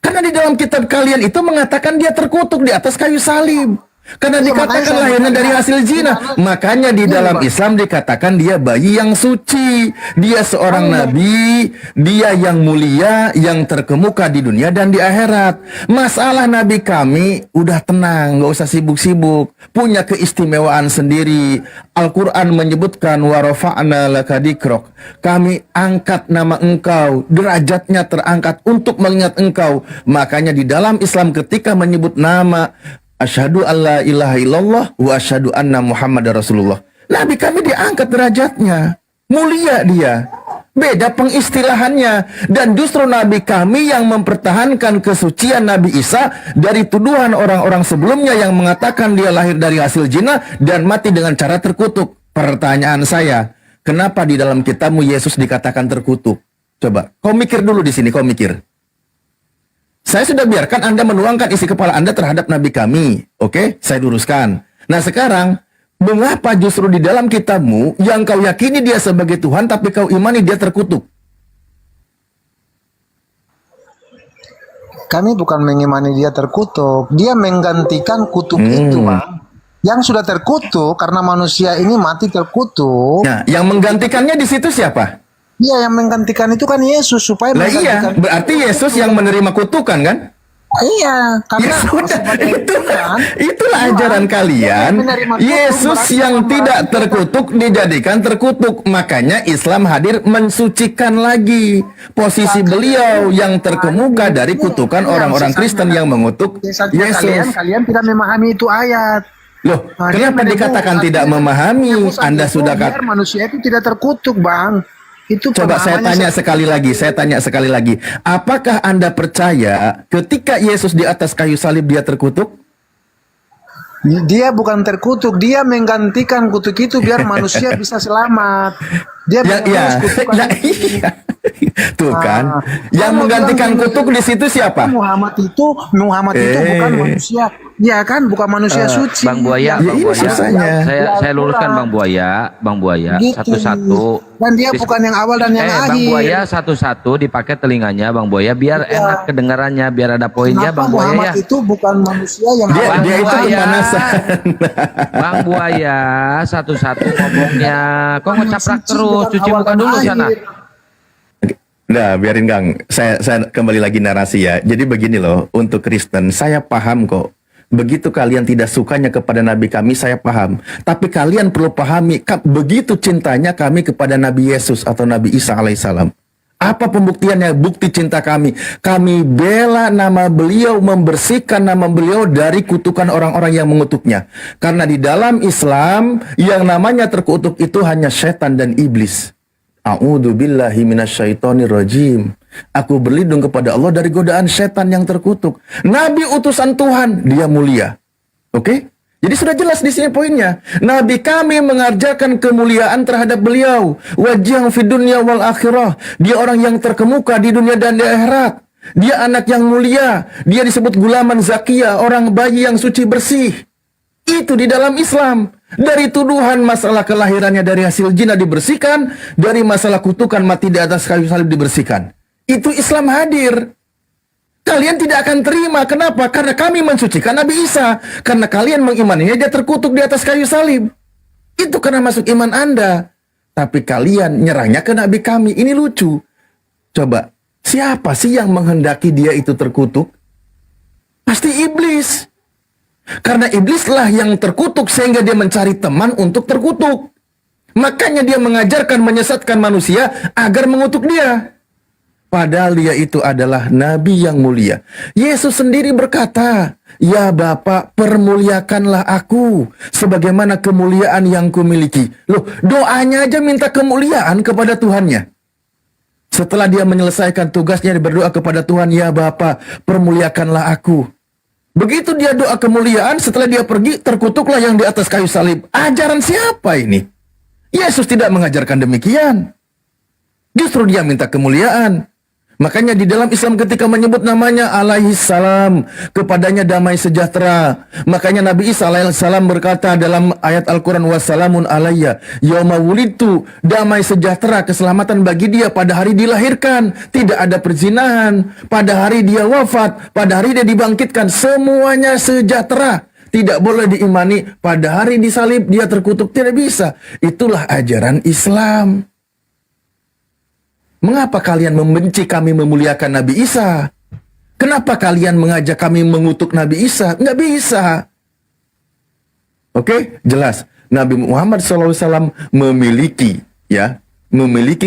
Speaker 3: Karena di dalam kitab kalian itu mengatakan dia terkutuk di atas kayu salib. Karena dikatakan lahirnya dari hasil zina. Makanya di dalam Islam dikatakan dia bayi yang suci. Dia seorang nabi. Dia yang mulia, yang terkemuka di dunia dan di akhirat. Masalah nabi kami udah tenang, gak usah sibuk-sibuk. Punya keistimewaan sendiri. Al-Quran menyebutkan warafa'na laka dzikrok. Kami angkat nama engkau, derajatnya terangkat untuk mengingat engkau. Makanya di dalam Islam ketika menyebut nama asyhadu alla ilaha illallah wa asyhadu anna Muhammadar Rasulullah, Nabi kami diangkat derajatnya, mulia dia. Beda pengistilahannya. Dan justru Nabi kami yang mempertahankan kesucian Nabi Isa dari tuduhan orang-orang sebelumnya yang mengatakan dia lahir dari hasil zina dan mati dengan cara terkutuk. Pertanyaan saya, kenapa di dalam kitabmu Yesus dikatakan terkutuk? Coba, kau mikir dulu di sini, kau mikir. Saya sudah biarkan Anda menuangkan isi kepala Anda terhadap Nabi kami. Oke, saya luruskan. Nah sekarang, mengapa justru di dalam kitabmu yang kau yakini dia sebagai Tuhan tapi kau imani dia terkutuk?
Speaker 12: Kami bukan mengimani dia terkutuk, dia menggantikan kutuk itu, Bang. Yang sudah terkutuk karena manusia ini mati terkutuk.
Speaker 3: Nah, yang menggantikannya di situ siapa?
Speaker 12: Iya, yang menggantikan itu kan Yesus supaya
Speaker 3: Lah iya,
Speaker 12: menggantikan.
Speaker 3: berarti Yesus yang menerima kutukan kan?
Speaker 12: Iya, karena
Speaker 3: Ya sudah,
Speaker 12: sebagai
Speaker 3: itulah ajaran kalian. Yesus yang tidak terkutuk dijadikan terkutuk. Makanya Islam hadir mensucikan lagi posisi beliau yang terkemuka dari kutukan orang-orang Kristen yang mengutuk Yesus.
Speaker 12: Kalian tidak memahami itu ayat.
Speaker 3: Loh, kenapa dikatakan tidak memahami? Anda sudah
Speaker 12: biar manusia itu tidak terkutuk, Bang. Itu
Speaker 3: Coba saya
Speaker 12: pemahamannya
Speaker 3: tanya sekali lagi. Apakah Anda percaya ketika Yesus di atas kayu salib dia terkutuk?
Speaker 12: Dia bukan terkutuk, dia menggantikan kutuk itu biar manusia bisa selamat. Dia mengurus kutukan itu.
Speaker 3: Tuh kan, yang menggantikan kutuk di situ siapa?
Speaker 12: Muhammad itu bukan manusia, ya kan, bukan manusia suci.
Speaker 7: Bang Buaya, saya luruskan Bang Buaya,
Speaker 12: Gitu.
Speaker 7: satu-satu.
Speaker 12: Dan dia bukan yang awal dan yang akhir.
Speaker 7: Bang Buaya satu-satu dipakai telinganya Bang Buaya biar enak kedengarannya, biar ada poinnya.
Speaker 12: Kenapa
Speaker 7: Bang Buaya
Speaker 12: Muhammad itu bukan manusia yang
Speaker 7: Bang
Speaker 3: Dia itu
Speaker 7: Buaya.
Speaker 3: pemanasan.
Speaker 7: Bang Buaya satu-satu ngomongnya. Kok ngecaprak terus? Cuci muka dulu sana.
Speaker 3: Nah, biarin Kang. Saya kembali lagi narasi ya. Jadi begini loh, untuk Kristen saya paham kok. Begitu kalian tidak sukanya kepada Nabi kami, saya paham. Tapi kalian perlu pahami, begitu cintanya kami kepada Nabi Yesus atau Nabi Isa alaihissalam. Apa pembuktiannya? Bukti cinta kami. Kami bela nama beliau, membersihkan nama beliau dari kutukan orang-orang yang mengutuknya. Karena di dalam Islam, yang namanya terkutuk itu hanya setan dan iblis. A'udzu billahi minasyaitonir rajim. Aku berlindung kepada Allah dari godaan setan yang terkutuk. Nabi utusan Tuhan, dia mulia. Oke? Jadi sudah jelas di sini poinnya. Nabi kami mengajarkan kemuliaan terhadap beliau. Wajih fid dunya wal akhirah. Dia orang yang terkemuka di dunia dan di akhirat. Dia anak yang mulia. Dia disebut gulaman zakia, orang bayi yang suci bersih. Itu di dalam Islam. Dari tuduhan masalah kelahirannya dari hasil zina dibersihkan, dari masalah kutukan mati di atas kayu salib dibersihkan. Itu Islam hadir. Kalian tidak akan terima. Kenapa? Karena kami mensucikan Nabi Isa. Karena kalian mengimaninya dia terkutuk di atas kayu salib. Itu karena masuk iman Anda. Tapi kalian nyerahnya ke Nabi kami. Ini lucu. Coba, siapa sih yang menghendaki dia itu terkutuk? Pasti iblis. Karena iblislah yang terkutuk sehingga dia mencari teman untuk terkutuk. Makanya dia mengajarkan, menyesatkan manusia agar mengutuk dia. Padahal dia itu adalah Nabi yang mulia. Yesus sendiri berkata, "Ya Bapa, permuliakanlah aku sebagaimana kemuliaan yang kumiliki." Loh, doanya aja minta kemuliaan kepada Tuhannya. Setelah dia menyelesaikan tugasnya, dia berdoa kepada Tuhan, "Ya Bapa, permuliakanlah aku." Begitu dia doa kemuliaan, setelah dia pergi, terkutuklah yang di atas kayu salib. Ajaran siapa ini? Yesus tidak mengajarkan demikian. Justru dia minta kemuliaan. Makanya di dalam Islam ketika menyebut namanya alaihi salam, kepadanya damai sejahtera. Makanya Nabi Isa alaihi salam berkata dalam ayat Al-Quran, wassalamun alayya yauma wulidtu, damai sejahtera, keselamatan bagi dia pada hari dilahirkan. Tidak ada perzinahan. Pada hari dia wafat, pada hari dia dibangkitkan, semuanya sejahtera. Tidak boleh diimani pada hari disalib dia terkutuk, tidak bisa. Itulah ajaran Islam. Mengapa kalian membenci kami memuliakan Nabi Isa? Kenapa kalian mengajak kami mengutuk Nabi Isa? Nggak bisa. Oke, jelas. Nabi Muhammad SAW memiliki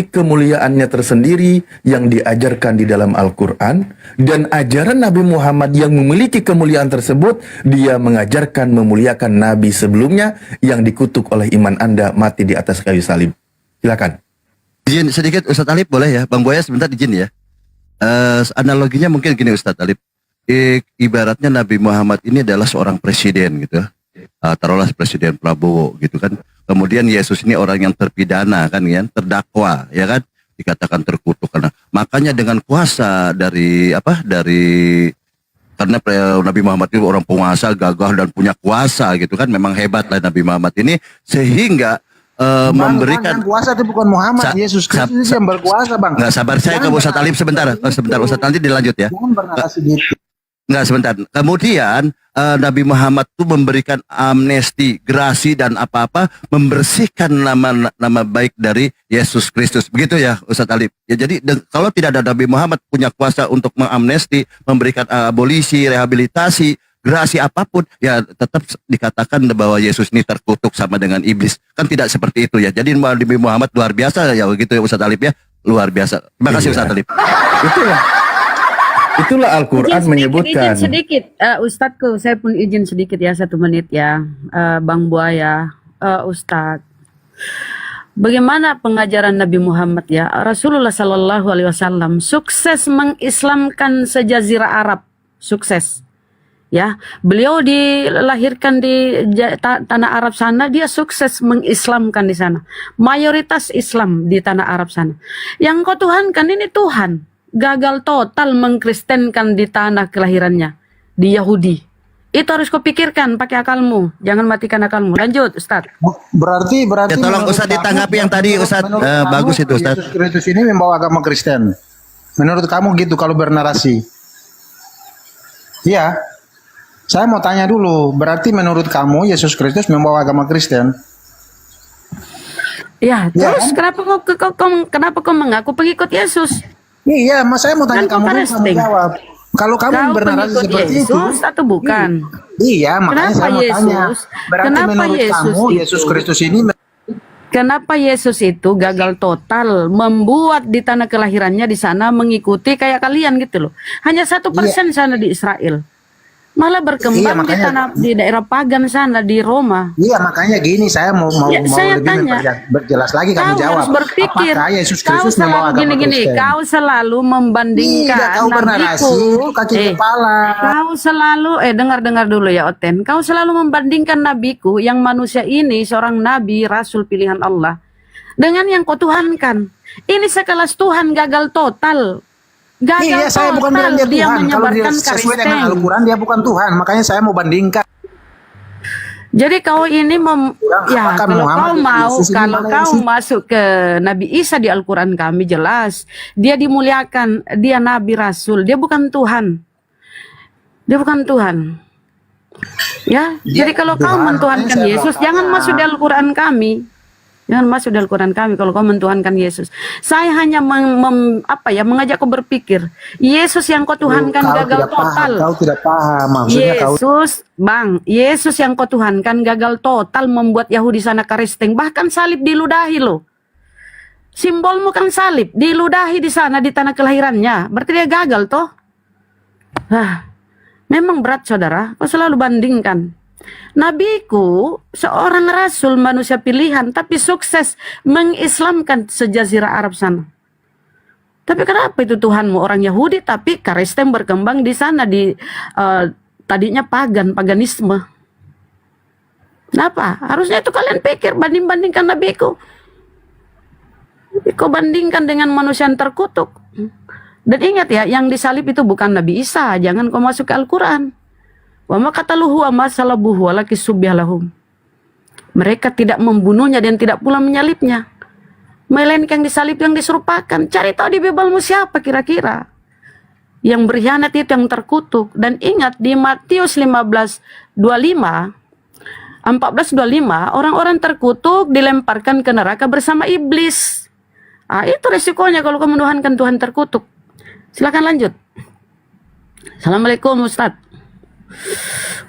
Speaker 3: kemuliaannya tersendiri yang diajarkan di dalam Al-Quran. Dan ajaran Nabi Muhammad yang memiliki kemuliaan tersebut, dia mengajarkan memuliakan Nabi sebelumnya yang dikutuk oleh iman Anda mati di atas kayu salib. Silakan.
Speaker 10: Izin sedikit Ustadz Alip boleh ya? Bang Buaya sebentar izin ya. Analoginya mungkin gini Ustadz Alip. Ibaratnya Nabi Muhammad ini adalah seorang presiden gitu. Taruhlah Presiden Prabowo gitu kan. Kemudian Yesus ini orang yang terpidana kan, terdakwa ya kan. dikatakan terkutuk. Makanya dengan kuasa dari karena Nabi Muhammad itu orang penguasa, gagah dan punya kuasa gitu kan, memang hebat lah Nabi Muhammad ini, sehingga memberikan
Speaker 12: kuasa itu bukan Muhammad, Yesus Kristus yang berkuasa, Bang.
Speaker 10: Nggak, sabar saya ke Ustaz Alim sebentar Ustaz, nanti dilanjut ya.
Speaker 12: Jangan bernarasi gitu.
Speaker 10: Nggak, sebentar. Kemudian Nabi Muhammad itu memberikan amnesti, gerasi dan apa-apa, membersihkan nama baik dari Yesus Kristus. Begitu ya Ustaz Alif. Ya, jadi kalau tidak ada Nabi Muhammad punya kuasa untuk mengamnesti, memberikan abolisi, rehabilitasi, gerasi apapun, ya tetap dikatakan bahwa Yesus ini terkutuk sama dengan iblis. Kan tidak seperti itu ya. Jadi Nabi Muhammad luar biasa ya, begitu ya Ustaz Alif ya. Luar biasa. Terima kasih Ustaz Alif.
Speaker 3: Itulah Al-Quran menyebutkan.
Speaker 2: Izin sedikit, Ustadku, saya pun izin sedikit ya, 1 menit ya, Bang Buaya, Ustadz. Bagaimana pengajaran Nabi Muhammad ya? Rasulullah Sallallahu Alaihi Wasallam sukses mengislamkan sejazirah Arab, sukses. Ya, beliau dilahirkan di tanah Arab sana, dia sukses mengislamkan di sana. Mayoritas Islam di tanah Arab sana. Yang kau tuhankan ini Tuhan. Gagal total mengkristenkan di tanah kelahirannya, di Yahudi. Itu harus kau pikirkan pakai akalmu, jangan matikan akalmu. Lanjut Ustaz.
Speaker 12: Berarti
Speaker 10: Ya, tolong Ustaz ditanggapi yang tadi Ustaz. Bagus itu Ustaz.
Speaker 12: Yesus Kristus ini membawa agama Kristen. Menurut kamu gitu kalau bernarasi? Iya. Saya mau tanya dulu, berarti menurut kamu Yesus Kristus membawa agama Kristen?
Speaker 2: Ya,
Speaker 12: Ya,
Speaker 2: terus
Speaker 12: kan?
Speaker 2: kenapa kau mengaku pengikut Yesus?
Speaker 12: Iya, mas saya mau tanya
Speaker 2: Kan
Speaker 12: kamu dulu, kamu jawab. Kalau kamu
Speaker 2: Kau
Speaker 12: bernarasi
Speaker 2: pengikut
Speaker 12: seperti
Speaker 2: Yesus
Speaker 12: itu,
Speaker 2: atau bukan?
Speaker 12: iya, makanya
Speaker 2: Kenapa
Speaker 12: saya mau tanya.
Speaker 2: Yesus?
Speaker 12: Berarti
Speaker 2: Kenapa
Speaker 12: menurut
Speaker 2: Yesus
Speaker 12: kamu
Speaker 2: itu?
Speaker 12: Yesus Kristus ini
Speaker 2: Kenapa Yesus itu gagal total membuat di tanah kelahirannya di sana mengikuti kayak kalian gitu loh. Hanya 1% sana di Israel. Malah berkembang di
Speaker 12: makanya-
Speaker 2: tanah di daerah pagan sana di Roma.
Speaker 12: Iya, makanya gini saya mau
Speaker 2: Saya
Speaker 12: lebih
Speaker 2: tanya.
Speaker 12: berjelas lagi, kamu
Speaker 2: Kau
Speaker 12: jawab.
Speaker 2: harus berpikir.
Speaker 12: Apakah Yesus
Speaker 2: Kau
Speaker 12: Kristus membawa
Speaker 2: selalu
Speaker 12: agama
Speaker 2: gini-gini.
Speaker 12: Kristen?
Speaker 2: Kau selalu membandingkan
Speaker 12: Tidak, kau bernarasi
Speaker 2: nabiku.
Speaker 12: itu kaki kepala.
Speaker 2: Kau selalu dengar dulu ya Oten. Kau selalu membandingkan nabiku yang manusia ini seorang nabi rasul pilihan Allah dengan yang kau tuhankan. Ini sekelas Tuhan gagal total. Gagal
Speaker 12: Iya, saya bukan bilang dia
Speaker 2: dia
Speaker 12: Tuhan. Kalau dia
Speaker 2: menyebarkan
Speaker 12: sesuai dengan
Speaker 2: Kristen.
Speaker 12: Al-Quran, dia bukan Tuhan. Makanya saya mau bandingkan.
Speaker 2: Jadi kau ini ya
Speaker 12: apakah
Speaker 2: kalau
Speaker 12: Muhammad
Speaker 2: kau
Speaker 12: itu
Speaker 2: mau
Speaker 12: Yesus ini
Speaker 2: kalau
Speaker 12: mana
Speaker 2: kau
Speaker 12: Yesus?
Speaker 2: masuk ke Nabi Isa di Al-Quran kami jelas dia dimuliakan, dia nabi rasul, dia bukan Tuhan. Dia bukan Tuhan. Ya, jadi kalau kau
Speaker 12: Tuhan,
Speaker 2: mentuhankan
Speaker 12: makanya saya
Speaker 2: Yesus,
Speaker 12: bertanya.
Speaker 2: jangan masuk di Al-Quran kami. Jangan masuk di Al-Quran kami kalau kau mentuhankan Yesus. Saya hanya mengajak kau berpikir. Yesus yang kau tuhankan
Speaker 12: Kau
Speaker 2: gagal
Speaker 12: tidak paham,
Speaker 2: total.
Speaker 12: kau tidak paham. Maksudnya kau
Speaker 2: Yesus yang kau tuhankan gagal total membuat Yahudi sana Kristen. Bahkan salib diludahi loh. Simbolmu kan salib, diludahi di sana di tanah kelahirannya. Berarti dia gagal toh. Memang berat saudara, kau selalu bandingkan. Nabiku seorang rasul manusia pilihan tapi sukses mengislamkan sejazirah Arab sana. Tapi kenapa itu Tuhanmu orang Yahudi tapi Kristen berkembang di sana di tadinya paganisme. Kenapa? Harusnya itu kalian pikir bandingkan nabiku. Kau bandingkan dengan manusia yang terkutuk. Dan ingat ya, yang disalib itu bukan Nabi Isa. Jangan kau masuk ke Al-Quran. Wa ma qataluhu wa ma salabuhu walakin subbiha lahum. Mereka tidak membunuhnya dan tidak pula menyalibnya. Melainkan yang disalib yang diserupakan. Cari tahu di Bibelmu siapa kira-kira yang berkhianat itu yang terkutuk. Dan ingat di Matius 15:25 orang-orang terkutuk dilemparkan ke neraka bersama iblis. Itu resikonya kalau kamu menuhankan Tuhan terkutuk. Silakan lanjut. Assalamualaikum Ustadz.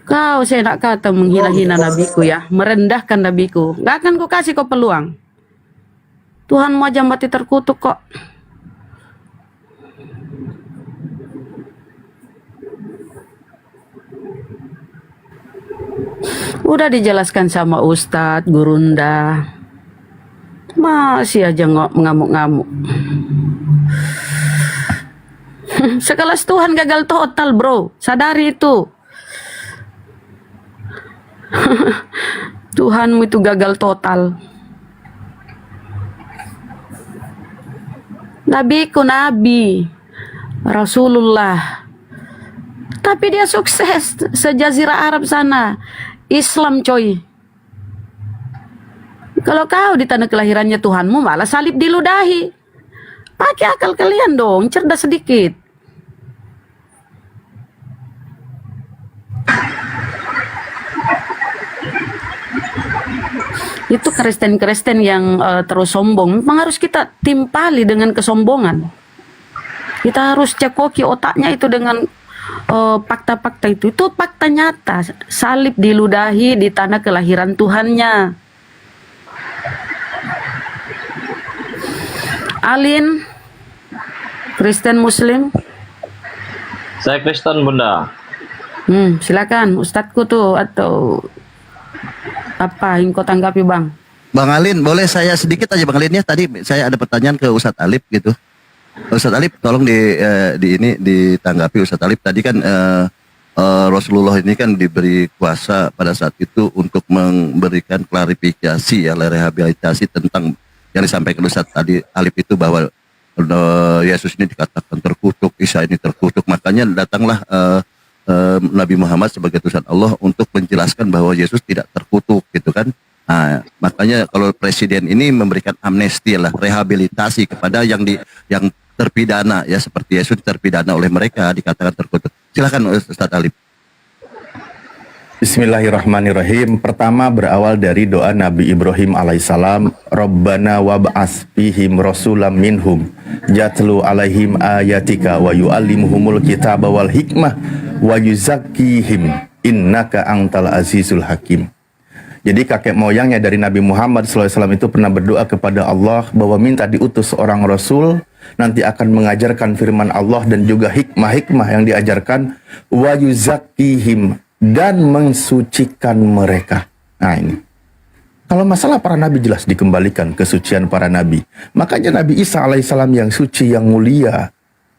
Speaker 2: Kau saya nak kata menghina-hina nabiku ya, merendahkan nabiku. Gak akan ku kasih kau peluang. Tuhan mau mati terkutuk kok. Udah dijelaskan sama Ustadz, Gurunda. Masih aja ngamuk-ngamuk. Sekelas Tuhan gagal total bro, sadari itu. Tuhanmu itu gagal total. Nabiku nabi, Rasulullah. Tapi dia sukses sejazirah Arab sana. Islam coy. Kalau kau di tanah kelahirannya Tuhanmu malah salib diludahi. Pakai akal kalian dong, cerdas sedikit. Itu Kristen-Kristen yang terus sombong. Memang harus kita timpali dengan kesombongan. Kita harus cekoki otaknya itu dengan fakta-fakta itu. Itu fakta nyata. Salib diludahi di tanah kelahiran Tuhannya. Alin, Kristen Muslim.
Speaker 13: Saya Kristen, Bunda.
Speaker 2: Silakan Ustadku tuh atau apa yang kau tanggapi, Bang?
Speaker 10: Bang Alin, boleh saya sedikit aja Bang Alin ya. Tadi saya ada pertanyaan ke Ustadz Alip gitu. Ustadz Alip tolong ditanggapi Ustadz Alip. Tadi kan Rasulullah ini kan diberi kuasa pada saat itu untuk memberikan klarifikasi ya, rehabilitasi tentang yang disampaikan Ustadz tadi Alip itu bahwa Yesus ini dikatakan terkutuk, Isa ini terkutuk. Makanya datanglah Nabi Muhammad sebagai utusan Allah untuk menjelaskan bahwa Yesus tidak terkutuk gitu kan. Nah, makanya kalau presiden ini memberikan amnesti lah, rehabilitasi kepada yang terpidana ya, seperti Yesus terpidana oleh mereka dikatakan terkutuk. Silakan Ustadz Alip.
Speaker 3: Bismillahirrahmanirrahim. Pertama berawal dari doa Nabi Ibrahim alaihissalam, Rabbana wab'as fihim rasulam minhum yatlu alaihim ayatika wa yu'allimuhumul kitaba wal hikmah wa yuzakkihim innaka antal azizul hakim. Jadi kakek moyangnya dari Nabi Muhammad SAW itu pernah berdoa kepada Allah bahwa minta diutus seorang Rasul, nanti akan mengajarkan firman Allah dan juga hikmah-hikmah yang diajarkan, wa yuzakkihim, dan mensucikan mereka. Nah ini, kalau masalah para nabi jelas dikembalikan kesucian para nabi. Makanya Nabi Isa alaihissalam yang suci, yang mulia,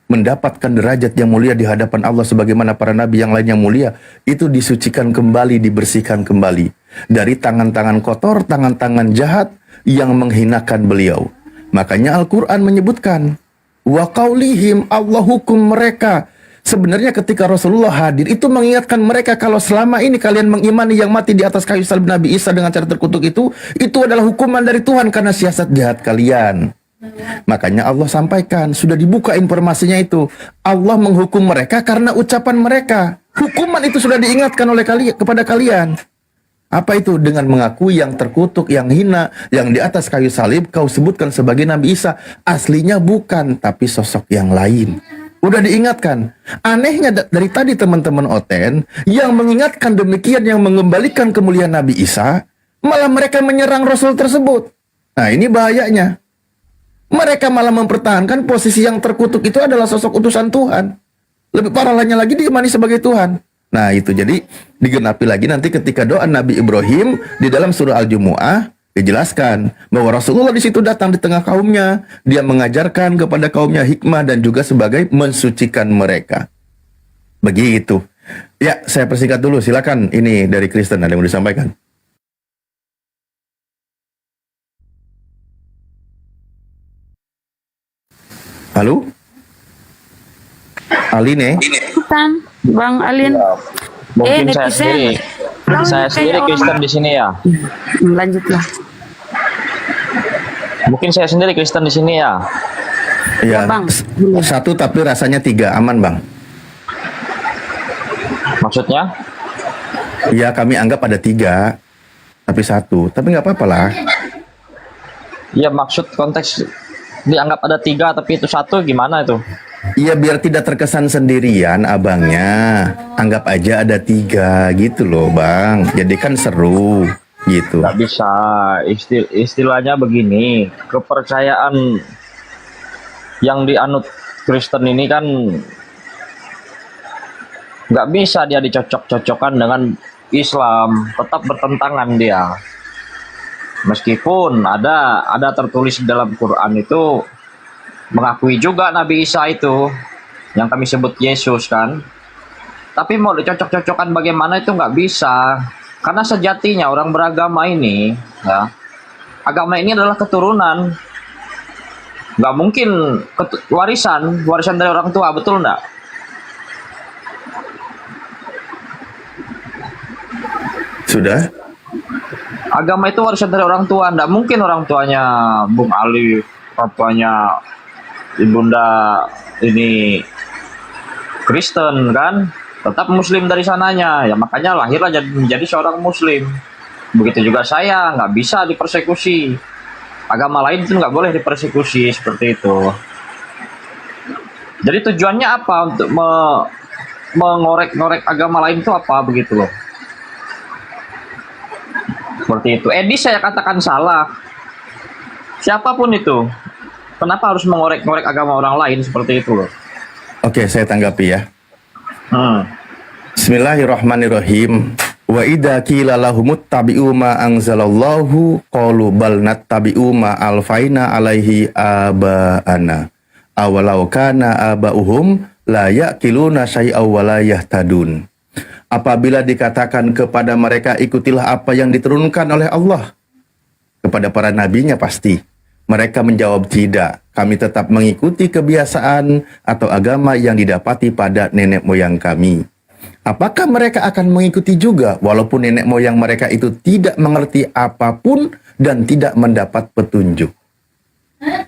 Speaker 3: mendapatkan derajat yang mulia di hadapan Allah sebagaimana para nabi yang lain yang mulia, itu disucikan kembali, dibersihkan kembali dari tangan-tangan kotor, tangan-tangan jahat yang menghinakan beliau. Makanya Al-Quran menyebutkan, wa qaulihim, Allah hukum mereka. Sebenarnya ketika Rasulullah hadir itu mengingatkan mereka kalau selama ini kalian mengimani yang mati di atas kayu salib Nabi Isa dengan cara terkutuk itu adalah hukuman dari Tuhan karena siasat jahat kalian. Makanya Allah sampaikan, sudah dibuka informasinya itu. Allah menghukum mereka karena ucapan mereka. Hukuman itu sudah diingatkan oleh kepada kalian. Apa itu? Dengan mengakui yang terkutuk, yang hina, yang di atas kayu salib kau sebutkan sebagai Nabi Isa. Aslinya bukan, tapi sosok yang lain. Udah diingatkan. Anehnya dari tadi teman-teman Oten yang mengingatkan demikian, yang mengembalikan kemuliaan Nabi Isa, malah mereka menyerang Rasul tersebut. Nah ini bahayanya. Mereka malah mempertahankan posisi yang terkutuk itu adalah sosok utusan Tuhan. Lebih parahnya lagi diimani sebagai Tuhan. Nah itu jadi digenapi lagi nanti ketika doa Nabi Ibrahim di dalam surah Al-Jumu'ah dijelaskan bahwa Rasulullah di situ datang di tengah kaumnya, dia mengajarkan kepada kaumnya hikmah dan juga sebagai mensucikan mereka. Begitu. Ya, saya persingkat dulu. Silakan, ini dari Kristen ada yang mau disampaikan. Halo? Alin
Speaker 2: Bukan, Bang Alin.
Speaker 13: Mungkin saya sendiri Kristen di sini ya.
Speaker 2: Lanjutlah.
Speaker 13: Mungkin saya sendiri Kristen di sini ya.
Speaker 3: Iya, Bang. Satu tapi rasanya tiga, aman Bang.
Speaker 13: Maksudnya?
Speaker 3: Ya kami anggap ada tiga, tapi satu. Tapi nggak apa-apa lah.
Speaker 13: Ya maksud konteks dianggap ada tiga tapi itu satu gimana itu?
Speaker 3: Iya biar tidak terkesan sendirian abangnya. Anggap aja ada tiga gitu loh Bang. Jadi kan seru gitu.
Speaker 13: Nggak bisa. Istilahnya begini. Kepercayaan yang dianut Kristen ini kan nggak bisa dia dicocok-cocokkan dengan Islam. Tetap bertentangan dia. Meskipun ada tertulis dalam Quran itu mengakui juga Nabi Isa itu yang kami sebut Yesus kan, tapi mau dicocok-cocokkan bagaimana itu nggak bisa, karena sejatinya orang beragama ini ya, agama ini adalah keturunan Nggak mungkin warisan dari orang tua, betul nggak?
Speaker 3: Sudah?
Speaker 13: Agama itu warisan dari orang tua, nggak mungkin orang tuanya Bung Ali, papanya ibunda ini Kristen kan, tetap Muslim dari sananya, ya makanya lahirlah menjadi seorang Muslim. Begitu juga saya, nggak bisa dipersekusi. Agama lain itu nggak boleh dipersekusi seperti itu. Jadi tujuannya apa untuk mengorek-ngorek agama lain itu apa begitu loh? Seperti itu. Edi saya katakan salah. Siapapun itu, kenapa harus mengorek-ngorek agama orang lain seperti itu loh?
Speaker 3: Oke, saya tanggapi ya. Bismillahirrahmanirrahim. Wa idza qila lahumut tabi'u ma anzalallahu qalu bal nattabi'u ma alfaina alaihi aba'ana awalau kana aba'uhum la yaqiluna syai'aw wa la yahtadun. Apabila dikatakan kepada mereka ikutilah apa yang diturunkan oleh Allah kepada para nabinya, pasti mereka menjawab tidak, kami tetap mengikuti kebiasaan atau agama yang didapati pada nenek moyang kami. Apakah mereka akan mengikuti juga walaupun nenek moyang mereka itu tidak mengerti apapun dan tidak mendapat petunjuk?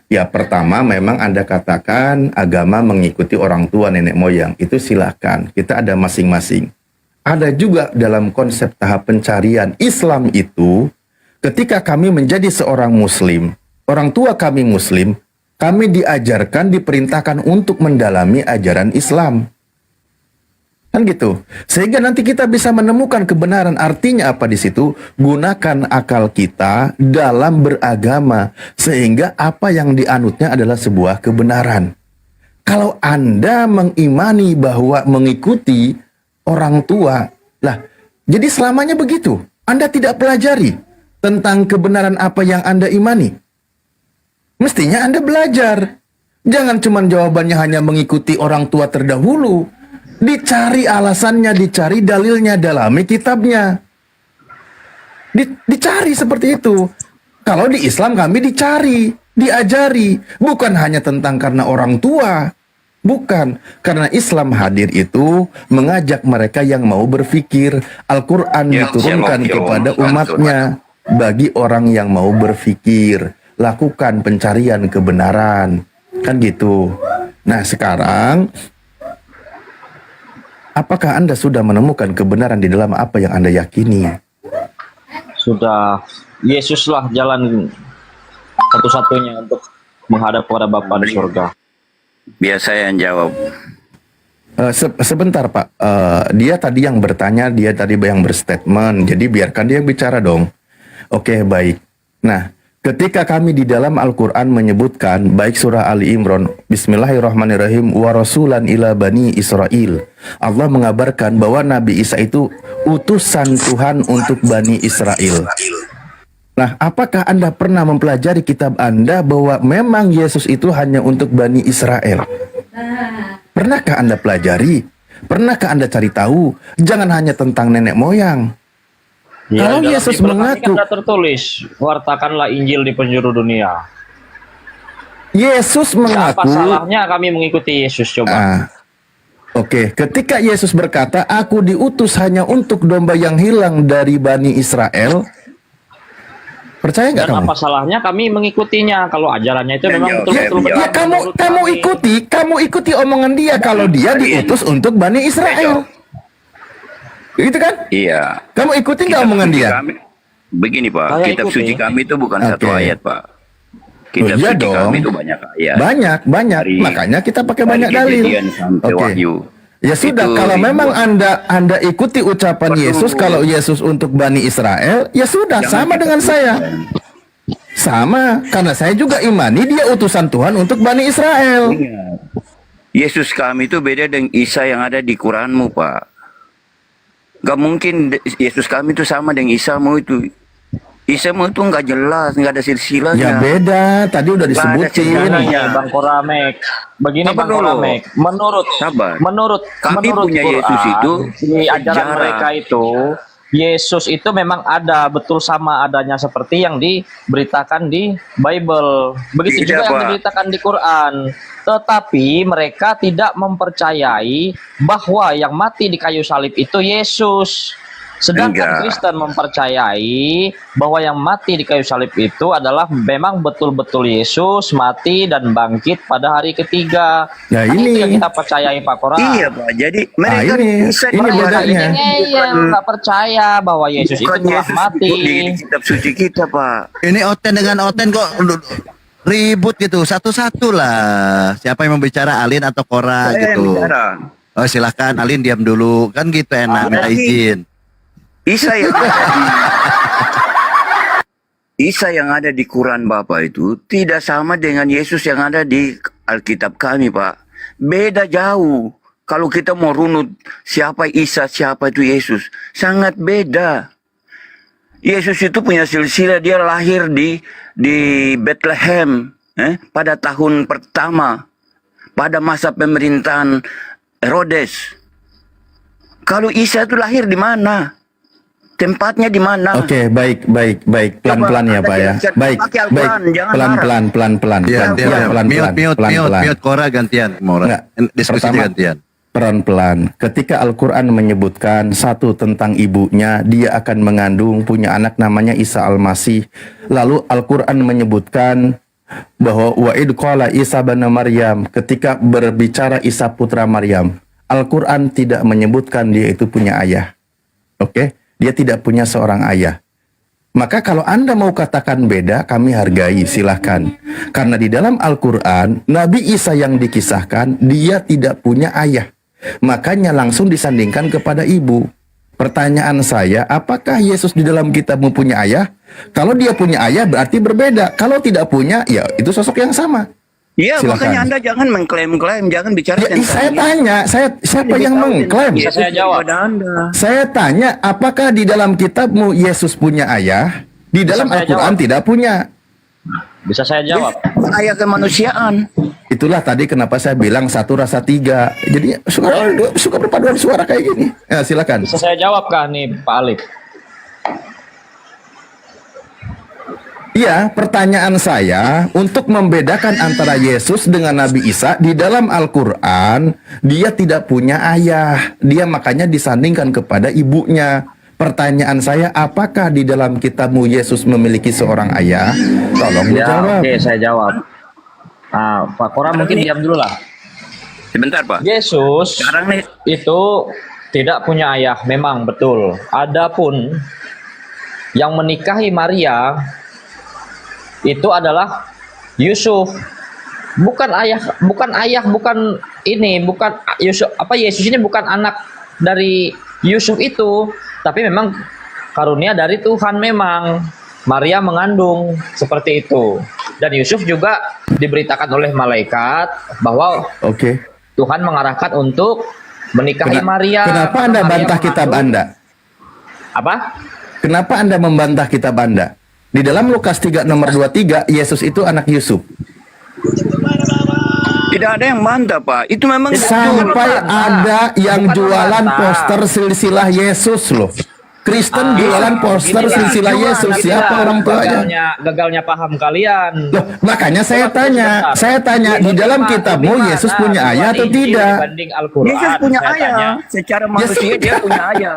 Speaker 3: Ya, pertama memang Anda katakan agama mengikuti orang tua nenek moyang, itu silakan, kita ada masing-masing. Ada juga dalam konsep tahap pencarian Islam itu, ketika kami menjadi seorang muslim, orang tua kami muslim, kami diajarkan, diperintahkan untuk mendalami ajaran Islam. Kan gitu. Sehingga nanti kita bisa menemukan kebenaran. Artinya apa di situ? Gunakan akal kita dalam beragama sehingga apa yang dianutnya adalah sebuah kebenaran. Kalau Anda mengimani bahwa mengikuti orang tua, lah, jadi selamanya begitu. Anda tidak pelajari tentang kebenaran apa yang Anda imani. Mestinya Anda belajar. Jangan cuma jawabannya hanya mengikuti orang tua terdahulu. Dicari alasannya, dicari dalilnya, dalami kitabnya. Dicari seperti itu. Kalau di Islam kami dicari, diajari. Bukan hanya tentang karena orang tua. Bukan. Karena Islam hadir itu mengajak mereka yang mau berpikir. Al-Quran diturunkan kepada umatnya. Bagi orang yang mau berpikir. Lakukan pencarian kebenaran. Kan gitu. Nah sekarang, apakah Anda sudah menemukan kebenaran di dalam apa yang Anda yakini?
Speaker 13: Sudah. Yesuslah jalan satu-satunya untuk menghadap kepada Bapa di surga.
Speaker 14: Biar saya yang jawab.
Speaker 3: Sebentar Pak, dia tadi yang bertanya, dia tadi yang berstatement, jadi biarkan dia bicara dong. Oke, baik. Nah, ketika kami di dalam Al-Quran menyebutkan, baik surah Ali Imran, Bismillahirrahmanirrahim, wa rasulan ila bani Israel, Allah mengabarkan bahwa Nabi Isa itu utusan Tuhan untuk Bani Israel. Nah, apakah Anda pernah mempelajari kitab Anda bahwa memang Yesus itu hanya untuk Bani Israel? Pernahkah Anda pelajari? Pernahkah Anda cari tahu? Jangan hanya tentang nenek moyang.
Speaker 13: Ya,
Speaker 3: kalau Yesus mengaku,
Speaker 13: kan tertulis, wartakanlah Injil di penjuru dunia.
Speaker 3: Yesus mengaku,
Speaker 13: apa salahnya kami mengikuti Yesus coba?
Speaker 3: Oke, ketika Yesus berkata, aku diutus hanya untuk domba yang hilang dari Bani Israel, percaya nggak kamu?
Speaker 13: Apa salahnya kami mengikutinya kalau ajarannya itu memang betul-betul benar?
Speaker 3: Ya kamu ikuti omongan dia kalau dia diutus untuk Bani Israel. Gitu kan?
Speaker 14: Iya.
Speaker 3: Kamu ikuti nggak omongan dia?
Speaker 14: Begini Pak, kitab suci kami itu bukan satu ayat Pak. Kitab suci kami itu banyak ayat.
Speaker 3: Banyak. Makanya kita pakai banyak dalil.
Speaker 14: Wahyu.
Speaker 3: Ya sudah, kalau memang Anda ikuti ucapan Yesus, kalau Yesus untuk Bani Israel, ya sudah, sama dengan saya. Sama, karena saya juga imani dia utusan Tuhan untuk Bani Israel.
Speaker 14: Yesus kami itu beda dengan Isa yang ada di Quranmu Pak. Gak mungkin Yesus kami itu sama dengan Isamu itu. Isamu itu nggak jelas, nggak ada silsilahnya.
Speaker 3: Ya beda, tadi udah disebutin.
Speaker 13: Bang Koramek. Begini Bang Koramek. Menurut
Speaker 14: kami
Speaker 13: menurut
Speaker 14: punya
Speaker 13: Quran,
Speaker 14: Yesus itu
Speaker 13: di ajaran
Speaker 14: sejarah.
Speaker 13: mereka itu Yesus itu memang ada, betul sama adanya seperti yang diberitakan di Bible. Begitu
Speaker 14: Tidak,
Speaker 13: juga yang
Speaker 14: Pak.
Speaker 13: diberitakan di Quran. Tetapi mereka tidak mempercayai bahwa yang mati di kayu salib itu Yesus. Sedangkan
Speaker 14: Enggak.
Speaker 13: Kristen mempercayai bahwa yang mati di kayu salib itu adalah memang betul-betul Yesus mati dan bangkit pada hari ketiga.
Speaker 3: Nah,
Speaker 13: Kan
Speaker 3: ini.
Speaker 13: itu yang kita percayai, Pak Kora.
Speaker 14: Iya Pak, jadi mereka
Speaker 3: ini
Speaker 14: bisa
Speaker 3: bedanya.
Speaker 13: Mereka ini ngeyel, nggak percaya bahwa Yesus itu
Speaker 14: bukan
Speaker 13: telah
Speaker 14: Yesus
Speaker 13: mati.
Speaker 14: di kitab suci kita Pak.
Speaker 10: Ini Oten dengan Oten kok ribut gitu. Satu-satu lah. Siapa yang membicara, Alin atau Kora
Speaker 14: Saya yang
Speaker 10: gitu.
Speaker 14: bicara.
Speaker 10: Oh silahkan Alin diam dulu. Kan gitu enak, minta
Speaker 14: Berarti-
Speaker 10: izin.
Speaker 14: Isa yang ada di Quran Bapak itu tidak sama dengan Yesus yang ada di Alkitab kami Pak. Beda jauh. Kalau kita mau runut siapa Isa, siapa itu Yesus, sangat beda. Yesus itu punya silsilah, dia lahir di Bethlehem pada tahun pertama pada masa pemerintahan Herodes. Kalau Isa itu lahir di mana? Tempatnya di mana?
Speaker 3: Oke, baik. Pelan-pelan ya, Pak ya. Baik,
Speaker 14: pakai Al-Quran, jangan
Speaker 3: pelan-pelan.
Speaker 10: Ya,
Speaker 3: Pelan-pelan.
Speaker 10: mute Kora gantian. Mau
Speaker 3: Enggak.
Speaker 10: diskusi
Speaker 3: Pertama,
Speaker 10: gantian.
Speaker 3: pelan-pelan. Ketika Al-Quran menyebutkan satu tentang ibunya, dia akan mengandung punya anak namanya Isa Al-Masih. Lalu Al-Quran menyebutkan bahwa wa'id qala Isa bin Maryam, ketika berbicara Isa putra Maryam, Al-Quran tidak menyebutkan dia itu punya ayah. Oke? Dia tidak punya seorang ayah. Maka kalau Anda mau katakan beda, kami hargai, silahkan. Karena di dalam Al-Quran, Nabi Isa yang dikisahkan, dia tidak punya ayah. Makanya langsung disandingkan kepada ibu. Pertanyaan saya, apakah Yesus di dalam kitabmu punya ayah? Kalau dia punya ayah berarti berbeda. Kalau tidak punya, ya itu sosok yang sama.
Speaker 14: Iya,
Speaker 3: Silakan.
Speaker 14: makanya Anda jangan mengklaim-klaim, jangan bicara
Speaker 3: Ya,
Speaker 14: tentang
Speaker 3: saya tanya, siapa yang mengklaim?
Speaker 13: Bisa saya jawab?
Speaker 14: kepada Anda.
Speaker 3: Saya tanya, apakah di dalam kitabmu Yesus punya ayah? Di dalam
Speaker 13: saya
Speaker 3: Al-Quran
Speaker 13: jawab?
Speaker 3: tidak punya.
Speaker 13: Bisa saya jawab?
Speaker 14: Ayah kemanusiaan.
Speaker 3: Itulah tadi kenapa saya bilang satu rasa tiga. Jadi suka berpaduan suara kayak gini. Ya, silakan.
Speaker 13: Bisa saya jawab kah nih, Pak Alif?
Speaker 3: Iya, pertanyaan saya untuk membedakan antara Yesus dengan Nabi Isa di dalam Al-Quran, dia tidak punya ayah. Dia makanya disandingkan kepada ibunya. Pertanyaan saya, apakah di dalam kitabmu Yesus memiliki seorang ayah? Tolong
Speaker 13: Ya,
Speaker 3: dijawab.
Speaker 13: oke, saya jawab. Nah, Pak Kora mungkin diam dulu lah.
Speaker 14: Sebentar Pak.
Speaker 13: Yesus
Speaker 14: Sekarang nih,
Speaker 13: itu tidak punya ayah, memang betul. Adapun yang menikahi Maria itu adalah Yusuf. Bukan Yusuf. Yesus ini bukan anak dari Yusuf itu, tapi memang karunia dari Tuhan memang. Maria mengandung seperti itu. Dan Yusuf juga diberitakan oleh malaikat bahwa
Speaker 3: Oke.
Speaker 13: Tuhan mengarahkan untuk menikahi Maria.
Speaker 3: Kenapa Anda
Speaker 13: Maria
Speaker 3: bantah kitab
Speaker 13: mengandung.
Speaker 3: Anda?
Speaker 13: Apa?
Speaker 3: Kenapa Anda membantah kitab Anda? Di dalam Lukas 3 nomor 23, Yesus itu anak Yusuf.
Speaker 14: tidak ada yang bantah Pak. Itu memang
Speaker 3: Sampai ada yang jualan poster silsilah Yesus loh. Kristen jualan poster silsilah Yesus. Siapa orang tuanya?
Speaker 13: Gagalnya paham kalian.
Speaker 3: Loh, makanya saya tanya, di dalam kitabmu Yesus punya ayah atau tidak?
Speaker 13: Dibanding Al-Quran,
Speaker 14: Yesus punya
Speaker 13: saya
Speaker 14: ayah.
Speaker 13: tanya.
Speaker 14: Secara manusia dia punya ayah.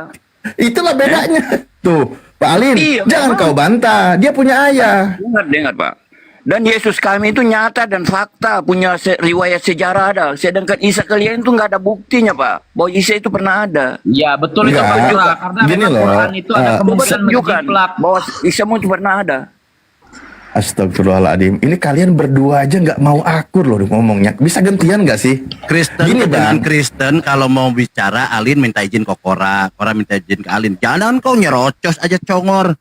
Speaker 3: Itulah bedanya. Tuh, Pak Alin,
Speaker 14: Iya,
Speaker 3: jangan
Speaker 14: memang.
Speaker 3: kau bantah. Dia punya ayah.
Speaker 14: Dengar Pak. Dan Yesus kami itu nyata dan fakta, punya riwayat sejarah ada. Sedangkan Isa kalian itu nggak ada buktinya Pak, bahwa Isa itu pernah ada.
Speaker 13: Ya betul itu
Speaker 3: Enggak.
Speaker 13: Pak Kora, karena
Speaker 3: Gini
Speaker 13: memang
Speaker 3: loh,
Speaker 13: Quran itu ada kemungkinan
Speaker 14: Tunjukkan
Speaker 13: menjiplak.
Speaker 14: bahwa Isa itu pernah ada.
Speaker 3: Astagfirullahaladzim. Ini kalian berdua aja nggak mau akur loh ngomongnya. Bisa gantian nggak sih?
Speaker 10: Kristen
Speaker 3: Gini,
Speaker 10: dengan
Speaker 3: Bang.
Speaker 10: Kristen kalau mau bicara Alin minta izin ke Kora minta izin ke Alin. Jangan kau nyerocos aja congor.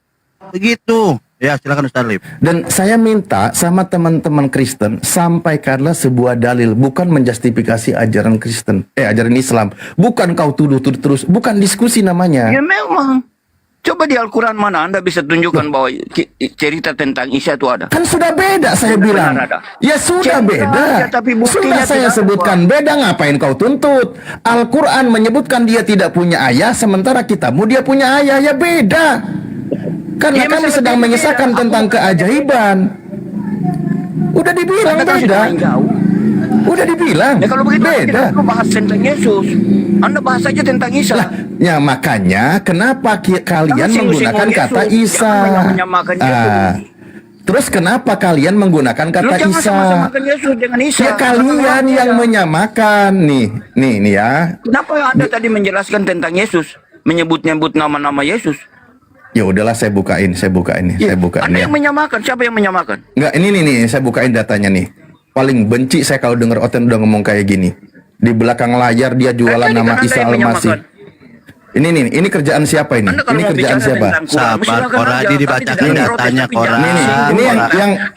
Speaker 10: Begitu. Ya, silakan Ustaz Alif.
Speaker 3: Dan saya minta sama teman-teman Kristen, sampaikanlah sebuah dalil, bukan menjustifikasi ajaran Kristen, ajaran Islam. Bukan kau tuduh terus, bukan diskusi namanya.
Speaker 14: Ya memang. Coba di Al-Quran mana Anda bisa tunjukkan bahwa cerita tentang Isa itu ada?
Speaker 3: Kan sudah beda saya bilang. Ya sudah beda. Sudah saya sebutkan beda, ngapain kau tuntut? Al-Quran menyebutkan dia tidak punya ayah, sementara kitabmu dia punya ayah, ya beda. Karena kami sedang mengisahkan tentang keajaiban. Udah dibilang beda. Udah dibilang
Speaker 14: Ya kalau begitu
Speaker 3: beda.
Speaker 14: kita bahas tentang Yesus. Anda bahas saja tentang Isa.
Speaker 3: Ya makanya kenapa kalian menggunakan kata Isa?
Speaker 14: Menyamakan Yesus.
Speaker 3: Terus kenapa kalian menggunakan
Speaker 14: Lu
Speaker 3: kata
Speaker 14: jangan
Speaker 3: Isa?
Speaker 14: sama-samakan Yesus dengan Isa.
Speaker 3: Ya kalian yang menyamakan nih ya.
Speaker 14: Kenapa Anda tadi menjelaskan tentang Yesus, menyebut-nyebut nama-nama Yesus?
Speaker 3: Ya udahlah saya bukain saya bukain
Speaker 14: Anda
Speaker 3: ya.
Speaker 14: yang menyamakan, siapa yang menyamakan?
Speaker 3: Enggak, ini nih saya bukain datanya nih. Paling benci saya kalau dengar Oten udah ngomong kayak gini. Di belakang layar dia jualan nama Isa Al-Masih. Ini kerjaan siapa ini? Ini kerjaan siapa?
Speaker 10: Sabar, Koradi dibacakan datanya, Koradi.
Speaker 3: Ini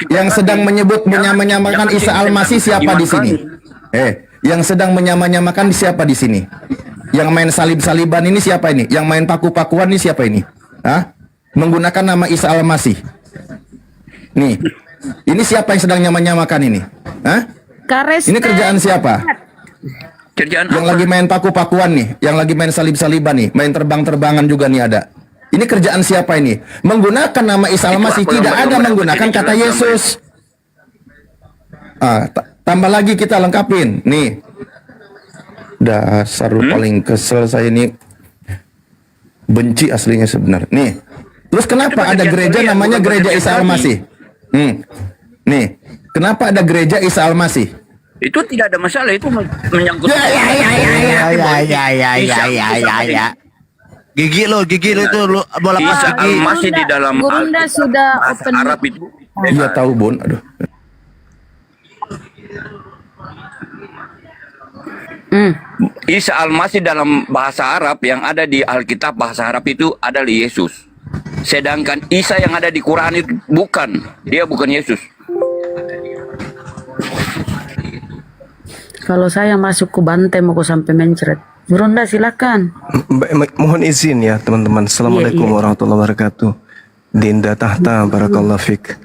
Speaker 3: yang sedang menyamakan Isa Al-Masih siapa di sini? Yang sedang menyamakan siapa di sini? Yang main salib-saliban ini siapa ini? Yang main paku-pakuan ini siapa ini? Hah? Menggunakan nama Isa Al-Masih. Nih. Ini siapa yang sedang nyamakan ini? Hah? Ini kerjaan siapa?
Speaker 14: Kerjaan
Speaker 3: yang lagi main paku-pakuan nih, yang lagi main salib-saliban nih, main terbang-terbangan juga nih ada. Ini kerjaan siapa ini? Menggunakan nama Isa Al-Masih, tidak ada menggunakan kata Yesus. Tambah lagi kita lengkapin. Nih. Dasar paling kesel saya ini. Benci aslinya sebenarnya. Nih. Terus kenapa ada gereja namanya Gereja Isa Al-Masih? Nih. Kenapa ada Gereja Isa Al-Masih?
Speaker 14: Itu tidak ada masalah, itu menyangkut.
Speaker 10: Ya. Gigi lo itu lo bola
Speaker 14: Isa
Speaker 10: gigi.
Speaker 14: Al-Masih di dalam
Speaker 2: Gurunda sudah open.
Speaker 14: Arab itu.
Speaker 3: Iya tahu, Bun. Aduh.
Speaker 14: Isa Al-Masih dalam bahasa Arab yang ada di Alkitab bahasa Arab itu adalah Yesus. Sedangkan Isa yang ada di Quran itu bukan. Dia bukan Yesus.
Speaker 2: Kalau saya masuk ke bantai mau sampai mencret. Gurunda silakan.
Speaker 1: Mohon izin ya teman-teman. Assalamualaikum warahmatullahi wabarakatuh. Dinda tahta barakallahu fik.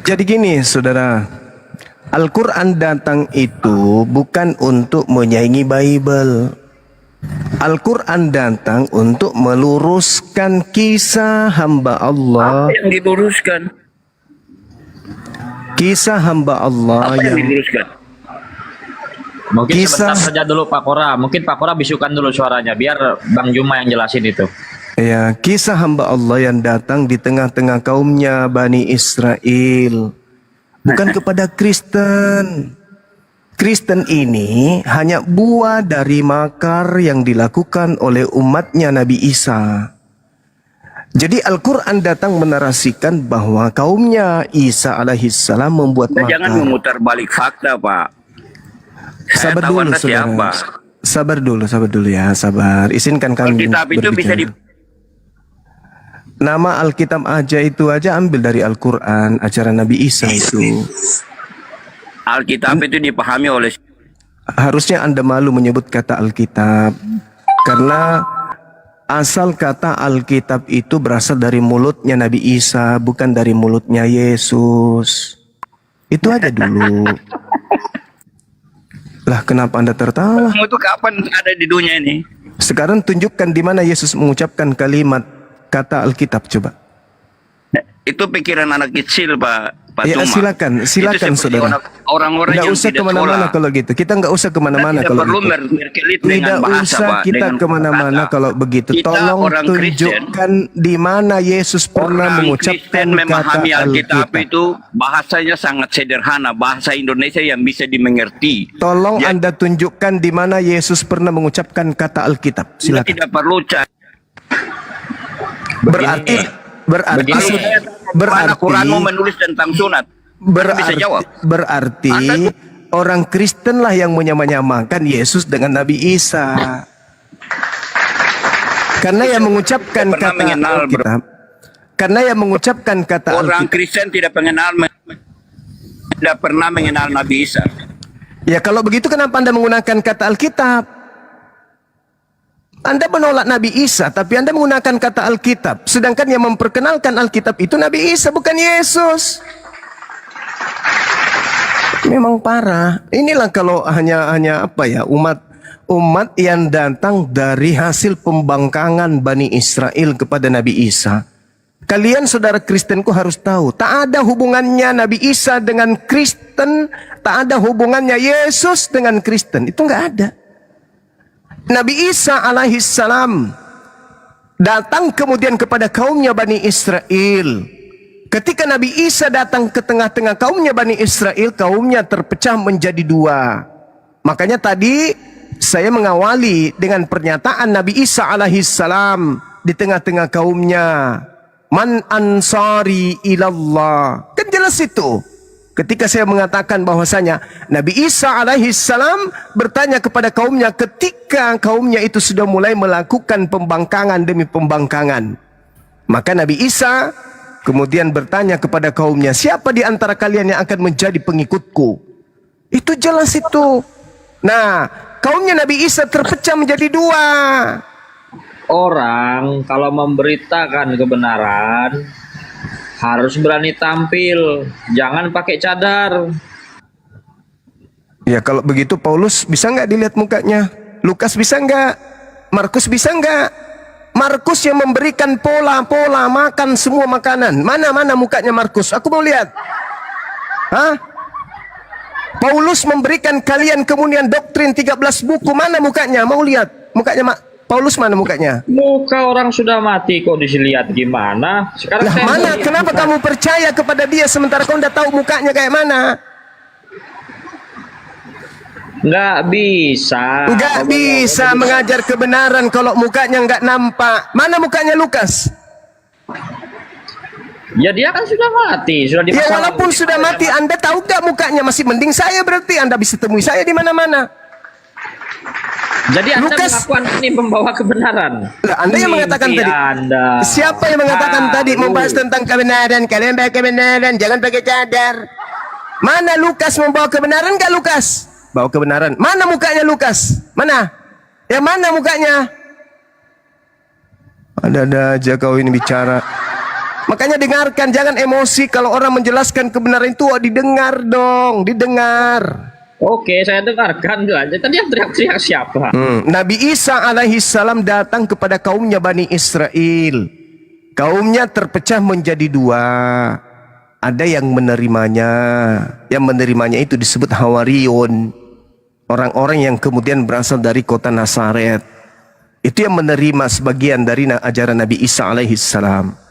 Speaker 1: Jadi gini saudara, Al-Quran datang itu bukan untuk menyaingi Bible. Al-Quran datang untuk meluruskan kisah hamba Allah.
Speaker 14: Apa yang diluruskan?
Speaker 1: Kisah hamba Allah
Speaker 14: Apa yang diluruskan?
Speaker 13: Mungkin sebentar saja dulu Pak Kora. Mungkin Pak Kora bisukan dulu suaranya biar Bang Juma yang jelasin itu.
Speaker 1: Ya, kisah hamba Allah yang datang di tengah-tengah kaumnya Bani Israel. Bukan kepada Kristen. Kristen ini hanya buah dari makar yang dilakukan oleh umatnya Nabi Isa. Jadi Al-Quran datang menarasikan bahwa kaumnya Isa alaihissalam membuat makar.
Speaker 14: Jangan memutar balik fakta, Pak.
Speaker 1: Sabar dulu, saudara. Sabar dulu ya, sabar. Izinkan kami
Speaker 14: Alkitab itu bisa di
Speaker 1: nama Alkitab aja ambil dari Al-Quran, ajaran Nabi Isa itu.
Speaker 14: Alkitab itu dipahami oleh.
Speaker 1: Harusnya Anda malu menyebut kata Alkitab, karena asal kata Alkitab itu berasal dari mulutnya Nabi Isa, bukan dari mulutnya Yesus. Itu aja dulu. Lah kenapa Anda tertawa?
Speaker 14: Kamu itu kapan ada di dunia ini?
Speaker 1: Sekarang tunjukkan di mana Yesus mengucapkan kalimat kata Alkitab, coba.
Speaker 14: Itu pikiran anak kecil, Pak
Speaker 1: Ya, silakan saudara.
Speaker 14: Orang-orang
Speaker 1: nggak
Speaker 14: yang
Speaker 1: usah
Speaker 14: tidak
Speaker 1: kemana-mana
Speaker 14: sekolah.
Speaker 1: kalau gitu. Kita nggak usah kemana-mana
Speaker 14: Tidak
Speaker 1: kalau
Speaker 14: perlu
Speaker 1: gitu.
Speaker 14: berkelit
Speaker 1: Tidak
Speaker 14: dengan bahasa,
Speaker 1: usah
Speaker 14: Pak,
Speaker 1: kita
Speaker 14: dengan
Speaker 1: kemana-mana
Speaker 14: kata.
Speaker 1: kalau begitu.
Speaker 14: Kita
Speaker 1: Tolong
Speaker 14: orang
Speaker 1: tunjukkan di mana Yesus pernah
Speaker 14: Orang
Speaker 1: mengucapkan
Speaker 14: Kristen
Speaker 1: kata
Speaker 14: memahami Alkitab
Speaker 1: Alkitab.
Speaker 14: itu bahasanya sangat sederhana, bahasa Indonesia yang bisa dimengerti.
Speaker 1: Tolong Anda tunjukkan di mana Yesus pernah mengucapkan kata Alkitab.
Speaker 14: Kita
Speaker 1: Silakan.
Speaker 14: tidak perlu
Speaker 1: Berarti
Speaker 14: Quranmu menulis tentang sunat. Bisa jawab.
Speaker 1: Berarti orang Kristen lah yang menyamakan Yesus dengan Nabi Isa. Karena yang mengucapkan kata Alkitab. Karena yang mengucapkan kata
Speaker 14: Orang
Speaker 1: Alkitab.
Speaker 14: Kristen tidak pernah mengenal Nabi Isa.
Speaker 1: Ya kalau begitu kenapa Anda menggunakan kata Alkitab? Anda menolak Nabi Isa, tapi Anda menggunakan kata Alkitab. Sedangkan yang memperkenalkan Alkitab itu Nabi Isa, bukan Yesus. Memang parah. Inilah kalau hanya apa ya, umat yang datang dari hasil pembangkangan Bani Israel kepada Nabi Isa. Kalian saudara Kristenku harus tahu, tak ada hubungannya Nabi Isa dengan Kristen, tak ada hubungannya Yesus dengan Kristen. Itu enggak ada. Nabi Isa alaihissalam datang kemudian kepada kaumnya Bani Israel. Ketika Nabi Isa datang ke tengah-tengah kaumnya Bani Israel, kaumnya terpecah menjadi dua. Makanya tadi saya mengawali dengan pernyataan Nabi Isa alaihissalam di tengah-tengah kaumnya. Man ansari ilallah. Kan jelas itu. Ketika saya mengatakan bahwasanya Nabi Isa alaihissalam bertanya kepada kaumnya ketika kaumnya itu sudah mulai melakukan pembangkangan demi pembangkangan. Maka Nabi Isa kemudian bertanya kepada kaumnya, siapa di antara kalian yang akan menjadi pengikutku? Itu jelas itu. Nah, kaumnya Nabi Isa terpecah menjadi dua.
Speaker 13: Orang kalau memberitakan kebenaran harus berani tampil, jangan pakai cadar.
Speaker 1: Ya kalau begitu Paulus bisa nggak dilihat mukanya? Lukas bisa nggak? Markus bisa nggak? Markus yang memberikan pola-pola makan semua makanan. Mana mukanya Markus? Aku mau lihat. Hah? Paulus memberikan kalian kemudian doktrin 13 buku. Mana mukanya? Mau lihat mukanya Paulus, mana mukanya?
Speaker 13: Muka orang sudah mati kok dilihat gimana? Sekarang
Speaker 1: lah mana? Kenapa kamu percaya kepada dia sementara kau udah tahu mukanya kayak mana?
Speaker 13: Nggak bisa.
Speaker 1: Nggak bisa mengajar kebenaran kalau mukanya nggak nampak. Mana mukanya Lukas?
Speaker 13: Ya dia kan sudah mati, sudah
Speaker 1: Ya
Speaker 13: dipasang.
Speaker 1: walaupun sudah mati, Anda tahu nggak mukanya? Masih mending saya berarti. Anda bisa temui saya di mana-mana.
Speaker 13: Jadi Anda
Speaker 1: Lukas,
Speaker 13: mengaku Anda ini membawa kebenaran.
Speaker 1: Lah, Anda yang mengatakan tadi.
Speaker 13: Anda.
Speaker 1: Siapa yang mengatakan tadi membahas tentang kebenaran? Kalian bawa kebenaran, jangan pakai cadar. Mana Lukas membawa kebenaran? Nggak Lukas? Bawa kebenaran. Mana mukanya Lukas? Mana? Yang mana mukanya? Ada-ada aja kau ini bicara. Makanya dengarkan, jangan emosi kalau orang menjelaskan kebenaran itu. Didengar dong, didengar.
Speaker 13: Oke, saya dengarkan aja. Tadi yang teriak-teriak siapa?
Speaker 1: Nabi Isa alaihissalam datang kepada kaumnya Bani Israel. Kaumnya terpecah menjadi dua. Ada yang menerimanya. Yang menerimanya itu disebut Hawariyun. Orang-orang yang kemudian berasal dari kota Nazaret. Itu yang menerima sebagian dari ajaran Nabi Isa alaihissalam.